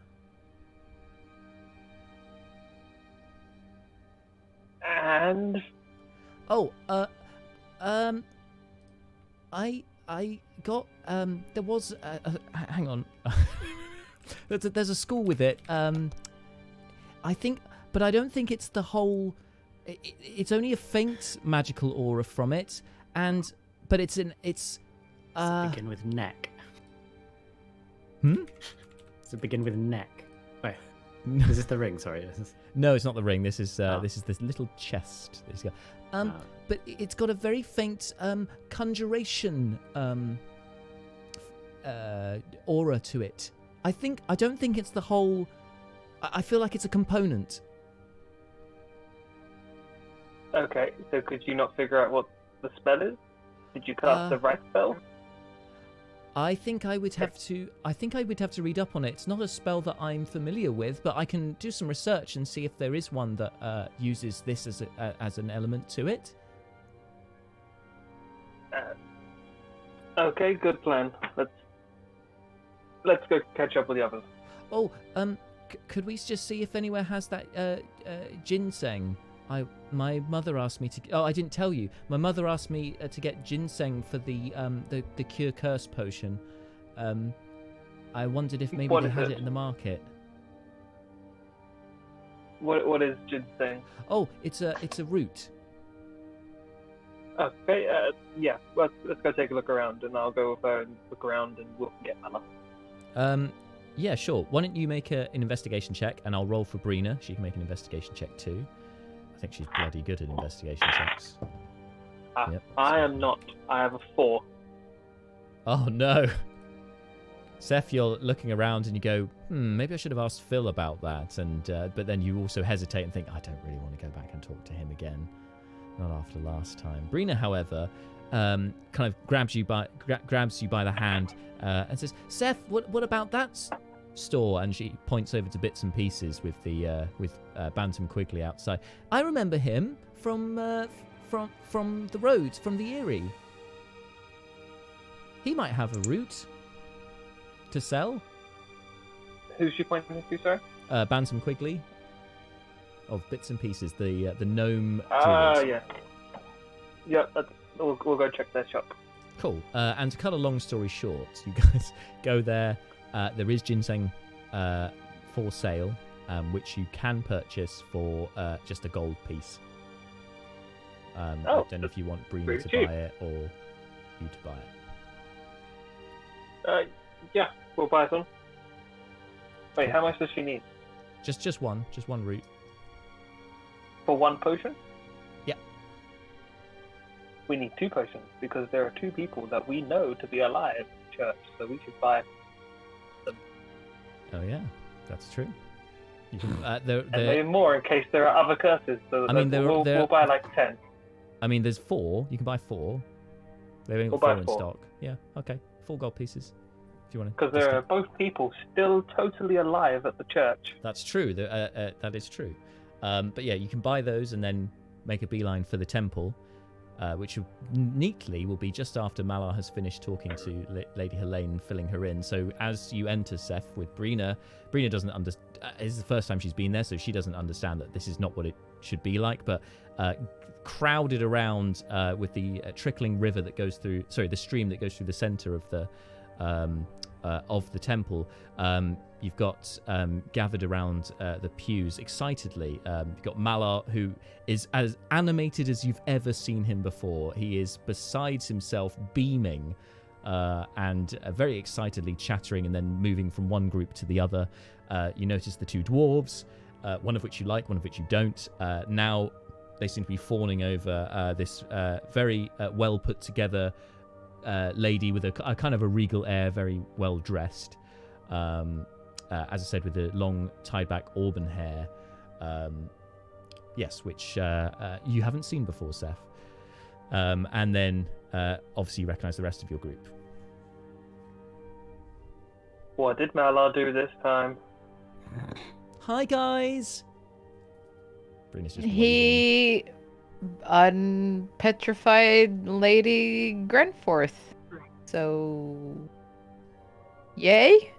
S7: And
S1: I got there was hang on. there's a school with it. I think, but I don't think it's the whole. It's only a faint magical aura from it, but it's
S5: begin with neck. Does it begin with neck? Wait, is this the ring? Sorry.
S1: No, it's not the ring. This is
S5: Oh.
S1: this is this little chest that he's got. But it's got a very faint conjuration aura to it. I don't think it's the whole. I feel like it's a component.
S7: Okay, so could you not figure out what the spell is? Did you cast the right spell?
S1: I think I would have to. I think I would have to read up on it. It's not a spell that I'm familiar with, but I can do some research and see if there is one that uses this as an element to it.
S7: Okay, good plan. Let's go catch up with the others.
S1: Oh, could we just see if anywhere has that ginseng? My mother asked me to. Oh, I didn't tell you. My mother asked me to get ginseng for the cure curse potion. I wondered if maybe they had it in the market.
S7: What is ginseng?
S1: Oh, it's a root.
S7: Okay, yeah. Let's go take a look around, and I'll go over and look around, and we'll get Mala.
S1: Yeah, sure. Why don't you make an investigation check, and I'll roll for Brina. She can make an investigation check too. I think she's bloody good at investigation checks. Yep.
S7: I am not. I have a 4.
S1: Oh no. Seth, you're looking around and you go, maybe I should have asked Phil about that. And but then you also hesitate and think, I don't really want to go back and talk to him again. Not after last time. Brina, however, kind of grabs you by the hand and says, Seth, what about that store? And she points over to Bits and Pieces with the Bantam Quigley outside. I remember him from the roads, from the Eyrie. He might have a route to sell.
S7: Who's she pointing to, sorry?
S1: Bantam Quigley of Bits and Pieces, the gnome.
S7: Yeah. Yeah, we'll go check their shop.
S1: Cool. And to cut a long story short, you guys go there. There is ginseng for sale, which you can purchase for just a gold piece. I don't know if you want Brina to buy it or you to buy it.
S7: Yeah, we'll buy some. Wait, how much does she need?
S1: Just one root.
S7: For one potion?
S1: Yeah.
S7: We need 2 potions because there are 2 people that we know to be alive in church, so we should buy them.
S1: Oh yeah, that's true. You can,
S7: and maybe more in case there are other curses. So
S1: I mean,
S7: we'll buy like 10.
S1: I mean, there's 4. You can buy 4. They've only got 4 in stock. Yeah, okay. 4 gold pieces. If you want to.
S7: Because there are both people still totally alive at the church.
S1: That's true. That is true. But yeah, you can buy those and then make a beeline for the temple, which neatly will be just after Malar has finished talking to Lady Helene and filling her in. So as you enter, Seth, with Brina doesn't understand. It's the first time she's been there, so she doesn't understand that this is not what it should be like. But crowded around with the trickling river that goes through, the stream that goes through the center of the temple. You've got gathered around the pews excitedly. You've got Malar, who is as animated as you've ever seen him before. He is besides himself, beaming and very excitedly chattering and then moving from one group to the other. You notice the 2 dwarves, one of which you like, one of which you don't. Now they seem to be fawning over this very well put together lady with a kind of a regal air, very well dressed. As I said, with the long tied back auburn hair. Yes, which you haven't seen before, Seth. And then obviously you recognise the rest of your group.
S7: What did Malar do this time?
S1: Hi, guys. Brina's just
S4: He unpetrified Lady Grenforth. So, yay?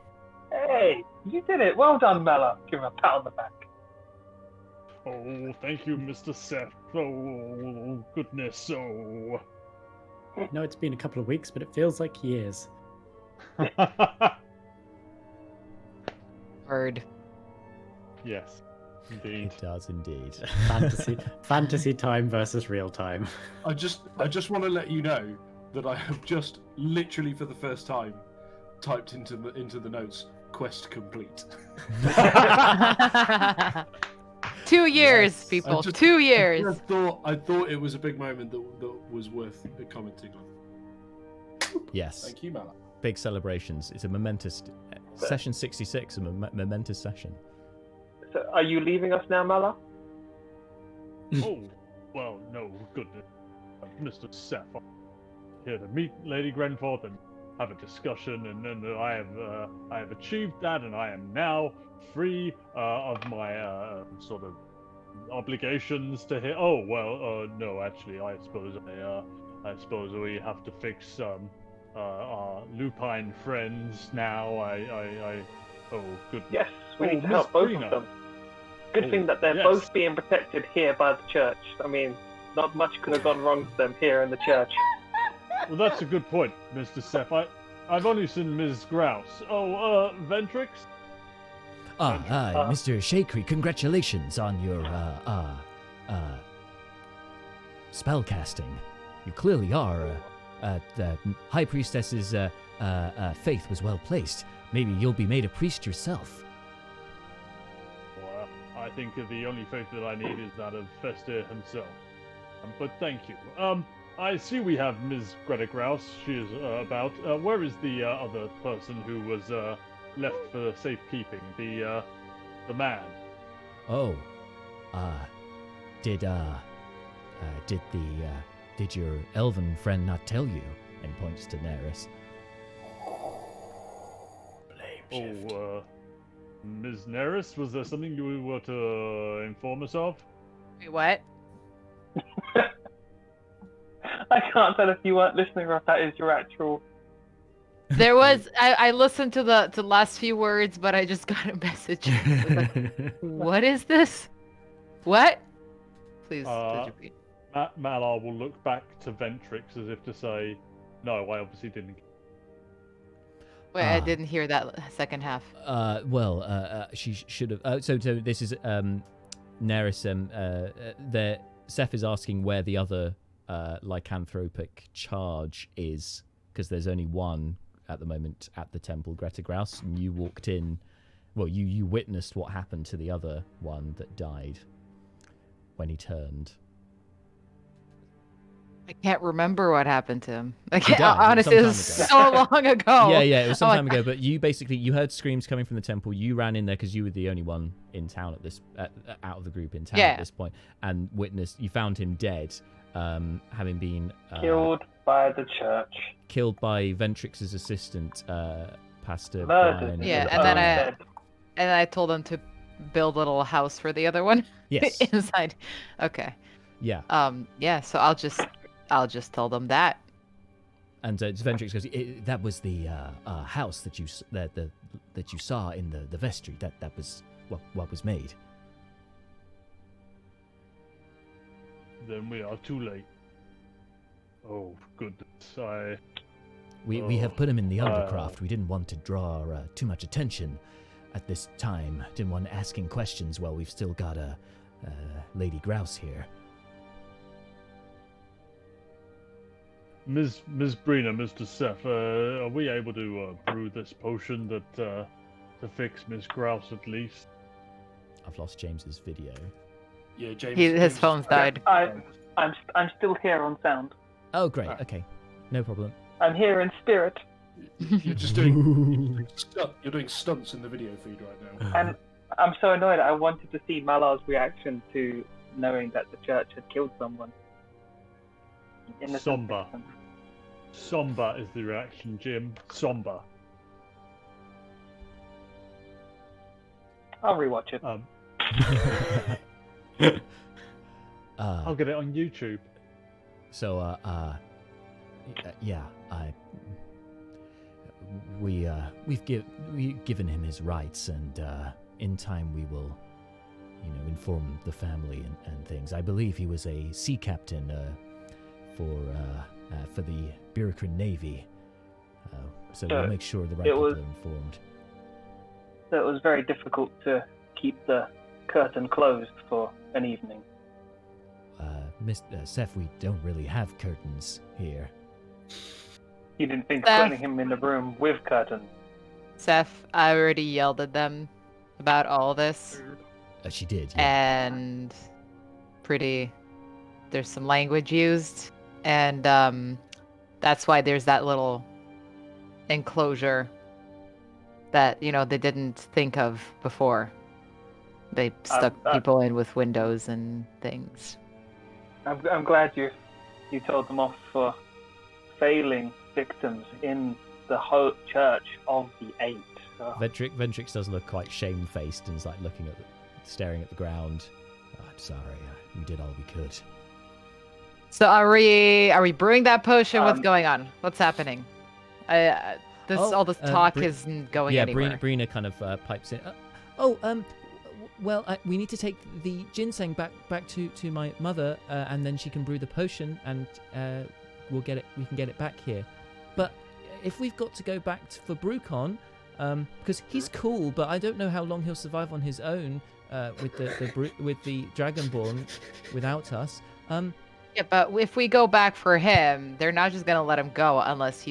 S7: Hey, you did it. Well done, Malar. Give him a pat on the back.
S6: Oh, thank you, Mr. Seth. Oh, goodness. Oh.
S5: No, it's been a couple of weeks, but it feels like years.
S4: Word.
S6: Yes, indeed.
S1: It does indeed.
S5: Fantasy time versus real time.
S2: I just want to let you know that I have just literally for the first time typed into the notes. Quest complete.
S4: 2 years,
S1: Yes.
S4: people.
S2: I
S4: 2 years.
S2: I thought it was a big moment that was worth commenting on.
S1: Yes.
S2: Thank you, Mala.
S1: Big celebrations. It's a momentous session 66, a momentous session.
S7: So, are you leaving us now, Mala?
S6: Oh, well, no, goodness. Mr. Seth, I'm here to meet Lady Grenforth and have a discussion, and I have achieved that, and I am now free of my sort of obligations to him. Oh well, no, actually, I suppose we have to fix our lupine friends now. Oh, goodness.
S7: Yes, we need to
S6: Miss
S7: help both
S6: Brina.
S7: of them. Good
S6: Oh,
S7: thing that they're
S6: yes.
S7: both being protected here by the church. I mean, not much could have gone wrong to them here in the church.
S6: Well, that's a good point, Mr. Seth. I've only seen Ms. Grouse. Oh, Ventrix?
S1: Mr. Shakri, congratulations on your spellcasting. You clearly are. The High Priestess's faith was well placed. Maybe you'll be made a priest yourself.
S6: Well, I think the only faith that I need is that of Festir himself. But thank you. I see we have Ms. Greta Grouse. She is about. Where is the other person who was left for safekeeping? The man.
S1: Oh, did your elven friend not tell you? And points to Neris.
S6: Oh, Ms. Neris, was there something you were to inform us of?
S4: Wait, what?
S7: I can't tell if you weren't listening or if that is your actual.
S4: There was. I listened to the last few words, but I just got a message. It was like, what is this? What? Please repeat.
S6: Malar will look back to Ventrix as if to say, no, I obviously didn't.
S4: Wait, I didn't hear that second half.
S1: She should have. So this is Neris. Seth is asking where the other lycanthropic charge is, because there's only one at the moment at the temple, Greta Grouse, and you walked in. Well, you witnessed what happened to the other one that died when he turned.
S4: I can't remember what happened to him. I
S1: He
S4: can't,
S1: died.
S4: honestly,
S1: It
S4: it
S1: was
S4: was
S1: some
S4: so long ago.
S1: Yeah, it was some
S4: I'm
S1: time
S4: like,
S1: ago. But you heard screams coming from the temple. You ran in there because you were the only one in town at this out of the group in town
S4: Yeah.
S1: at this point, and witnessed. You found him dead, having been
S7: Killed by the church.
S1: killed by Ventrix's assistant, Pastor
S7: Murdered.
S1: Brian.
S4: Yeah,
S7: Oh,
S4: and I told him to build a little house for the other one.
S1: Yes.
S4: Inside. Okay.
S1: Yeah.
S4: Yeah. So I'll just tell them that.
S1: And Ventrix goes, "That was the house that you that you saw in the vestry. That was what was made."
S6: Then we are too late. Oh, goodness.
S1: We have put him in the undercroft. We didn't want to draw too much attention at this time. Didn't want asking questions while we've still got a Lady Grouse here.
S6: Ms. Brina, Mr. Seth, are we able to brew this potion that to fix Miss Grouse at least?
S1: I've lost James's video.
S2: Yeah, James.
S4: His phone's died.
S7: I'm still here on sound.
S1: Oh, great. Okay, no problem.
S7: I'm here in spirit,
S2: You're just doing you're doing stunts in the video feed right now.
S7: and I'm so annoyed. I wanted to see Malar's reaction to knowing that the church had killed someone. Innocent
S6: Somber.
S7: victim.
S6: Somber is the reaction, Jim. Somber.
S7: I'll rewatch it.
S6: I'll get it on YouTube.
S1: So, we've given him his rights, and in time we will, inform the family and things. I believe he was a sea captain for the Birkin Navy, so we'll make sure the right people are informed.
S7: So it was very difficult to keep the curtain closed for an evening.
S1: Seth, we don't really have curtains here.
S7: You didn't think of
S4: Seth.
S7: putting him in the room with curtains.
S4: Seth, I already yelled at them about all this,
S1: She did. Yeah.
S4: and there's some language used, and that's why there's that little enclosure that they didn't think of before. They stuck people in with windows and things.
S7: I'm glad you told them off for failing victims in the whole church of the Eight. Oh.
S1: Ventrix does look quite shamefaced and is like staring at the ground. Oh, I'm sorry. We did all we could.
S4: So are we brewing that potion? What's going on? What's happening? All this talk isn't going anywhere.
S1: Yeah, Brina kind of pipes in. Well, we need to take the ginseng back to my mother, and then she can brew the potion, and we can get it back here. But if we've got to go back for Brucon, because he's cool, but I don't know how long he'll survive on his own with the Dragonborn without us.
S4: Yeah, but if we go back for him, they're not just gonna let him go unless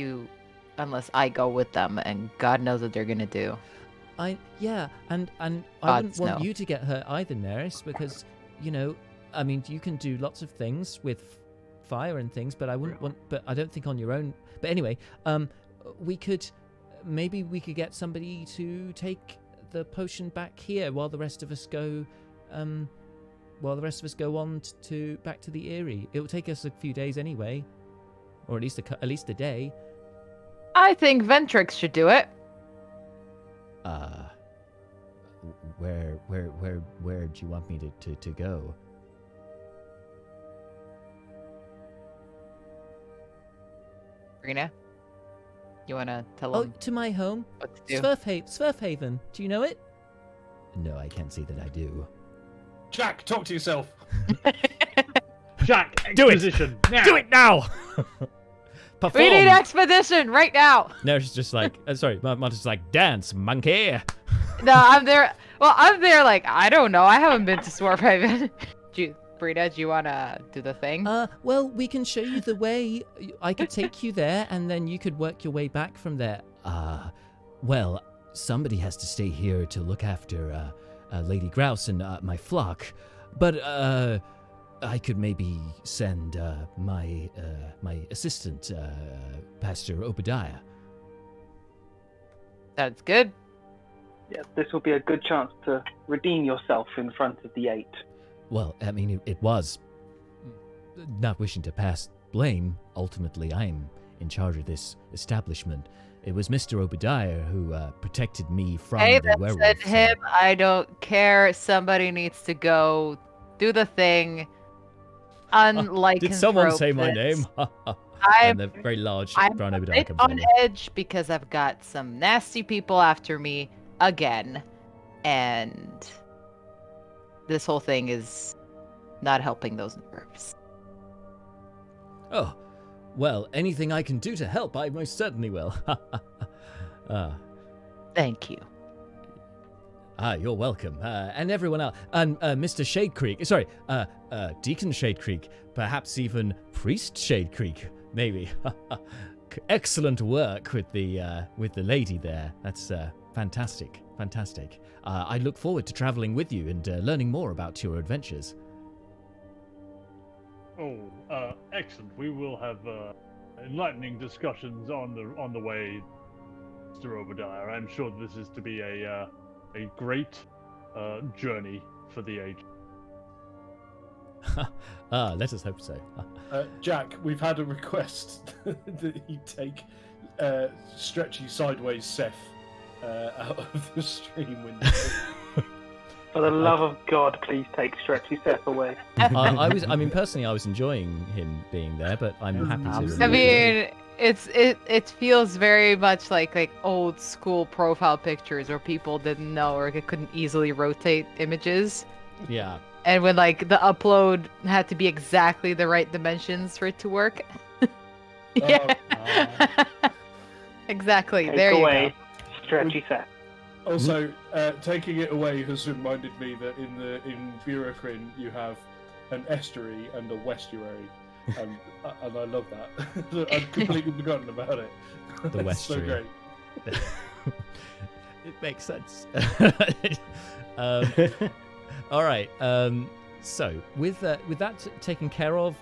S4: I go with them, and God knows what they're gonna do.
S1: And I wouldn't want you to get hurt either, Neris, because I mean, you can do lots of things with fire and things, but I wouldn't want. But I don't think on your own. But anyway, maybe we could get somebody to take the potion back here while the rest of us go. While the rest of us go on back to the Eyrie. It will take us a few days anyway, or at least a day.
S4: I think Ventrix should do it.
S1: Where do you want me to go?
S4: Brina, you wanna tell him?
S1: Oh, to my home,
S4: what to do?
S1: Swerfhaven. Do you know it? No, I can't say that I do.
S2: Jack, talk to yourself.
S6: Jack,
S1: Do it!
S6: exposition, now!
S1: Do it now! Perform.
S4: We need expedition right now.
S1: No, she's just like, sorry, Marta's just like, dance, monkey.
S4: No, I'm there. Well, I'm there. Like, I don't know. I haven't been to Swerfhaven. Brina, do you wanna do the thing?
S1: Well, we can show you the way. I could take you there, and then you could work your way back from there. Well, somebody has to stay here to look after Lady Grouse and my flock, but I could maybe send my assistant, Pastor Obadiah.
S4: That's good.
S7: Yeah, this will be a good chance to redeem yourself in front of the Eight.
S1: Well, I mean, it was. Not wishing to pass blame, ultimately I'm in charge of this establishment. It was Mr. Obadiah who protected me from the werewolf.
S4: Said him. I don't care. Somebody needs to go do the thing. Unlike
S1: did someone say my name? And the very large brown Obadiah comes
S4: on edge because I've got some nasty people after me again, and this whole thing is not helping those nerves.
S1: Oh, well, anything I can do to help, I most certainly will.
S4: Thank you.
S1: You're welcome. And everyone else. And Mr. Shade Creek. Sorry, Deacon Shade Creek. Perhaps even Priest Shade Creek. Maybe. Excellent work with the lady there. That's fantastic. Fantastic. I look forward to traveling with you and learning more about your adventures.
S6: Oh, excellent. We will have enlightening discussions on the way, Mr. Obadiah. I'm sure this is to be a great journey for the age.
S1: Let us hope so.
S2: Jack, we've had a request that you take Stretchy Sideways Seth out of the stream window.
S7: For the love of God, please take Stretchy Seth away.
S1: Personally, I was enjoying him being there, but I'm happy to.
S4: I mean, it feels very much like old school profile pictures where people didn't know or couldn't easily rotate images.
S1: Yeah.
S4: And when the upload had to be exactly the right dimensions for it to work. Yeah. Exactly.
S7: Take
S4: there
S7: away
S4: you go.
S7: Stretchy Seth.
S2: Also, taking it away has reminded me that in Burokrin you have an estuary and a westuary. and I love that. I'd completely forgotten about it.
S1: The
S2: It's so
S1: Westry.
S2: great.
S1: It makes sense. All right. So with that taken care of,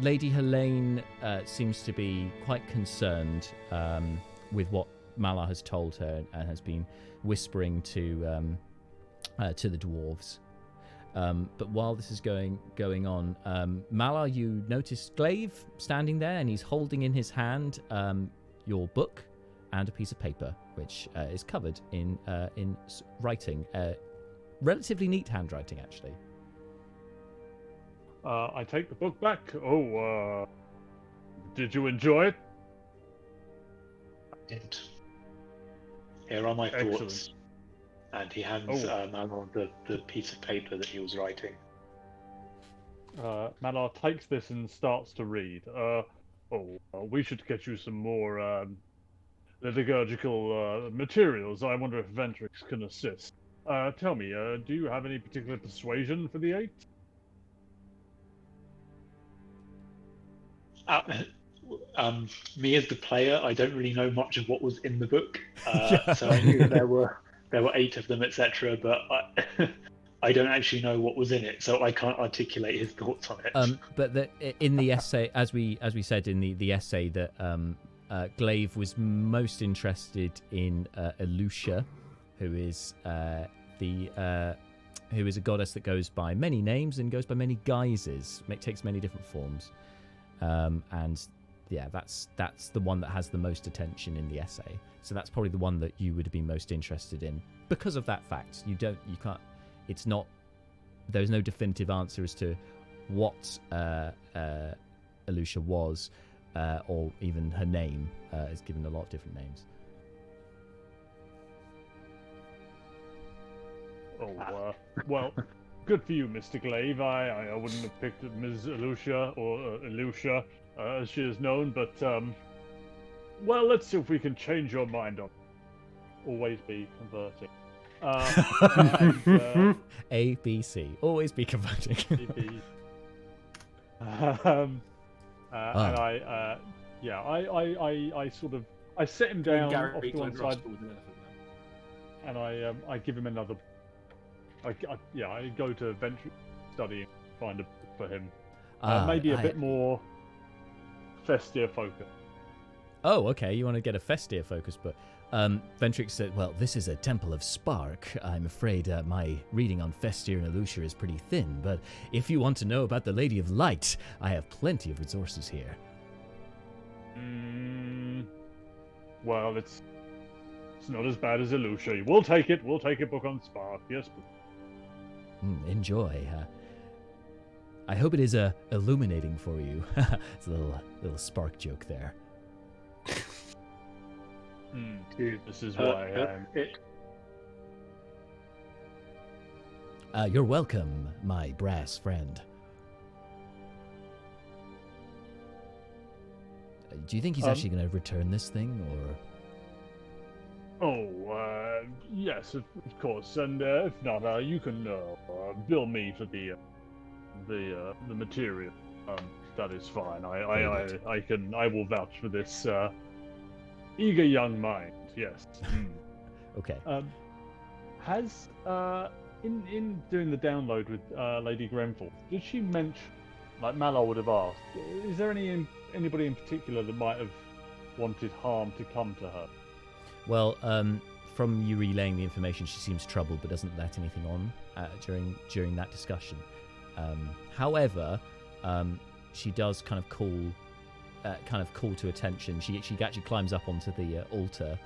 S1: Lady Helene seems to be quite concerned with what Malar has told her and has been whispering to the dwarves. But while this is going on, Malar, you notice Glaive standing there, and he's holding in his hand your book and a piece of paper, which is covered in writing, relatively neat handwriting, actually.
S6: I take the book back. Oh, did you enjoy it?
S8: I did. Here are my
S6: Excellent.
S8: thoughts. And he hands Malar the piece of paper that he was writing.
S6: Malar takes this and starts to read. We should get you some more liturgical materials. I wonder if Ventrix can assist. Tell me, do you have any particular persuasion for the 8?
S8: Me as the player, I don't really know much of what was in the book, so I knew there were 8 of them, etc. But I don't actually know what was in it, so I can't articulate his thoughts on it.
S1: But in the essay, as we said in the essay, that Glaive was most interested in Elucia, who is who is a goddess that goes by many names and goes by many guises. It takes many different forms, and yeah, that's the one that has the most attention in the essay. So that's probably the one that you would be most interested in because of that fact. You can't. It's not. There's no definitive answer as to what Elucia was, or even her name is given a lot of different names.
S6: Well, good for you, Mr. Glaive. I wouldn't have picked Ms. Elucia or Elucia, as she is known, but well, let's see if we can change your mind on it. Always be converting.
S1: A, B, C. Always be converting.
S6: And I sort of sit him down off to one side, and I give him another. I go to Ventrix study and find a book for him. Maybe a bit more Festia focus.
S1: Oh, okay. You want to get a Festia focus, but Ventrix said, well, this is a Temple of Spark. I'm afraid my reading on Festia and Elucia is pretty thin, but if you want to know about the Lady of Light, I have plenty of resources here.
S6: Well, it's not as bad as Elucia. We'll take it. We'll take a book on Spark. Yes, but...
S1: Enjoy. I hope it is illuminating for you. It's a little Spark joke there.
S6: This is why
S1: you're welcome, my brass friend. Do you think he's actually going to return this thing, or?
S6: Yes, of course. And if not, you can bill me for the material. That is fine. I will vouch for this eager young mind. Yes.
S1: Okay.
S6: Has in doing the download with Lady Grenfell, did she mention, like Malar would have asked, is there anybody in particular that might have wanted harm to come to her?
S1: Well, from you relaying the information, she seems troubled but doesn't let anything on during that discussion. However, she does kind of call to attention. She actually climbs up onto the altar,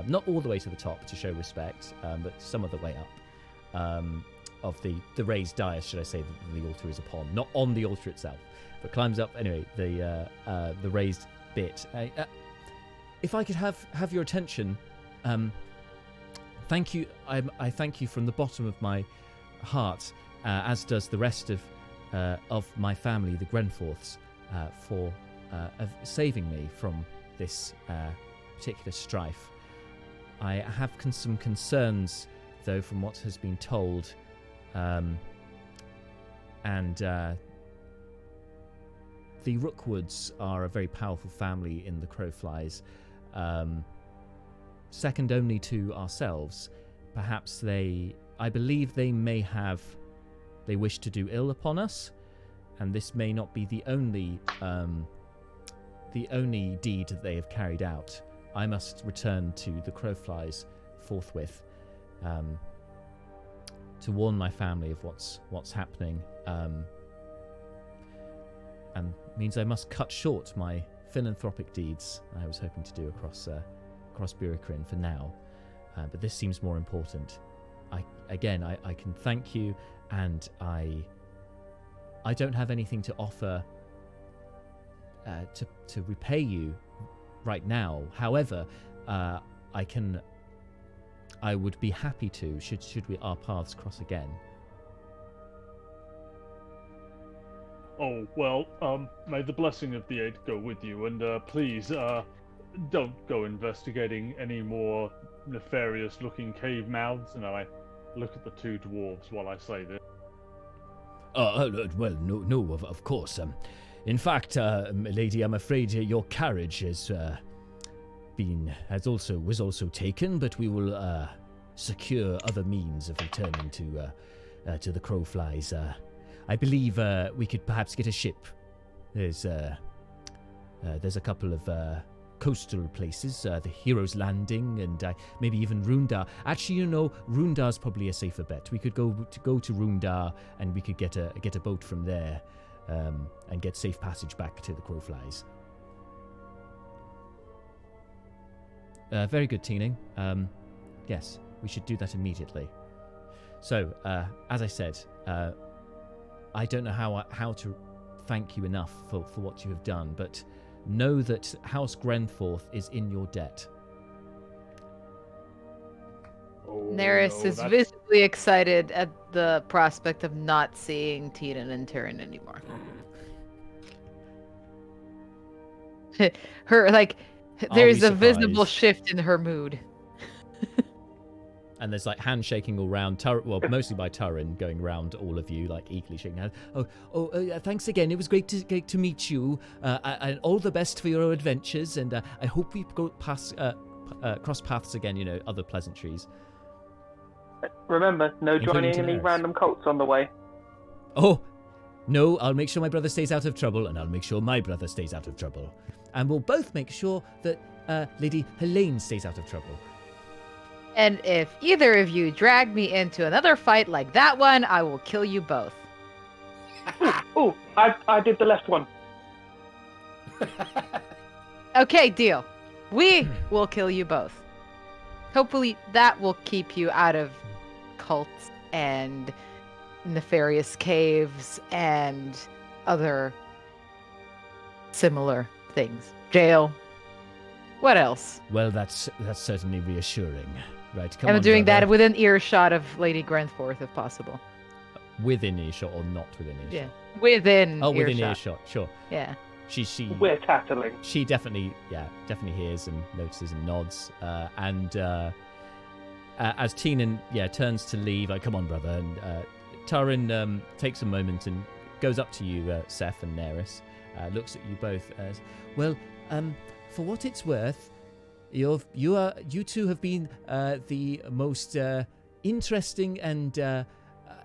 S1: not all the way to the top to show respect, but some of the way up of the raised dais, should I say, that the altar is upon, not on the altar itself, but climbs up anyway. The raised bit. If I could have your attention, thank you. I thank you from the bottom of my heart, as does the rest of my family, the Grenforths, for saving me from this particular strife. I have some concerns, though, from what has been told, and the Rookwoods are a very powerful family in the Crowflies, second only to ourselves. Perhaps I believe they wish to do ill upon us, and this may not be the only deed that they have carried out. I must return to the Crowflies forthwith to warn my family of what's happening, and means I must cut short my philanthropic deeds I was hoping to do across Burikrin for now. But this seems more important. I can thank you, and I don't have anything to offer to repay you right now. However, I would be happy to should our paths cross again.
S6: Oh, well, may the blessing of the Eight go with you, and please, don't go investigating any more nefarious-looking cave mouths. And I look at the two dwarves while I say this.
S1: Well, no, of course. In fact, lady, I'm afraid your carriage was also taken, but we will secure other means of returning to the Crowflies. I believe we could perhaps get a ship. There's a couple of coastal places, the Hero's Landing, and maybe even Rundar. Actually, Rundar's probably a safer bet. We could go to Rundar, and we could get a boat from there, and get safe passage back to the Crowflies. Very good, Teening. Yes, we should do that immediately. So, as I said, I don't know how to thank you enough for what you have done, but know that House Grenforth is in your debt.
S4: Neris is visibly excited at the prospect of not seeing Teenan and Turin anymore. There's a visible shift in her mood.
S1: And there's handshaking all around, mostly by Turin, going around all of you, eagerly shaking hands. Thanks again. It was great to meet you. And all the best for your adventures. And I hope we cross paths again. Other pleasantries.
S7: Remember, no joining any random cults on the way.
S1: Oh, no! I'll make sure my brother stays out of trouble, and I'll make sure my brother stays out of trouble, and we'll both make sure that Lady Helene stays out of trouble.
S4: And if either of you drag me into another fight like that one, I will kill you both.
S7: Oh, I did the left one.
S4: Okay, deal. We will kill you both. Hopefully that will keep you out of cults and nefarious caves and other similar things. Jail. What else?
S1: Well, that's certainly reassuring. Right, come
S4: I'm
S1: on,
S4: doing
S1: brother.
S4: that within earshot of Lady Grenforth, if possible.
S1: Within earshot or not within earshot?
S4: Yeah, within earshot.
S1: Within earshot, sure.
S4: Yeah.
S7: We're tattling.
S1: She definitely hears and notices and nods. And as Teenan, turns to leave, come on, brother. And Turin takes a moment and goes up to you, Seth and Neris, looks at you both as, well, for what it's worth, you two have been the most interesting and,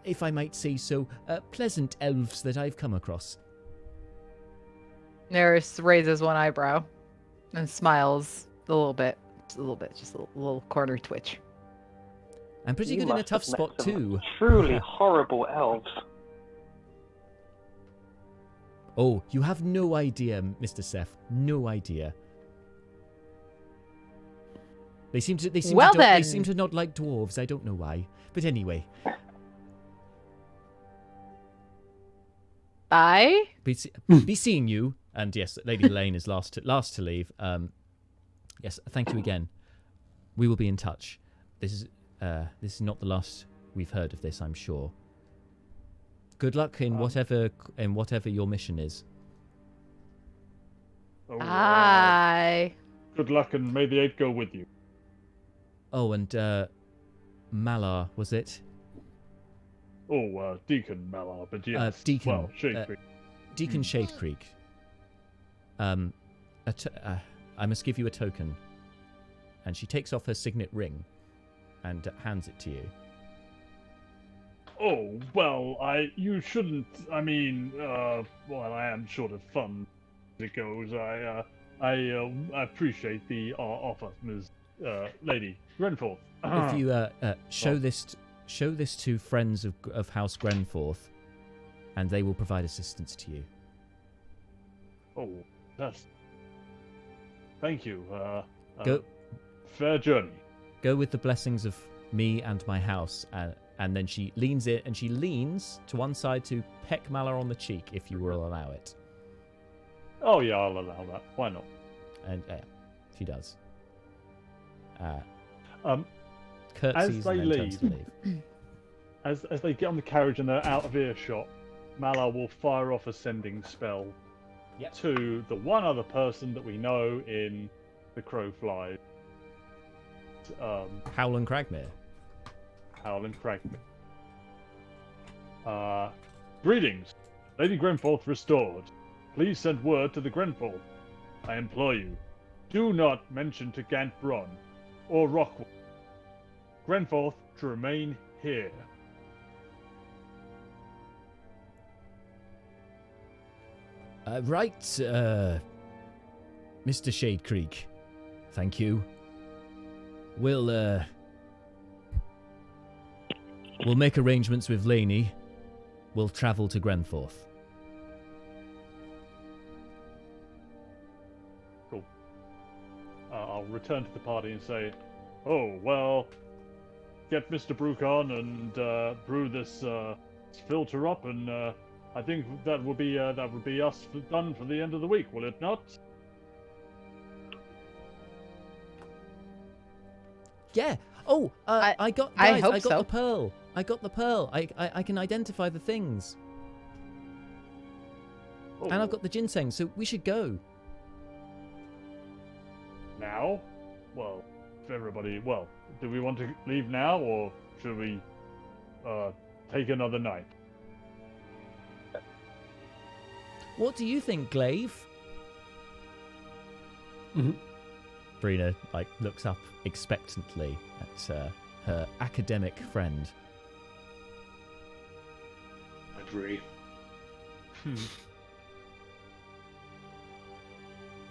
S1: if I might say so, pleasant elves that I've come across.
S4: Neris raises one eyebrow and smiles a little bit, just a little corner twitch.
S1: I'm pretty good in a tough spot too.
S7: Truly horrible elves.
S1: Oh, you have no idea, Mr. Seth. No idea. They seem to not like dwarves. I don't know why, but anyway.
S4: Bye.
S1: Be seeing you. And yes, Lady Helene is last to leave. Yes, thank you again. We will be in touch. This is not the last we've heard of this, I'm sure. Good luck in whatever your mission is.
S4: Bye.
S6: Good luck, and may the Eight go with you.
S1: Oh, and Malar, was it?
S6: Oh, Deacon Malar, but yes.
S1: Deacon.
S6: Well, Shade Creek.
S1: Deacon Shade Creek. I must give you a token. And she takes off her signet ring and hands it to you.
S6: Oh, well, you shouldn't, I mean, well, I am short of funds as it goes. I appreciate the offer, Ms. Lady Grenforth.
S1: If you show this to friends of House Grenforth, and they will provide assistance to you.
S6: Oh, that's... Thank you.
S1: Go.
S6: Fair journey.
S1: Go with the blessings of me and my house, and then she leans to one side to peck Malar on the cheek, if you will allow it.
S6: Oh yeah, I'll allow that. Why not?
S1: And she does.
S6: As
S1: Curtsies
S6: they
S1: and then turns to
S6: leave.
S1: leave.
S6: As they get on the carriage and they're out of earshot, Malar will fire off a sending spell to the one other person that we know in The Crow Flies.
S1: Howland Cragmere.
S6: Howland Cragmere. Greetings. Lady Grenforth restored. Please send word to the Grenforth. I implore you, do not mention to Gant Bron or Rockwood. Grenforth to remain here.
S1: Right, Mr. Shade Creek. Thank you. We'll make arrangements with Laney. We'll travel to Grenforth.
S6: Cool. I'll return to the party and say, oh, well, get Mr. Brucon and brew this filter up, and I think that would be us done for the end of the week, will it not?
S1: Yeah. Oh, I got the pearl. I got the pearl. I can identify the things.
S6: Oh.
S1: And I've got the ginseng, so we should go.
S6: Now? Well, if everybody... Well, do we want to leave now, or should we take another night?
S1: What do you think, Glaive?
S5: Mhm.
S1: Brina, looks up expectantly at her academic friend.
S8: I agree.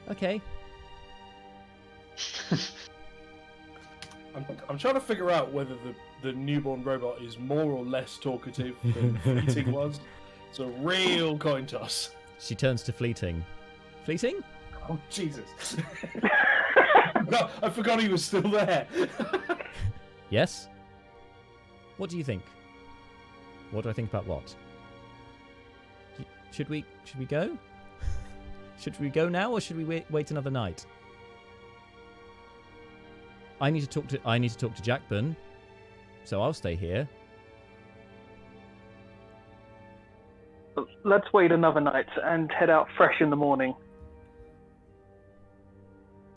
S1: Okay.
S2: I'm trying to figure out whether the newborn robot is more or less talkative than Fleeting was. It's a real coin toss.
S1: She turns to Fleeting. Fleeting?
S2: Oh, Jesus. No, I forgot he was still there.
S1: Yes? What do you think? What do I think about what? Should we go? Should we go now, or should we wait another night? I need to talk to Jackburn, so I'll stay here.
S7: Let's wait another night and head out fresh in the morning.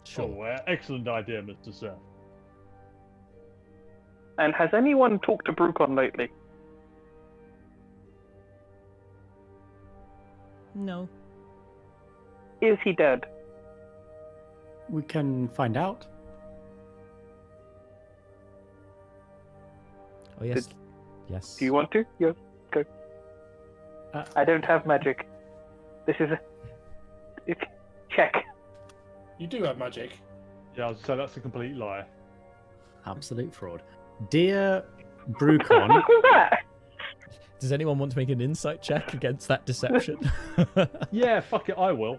S1: Sure.
S6: Oh, excellent idea, Mr. Seth.
S7: And has anyone talked to Brucon lately?
S1: No.
S7: Is he dead?
S5: We can find out.
S1: Oh yes. Yes.
S7: Do you want to? Yeah, go. I don't have magic. This is a... Check.
S2: You do have magic.
S6: Yeah, so that's a complete lie.
S5: Absolute fraud. Dear Brucon,
S1: Does anyone want to make an insight check against that deception?
S6: Yeah, fuck it, I will.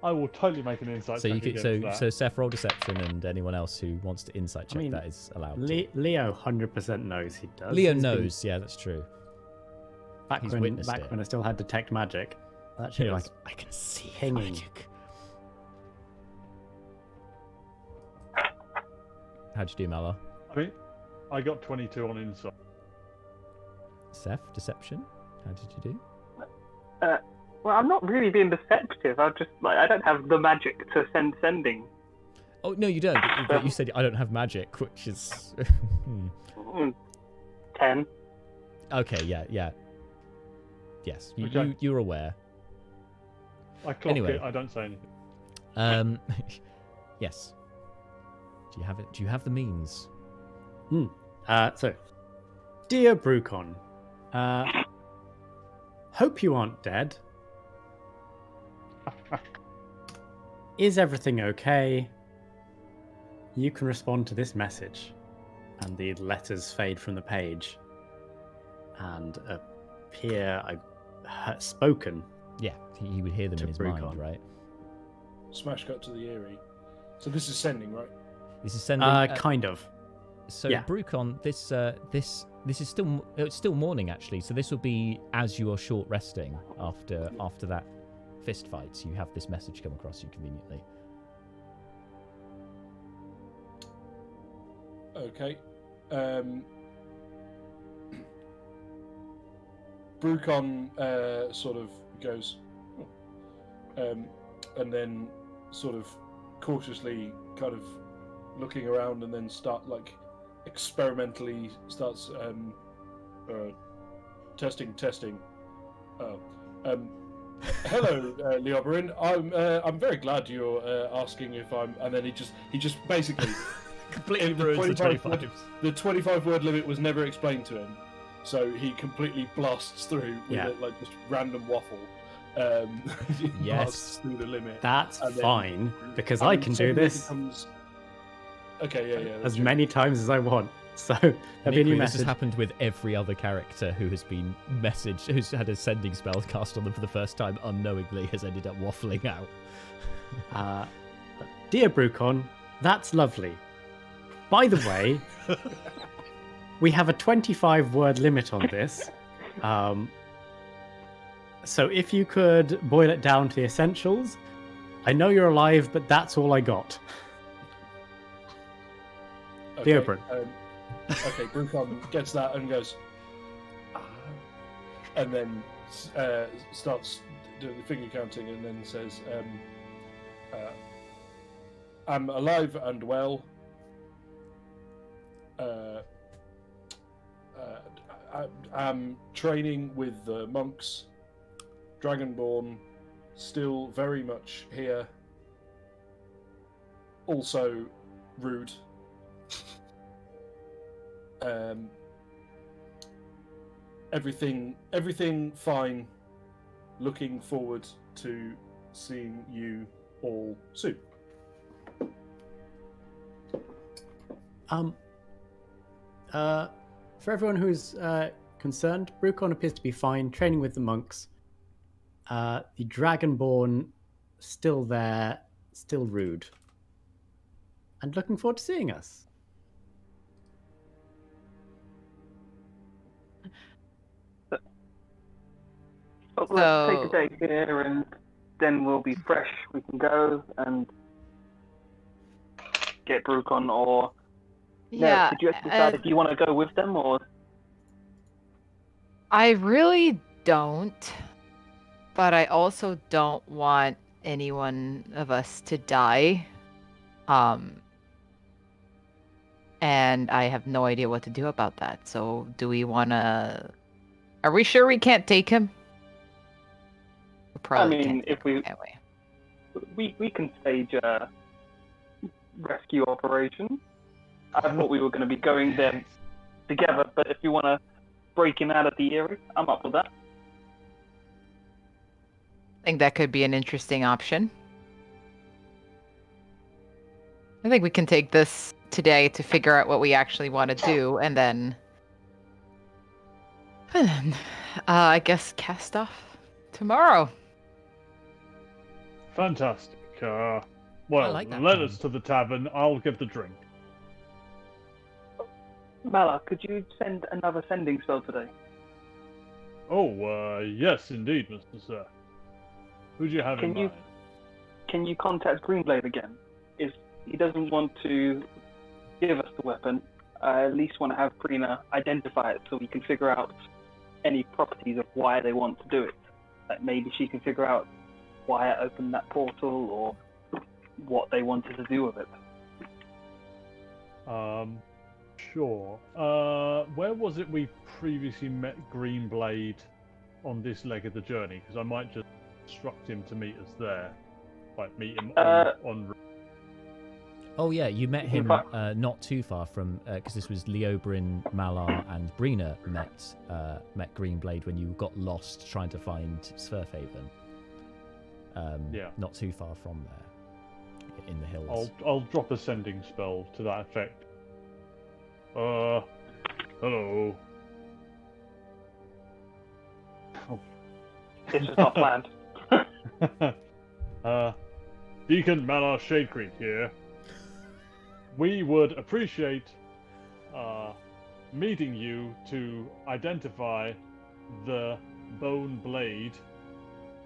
S6: I will totally make an insight
S1: So
S6: check
S1: you could,
S6: against
S1: so
S6: that.
S1: Seth, roll deception, and anyone else who wants to insight check,
S5: mean,
S1: that is allowed. to.
S5: Leo 100% knows he does.
S1: Leo
S5: He's been-
S1: knows. Yeah, that's true.
S5: Back
S1: He's
S5: when
S1: witnessed it.
S5: I still had detect magic. That shit
S1: You're
S5: was
S1: like, I can see
S5: pinging.
S1: magic. How'd you do, Mala?
S6: I mean, I got 22 on insight.
S1: Seth, deception. How did you do?
S7: Well, I'm not really being deceptive. I don't have the magic to sending.
S1: Oh no, you don't. But you said I don't have magic, which is
S7: 10.
S1: okay. Yeah. Yes,
S6: Okay.
S1: you're aware.
S6: I clock
S1: Anyway.
S6: it. I don't say anything.
S1: Yes. Do you have it? Do you have the means?
S5: So, dear Brucon, hope you aren't dead. Is everything okay? You can respond to this message. And the letters fade from the page and appear spoken.
S1: Yeah, he would hear them
S5: To
S1: in his
S5: Brucon.
S1: mind, right?
S2: Smash cut to the Eerie. So this is sending, right?
S1: This is sending.
S5: Kind of.
S1: So
S5: yeah.
S1: Brucon, this is still it's still morning actually. So this will be as you are short resting after that fist fight. So you have this message come across you conveniently.
S2: Okay. Brucon sort of goes, and then sort of cautiously kind of looking around, and then experimentally starts testing. Hello, Leoberin. I'm very glad you're asking if I'm. And then he just basically.
S1: Completely
S2: the
S1: ruins the
S2: 25 The 25-word limit was never explained to him, so he completely blasts through with just random waffle.
S1: Yes,
S2: blasts through the limit.
S5: That's
S2: and then-
S5: fine, because I can do this
S2: Okay, yeah.
S5: as many times as I want. So, there'll be a new
S1: Nick, this
S5: message.
S1: has happened with every other character who has been messaged, who's had a sending spell cast on them for the first time unknowingly, has ended up waffling out.
S5: Dear Brucon, that's lovely. By the way, we have a 25-word limit on this. So if you could boil it down to the essentials, I know you're alive, but that's all I got.
S2: Okay,
S5: Leoberin.
S2: Okay, Brucon gets that and goes, and then starts doing the finger counting, and then says, "I'm alive and well. I'm training with the monks. Dragonborn, still very much here. Also, rude. Everything fine. Looking forward to seeing you all soon."
S5: For everyone who's concerned, Brucon appears to be fine, training with the monks. The Dragonborn, still there, still rude. And looking forward to seeing us.
S7: Let's take a day here, and then we'll be fresh. We can go and get Brucon, or
S4: Yeah.
S7: did you have to decide if you want to go with them, or
S4: I really don't, but I also don't want any one of us to die. And I have no idea what to do about that. So, do we want to? Are we sure we can't take him? We probably
S7: mean,
S4: can't
S7: if
S4: take him,
S7: we-
S4: can't we?
S7: we can stage a rescue operation. I thought we were going to be going there together, but if you want to break him out of the area, I'm up with that.
S4: I think that could be an interesting option. I think we can take this today to figure out what we actually want to do, and then I guess cast off tomorrow.
S6: Fantastic.
S1: I
S6: Well,
S1: like that
S6: let
S1: plan.
S6: us to the tavern. I'll get the drink.
S7: Mala, could you send another sending spell today?
S6: Oh, yes, indeed, Mr. Sir. Who do you have in
S7: Can you-
S6: mind?
S7: Can you contact Greenblade again? If he doesn't want to give us the weapon, I at least want to have Prina identify it so we can figure out any properties of why they want to do it. Like maybe she can figure out why it opened that portal, or what they wanted to do with it.
S6: Sure. Where was it we previously met Greenblade on this leg of the journey? Because I might just instruct him to meet us there. Like meet him on.
S1: Oh yeah, you met him
S7: In
S1: not too far from because this was Leobrin, Malar, and Brina met Greenblade when you got lost trying to find Sverfaven. Not too far from there, in the hills.
S6: I'll drop a sending spell to that effect. Hello.
S7: This was not planned.
S6: Deacon Malar Shadecreek here. We would appreciate meeting you to identify the bone blade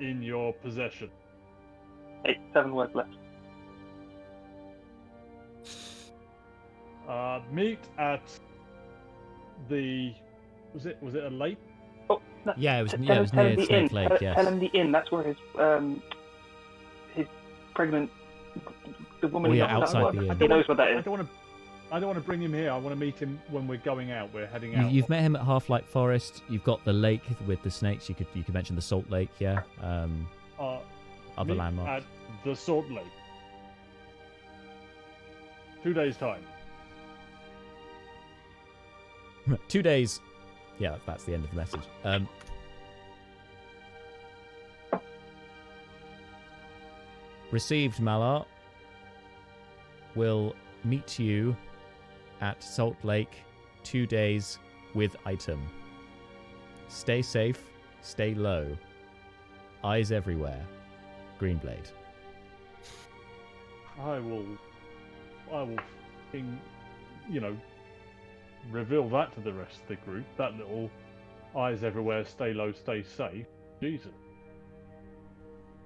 S6: in your possession.
S7: 7 words left.
S6: Meet at the was it a lake?
S7: Oh, no.
S1: Yeah, it was
S7: Tell him
S1: near
S7: the
S1: Snake
S7: inn.
S1: Lake. Yes.
S7: Tell him the inn. That's where his pregnant, the woman.
S1: Oh,
S7: he
S1: yeah,
S7: knows
S1: outside
S7: that
S1: the
S7: one.
S1: inn.
S7: He knows what that is.
S6: I don't want to bring him here. I want to meet him when we're going out. We're heading out.
S1: You've met him at Half-Light Forest. You've got the lake with the snakes. You could mention the Salt Lake. Yeah. Other
S6: Meet
S1: landmarks.
S6: at the Salt Lake. 2 days time.
S1: 2 days. Yeah, that's the end of the message. Received, Malar. Will meet you at Salt Lake 2 days with item. Stay safe, stay low. Eyes everywhere. Greenblade.
S6: I will reveal that to the rest of the group. That little eyes everywhere, stay low, stay safe. Jesus.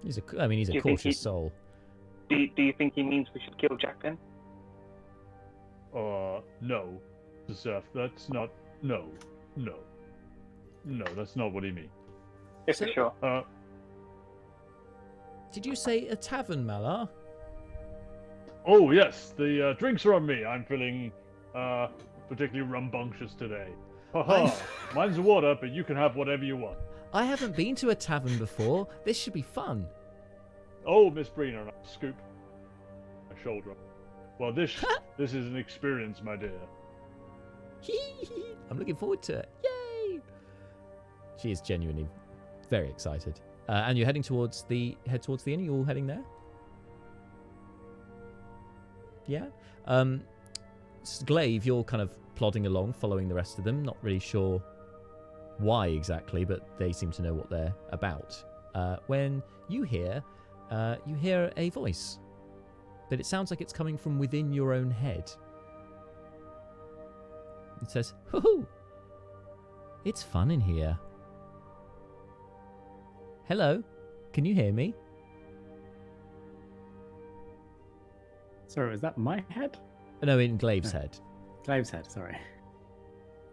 S1: He's a
S7: Do you think
S1: cautious soul.
S7: Do you think he means we should kill Jack then?
S6: No. Zeph, that's not... No. No, that's not what he means.
S7: If
S1: So-
S7: for sure.
S1: Did you say a tavern, Malar?
S6: Oh, yes, the drinks are on me. I'm feeling, particularly rambunctious today. Haha, mine's water, but you can have whatever you want.
S1: I haven't been to a tavern before. This should be fun.
S6: Oh, Miss Brina, I scoop my shoulder. Well, this is an experience, my dear.
S1: I'm looking forward to it. Yay! She is genuinely very excited. And you're heading towards the inn. Are you all heading there? Yeah. Glaive, you're kind of plodding along, following the rest of them. Not really sure why exactly, but they seem to know what they're about. When you hear a voice, but it sounds like it's coming from within your own head. It says, "Hoo-hoo! It's fun in here. Hello, can you hear me?"
S5: Sorry, was that my head?
S1: No, in Glaive's head.
S5: Glaive's head, sorry.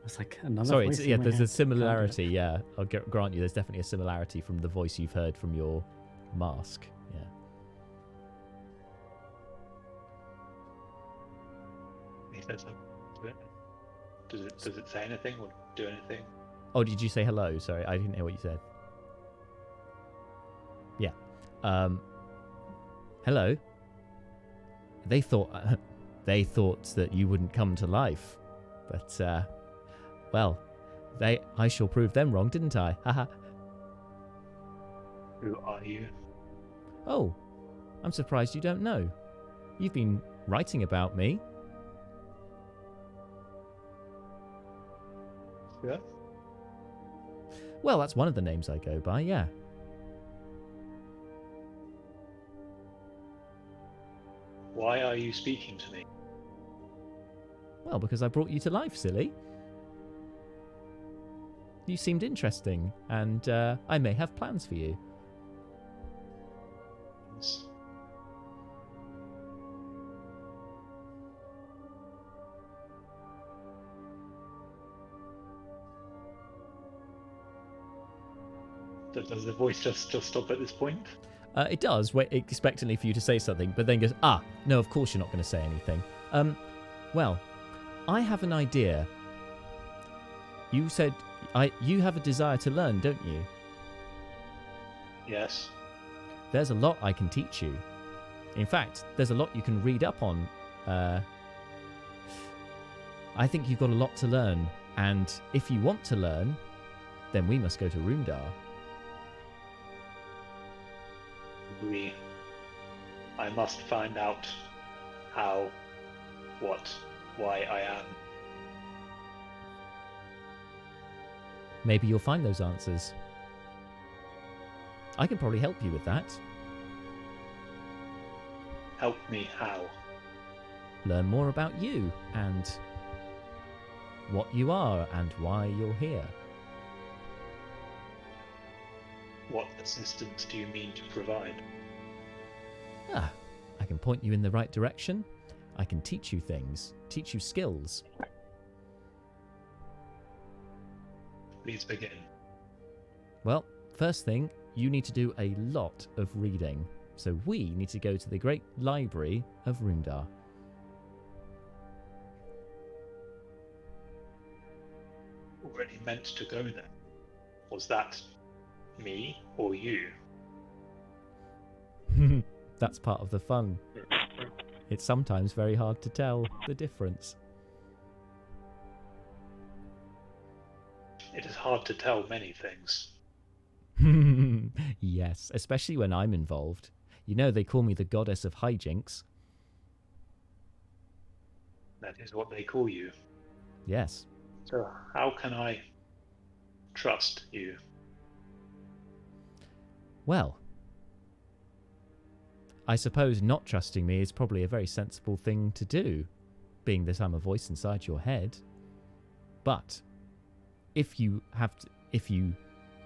S5: It's like another
S1: Sorry,
S5: voice in my
S1: there's a
S5: head.
S1: similarity. Yeah, I'll grant you, there's definitely a similarity from the voice you've heard from your mask. Yeah.
S8: He says something to it. Does it say anything or do anything?
S1: Oh, did you say hello? Sorry, I didn't hear what you said. Yeah. Hello. They thought that you wouldn't come to life, but well, I shall prove them wrong, didn't I? Haha.
S8: Who are you?
S1: Oh, I'm surprised you don't know. You've been writing about me.
S8: Yeah.
S1: Well, that's one of the names I go by, yeah.
S8: Why are you speaking to me?
S1: Well, because I brought you to life, silly. You seemed interesting, and I may have plans for you.
S8: Does the voice just stop at this point?
S1: It does, wait expectantly for you to say something, but then goes, no, of course you're not going to say anything. Well, I have an idea. You said you have a desire to learn, don't you?
S8: Yes.
S1: there's a lot I can teach you. In fact, there's a lot you can read up on. I think you've got a lot to learn, and if you want to learn, then we must go to Rundar.
S8: I must find out how, what, why I am.
S1: Maybe you'll find those answers. I can probably help you with that.
S8: Help me how?
S1: Learn more about you and what you are and why you're here.
S8: What assistance do you mean to provide?
S1: I can point you in the right direction. I can teach you things, teach you skills.
S8: Please begin.
S1: Well, first thing, you need to do a lot of reading. So we need to go to the Great Library of Rundar.
S8: Already meant to go there. Was that me or you?
S1: That's part of the fun. It's sometimes very hard to tell the difference.
S8: It is hard to tell many things.
S1: Yes, especially when I'm involved. You know, they call me the goddess of hijinks.
S8: That is what they call you.
S1: Yes.
S8: So how can I trust you?
S1: Well, I suppose not trusting me is probably a very sensible thing to do, being that I'm a voice inside your head. But if you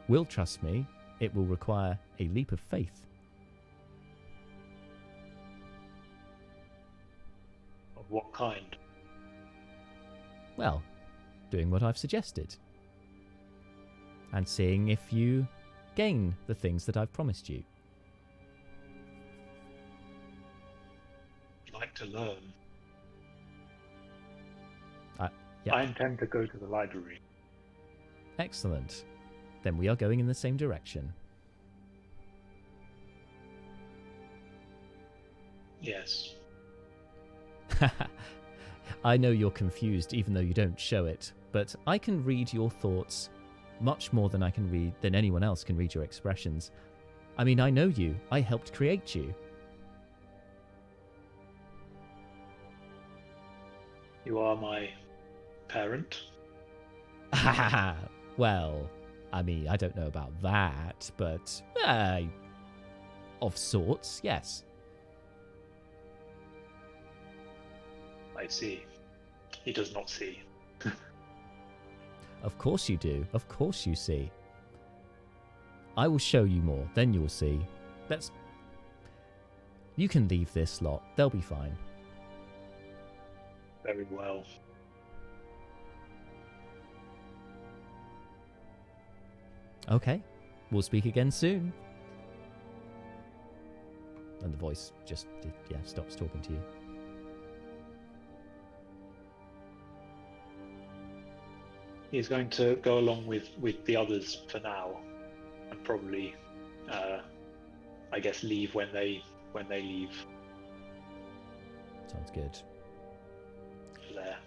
S1: will trust me, it will require a leap of faith.
S8: Of what kind?
S1: Well, doing what I've suggested. And seeing if you gain the things that I've promised you.
S8: I'd like to learn.
S1: Yeah.
S8: I intend to go to the library.
S1: Excellent. Then we are going in the same direction.
S8: Yes.
S1: I know you're confused even though you don't show it, but I can read your thoughts much more than anyone else can read your expressions. I mean, I know you. I helped create you.
S8: You are my parent?
S1: Well, I mean, I don't know about that, but of sorts, yes.
S8: I see. He does not see.
S1: Of course you do. Of course you see. I will show you more, then you'll see. You can leave this lot. They'll be fine.
S8: Very well.
S1: Okay. We'll speak again soon. And the voice just, stops talking to you.
S8: He's going to go along with the others for now, and probably, I guess, leave when they leave.
S1: Sounds good.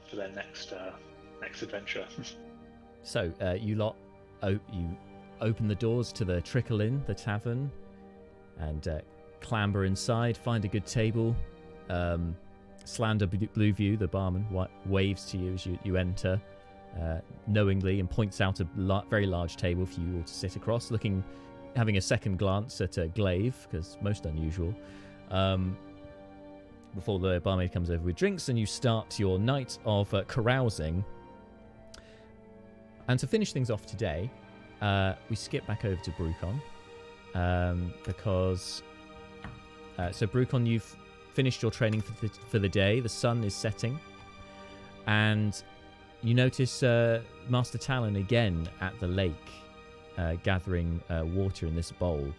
S8: For their next adventure.
S1: So you lot, you open the doors to the Trickle Inn, the tavern, and clamber inside. Find a good table. Slander Blueview, the barman, waves to you as you enter. Knowingly, and points out a very large table for you all to sit across, having a second glance at Glaive, because most unusual, before the barmaid comes over with drinks, and you start your night of carousing. And to finish things off today, we skip back over to Brucon, because so Brucon, you've finished your training for the day. The sun is setting, and you notice Master Talon again at the lake, gathering water in this bowl.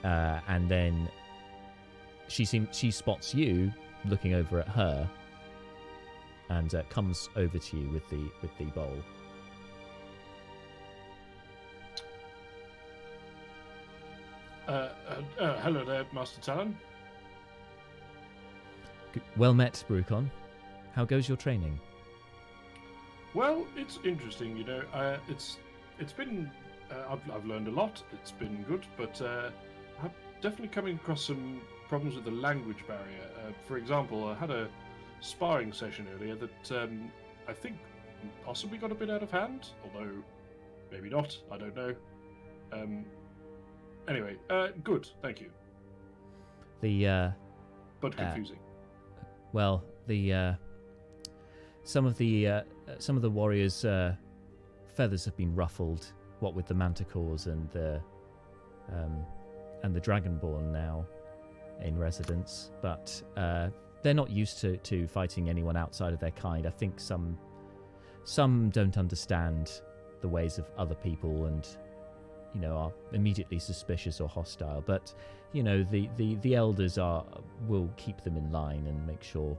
S1: And then she spots you looking over at her, and comes over to you with the bowl.
S2: Hello there, Master Talon.
S1: Well met, Brucon. How goes your training?
S2: Well, it's interesting, you know. It's been I've learned a lot. It's been good, but I'm definitely coming across some problems with the language barrier. For example, I had a sparring session earlier that I think possibly got a bit out of hand, although maybe not. I don't know. Anyway, good. Thank you. But confusing.
S1: Well, some of the warriors' feathers have been ruffled. What with the manticores and the dragonborn now in residence, but they're not used to fighting anyone outside of their kind. I think some don't understand the ways of other people, and are immediately suspicious or hostile. But the elders will keep them in line and make sure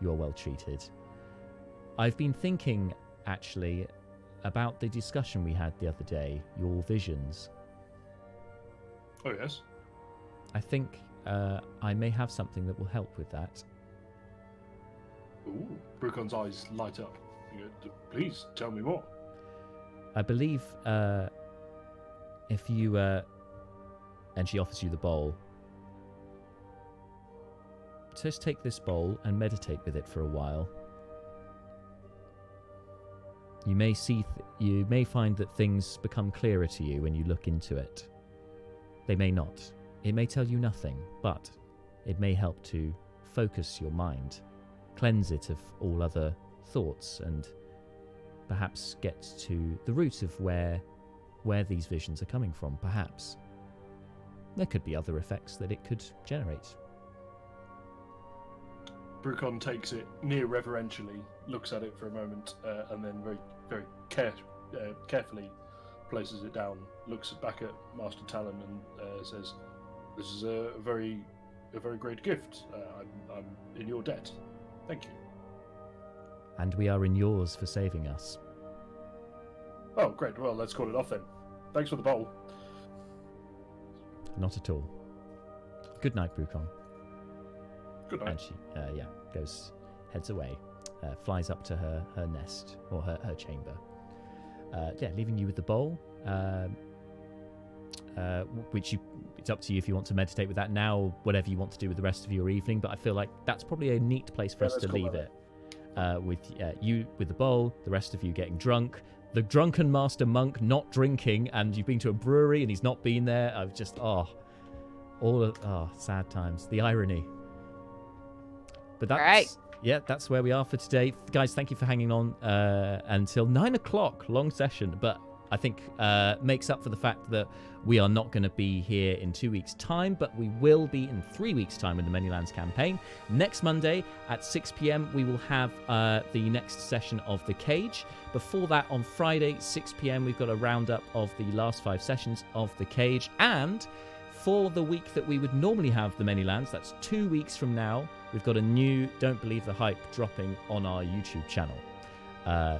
S1: you're well treated. I've been thinking actually about the discussion we had the other day, your visions.
S2: Oh yes.
S1: I think I may have something that will help with that.
S2: Ooh, Brucon's eyes light up. Please tell me more.
S1: I believe if you and she offers you the bowl, just take this bowl and meditate with it for a while. You may you may find that things become clearer to you when you look into it. They may not. It may tell you nothing, but it may help to focus your mind, cleanse it of all other thoughts, and perhaps get to the root of where these visions are coming from. Perhaps there could be other effects that it could generate.
S2: Brucon takes it near reverentially, looks at it for a moment, and then very, very carefully places it down, looks back at Master Talon and says, "This is a very great gift. I'm in your debt. Thank you."
S1: And we are in yours for saving us.
S2: Oh, great. Well, let's call it off then. Thanks for the bowl.
S1: Not at all. Good night, Brucon.
S2: Good night.
S1: And she heads away, flies up to her nest, or her chamber. Leaving you with the bowl, which it's up to you if you want to meditate with that now, or whatever you want to do with the rest of your evening, but I feel like that's probably a neat place for us to leave it. With you with the bowl, the rest of you getting drunk, the drunken master monk not drinking, and you've been to a brewery and he's not been there. I've just, sad times. The irony. But that's,
S4: right.
S1: Yeah, that's where we are for today. Guys, thank you for hanging on until 9 o'clock. Long session, but I think makes up for the fact that we are not going to be here in 2 weeks' time, but we will be in 3 weeks' time with the Many Lands campaign. Next Monday at 6 p.m, we will have the next session of The Cage. Before that, on Friday, 6 p.m, we've got a roundup of the last 5 sessions of The Cage. And for the week that we would normally have the Many Lands, that's 2 weeks from now, we've got a new Don't Believe the Hype dropping on our YouTube channel.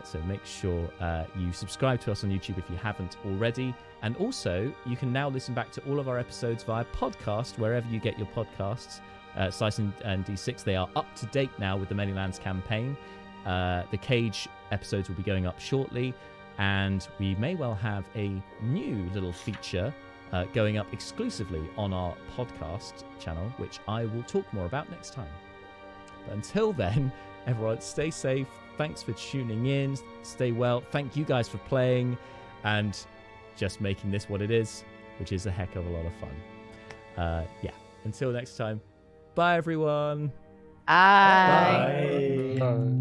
S1: So make sure you subscribe to us on YouTube if you haven't already. And also, you can now listen back to all of our episodes via podcast, wherever you get your podcasts. Slice and D6, they are up to date now with the Many Lands campaign. The Cage episodes will be going up shortly. And we may well have a new little feature going up exclusively on our podcast channel, which I will talk more about next time. But until then, everyone, stay safe. Thanks for tuning in. Stay well. Thank you guys for playing and just making this what it is, which is a heck of a lot of fun. Until next time. Bye, everyone.
S4: Bye.
S2: Bye.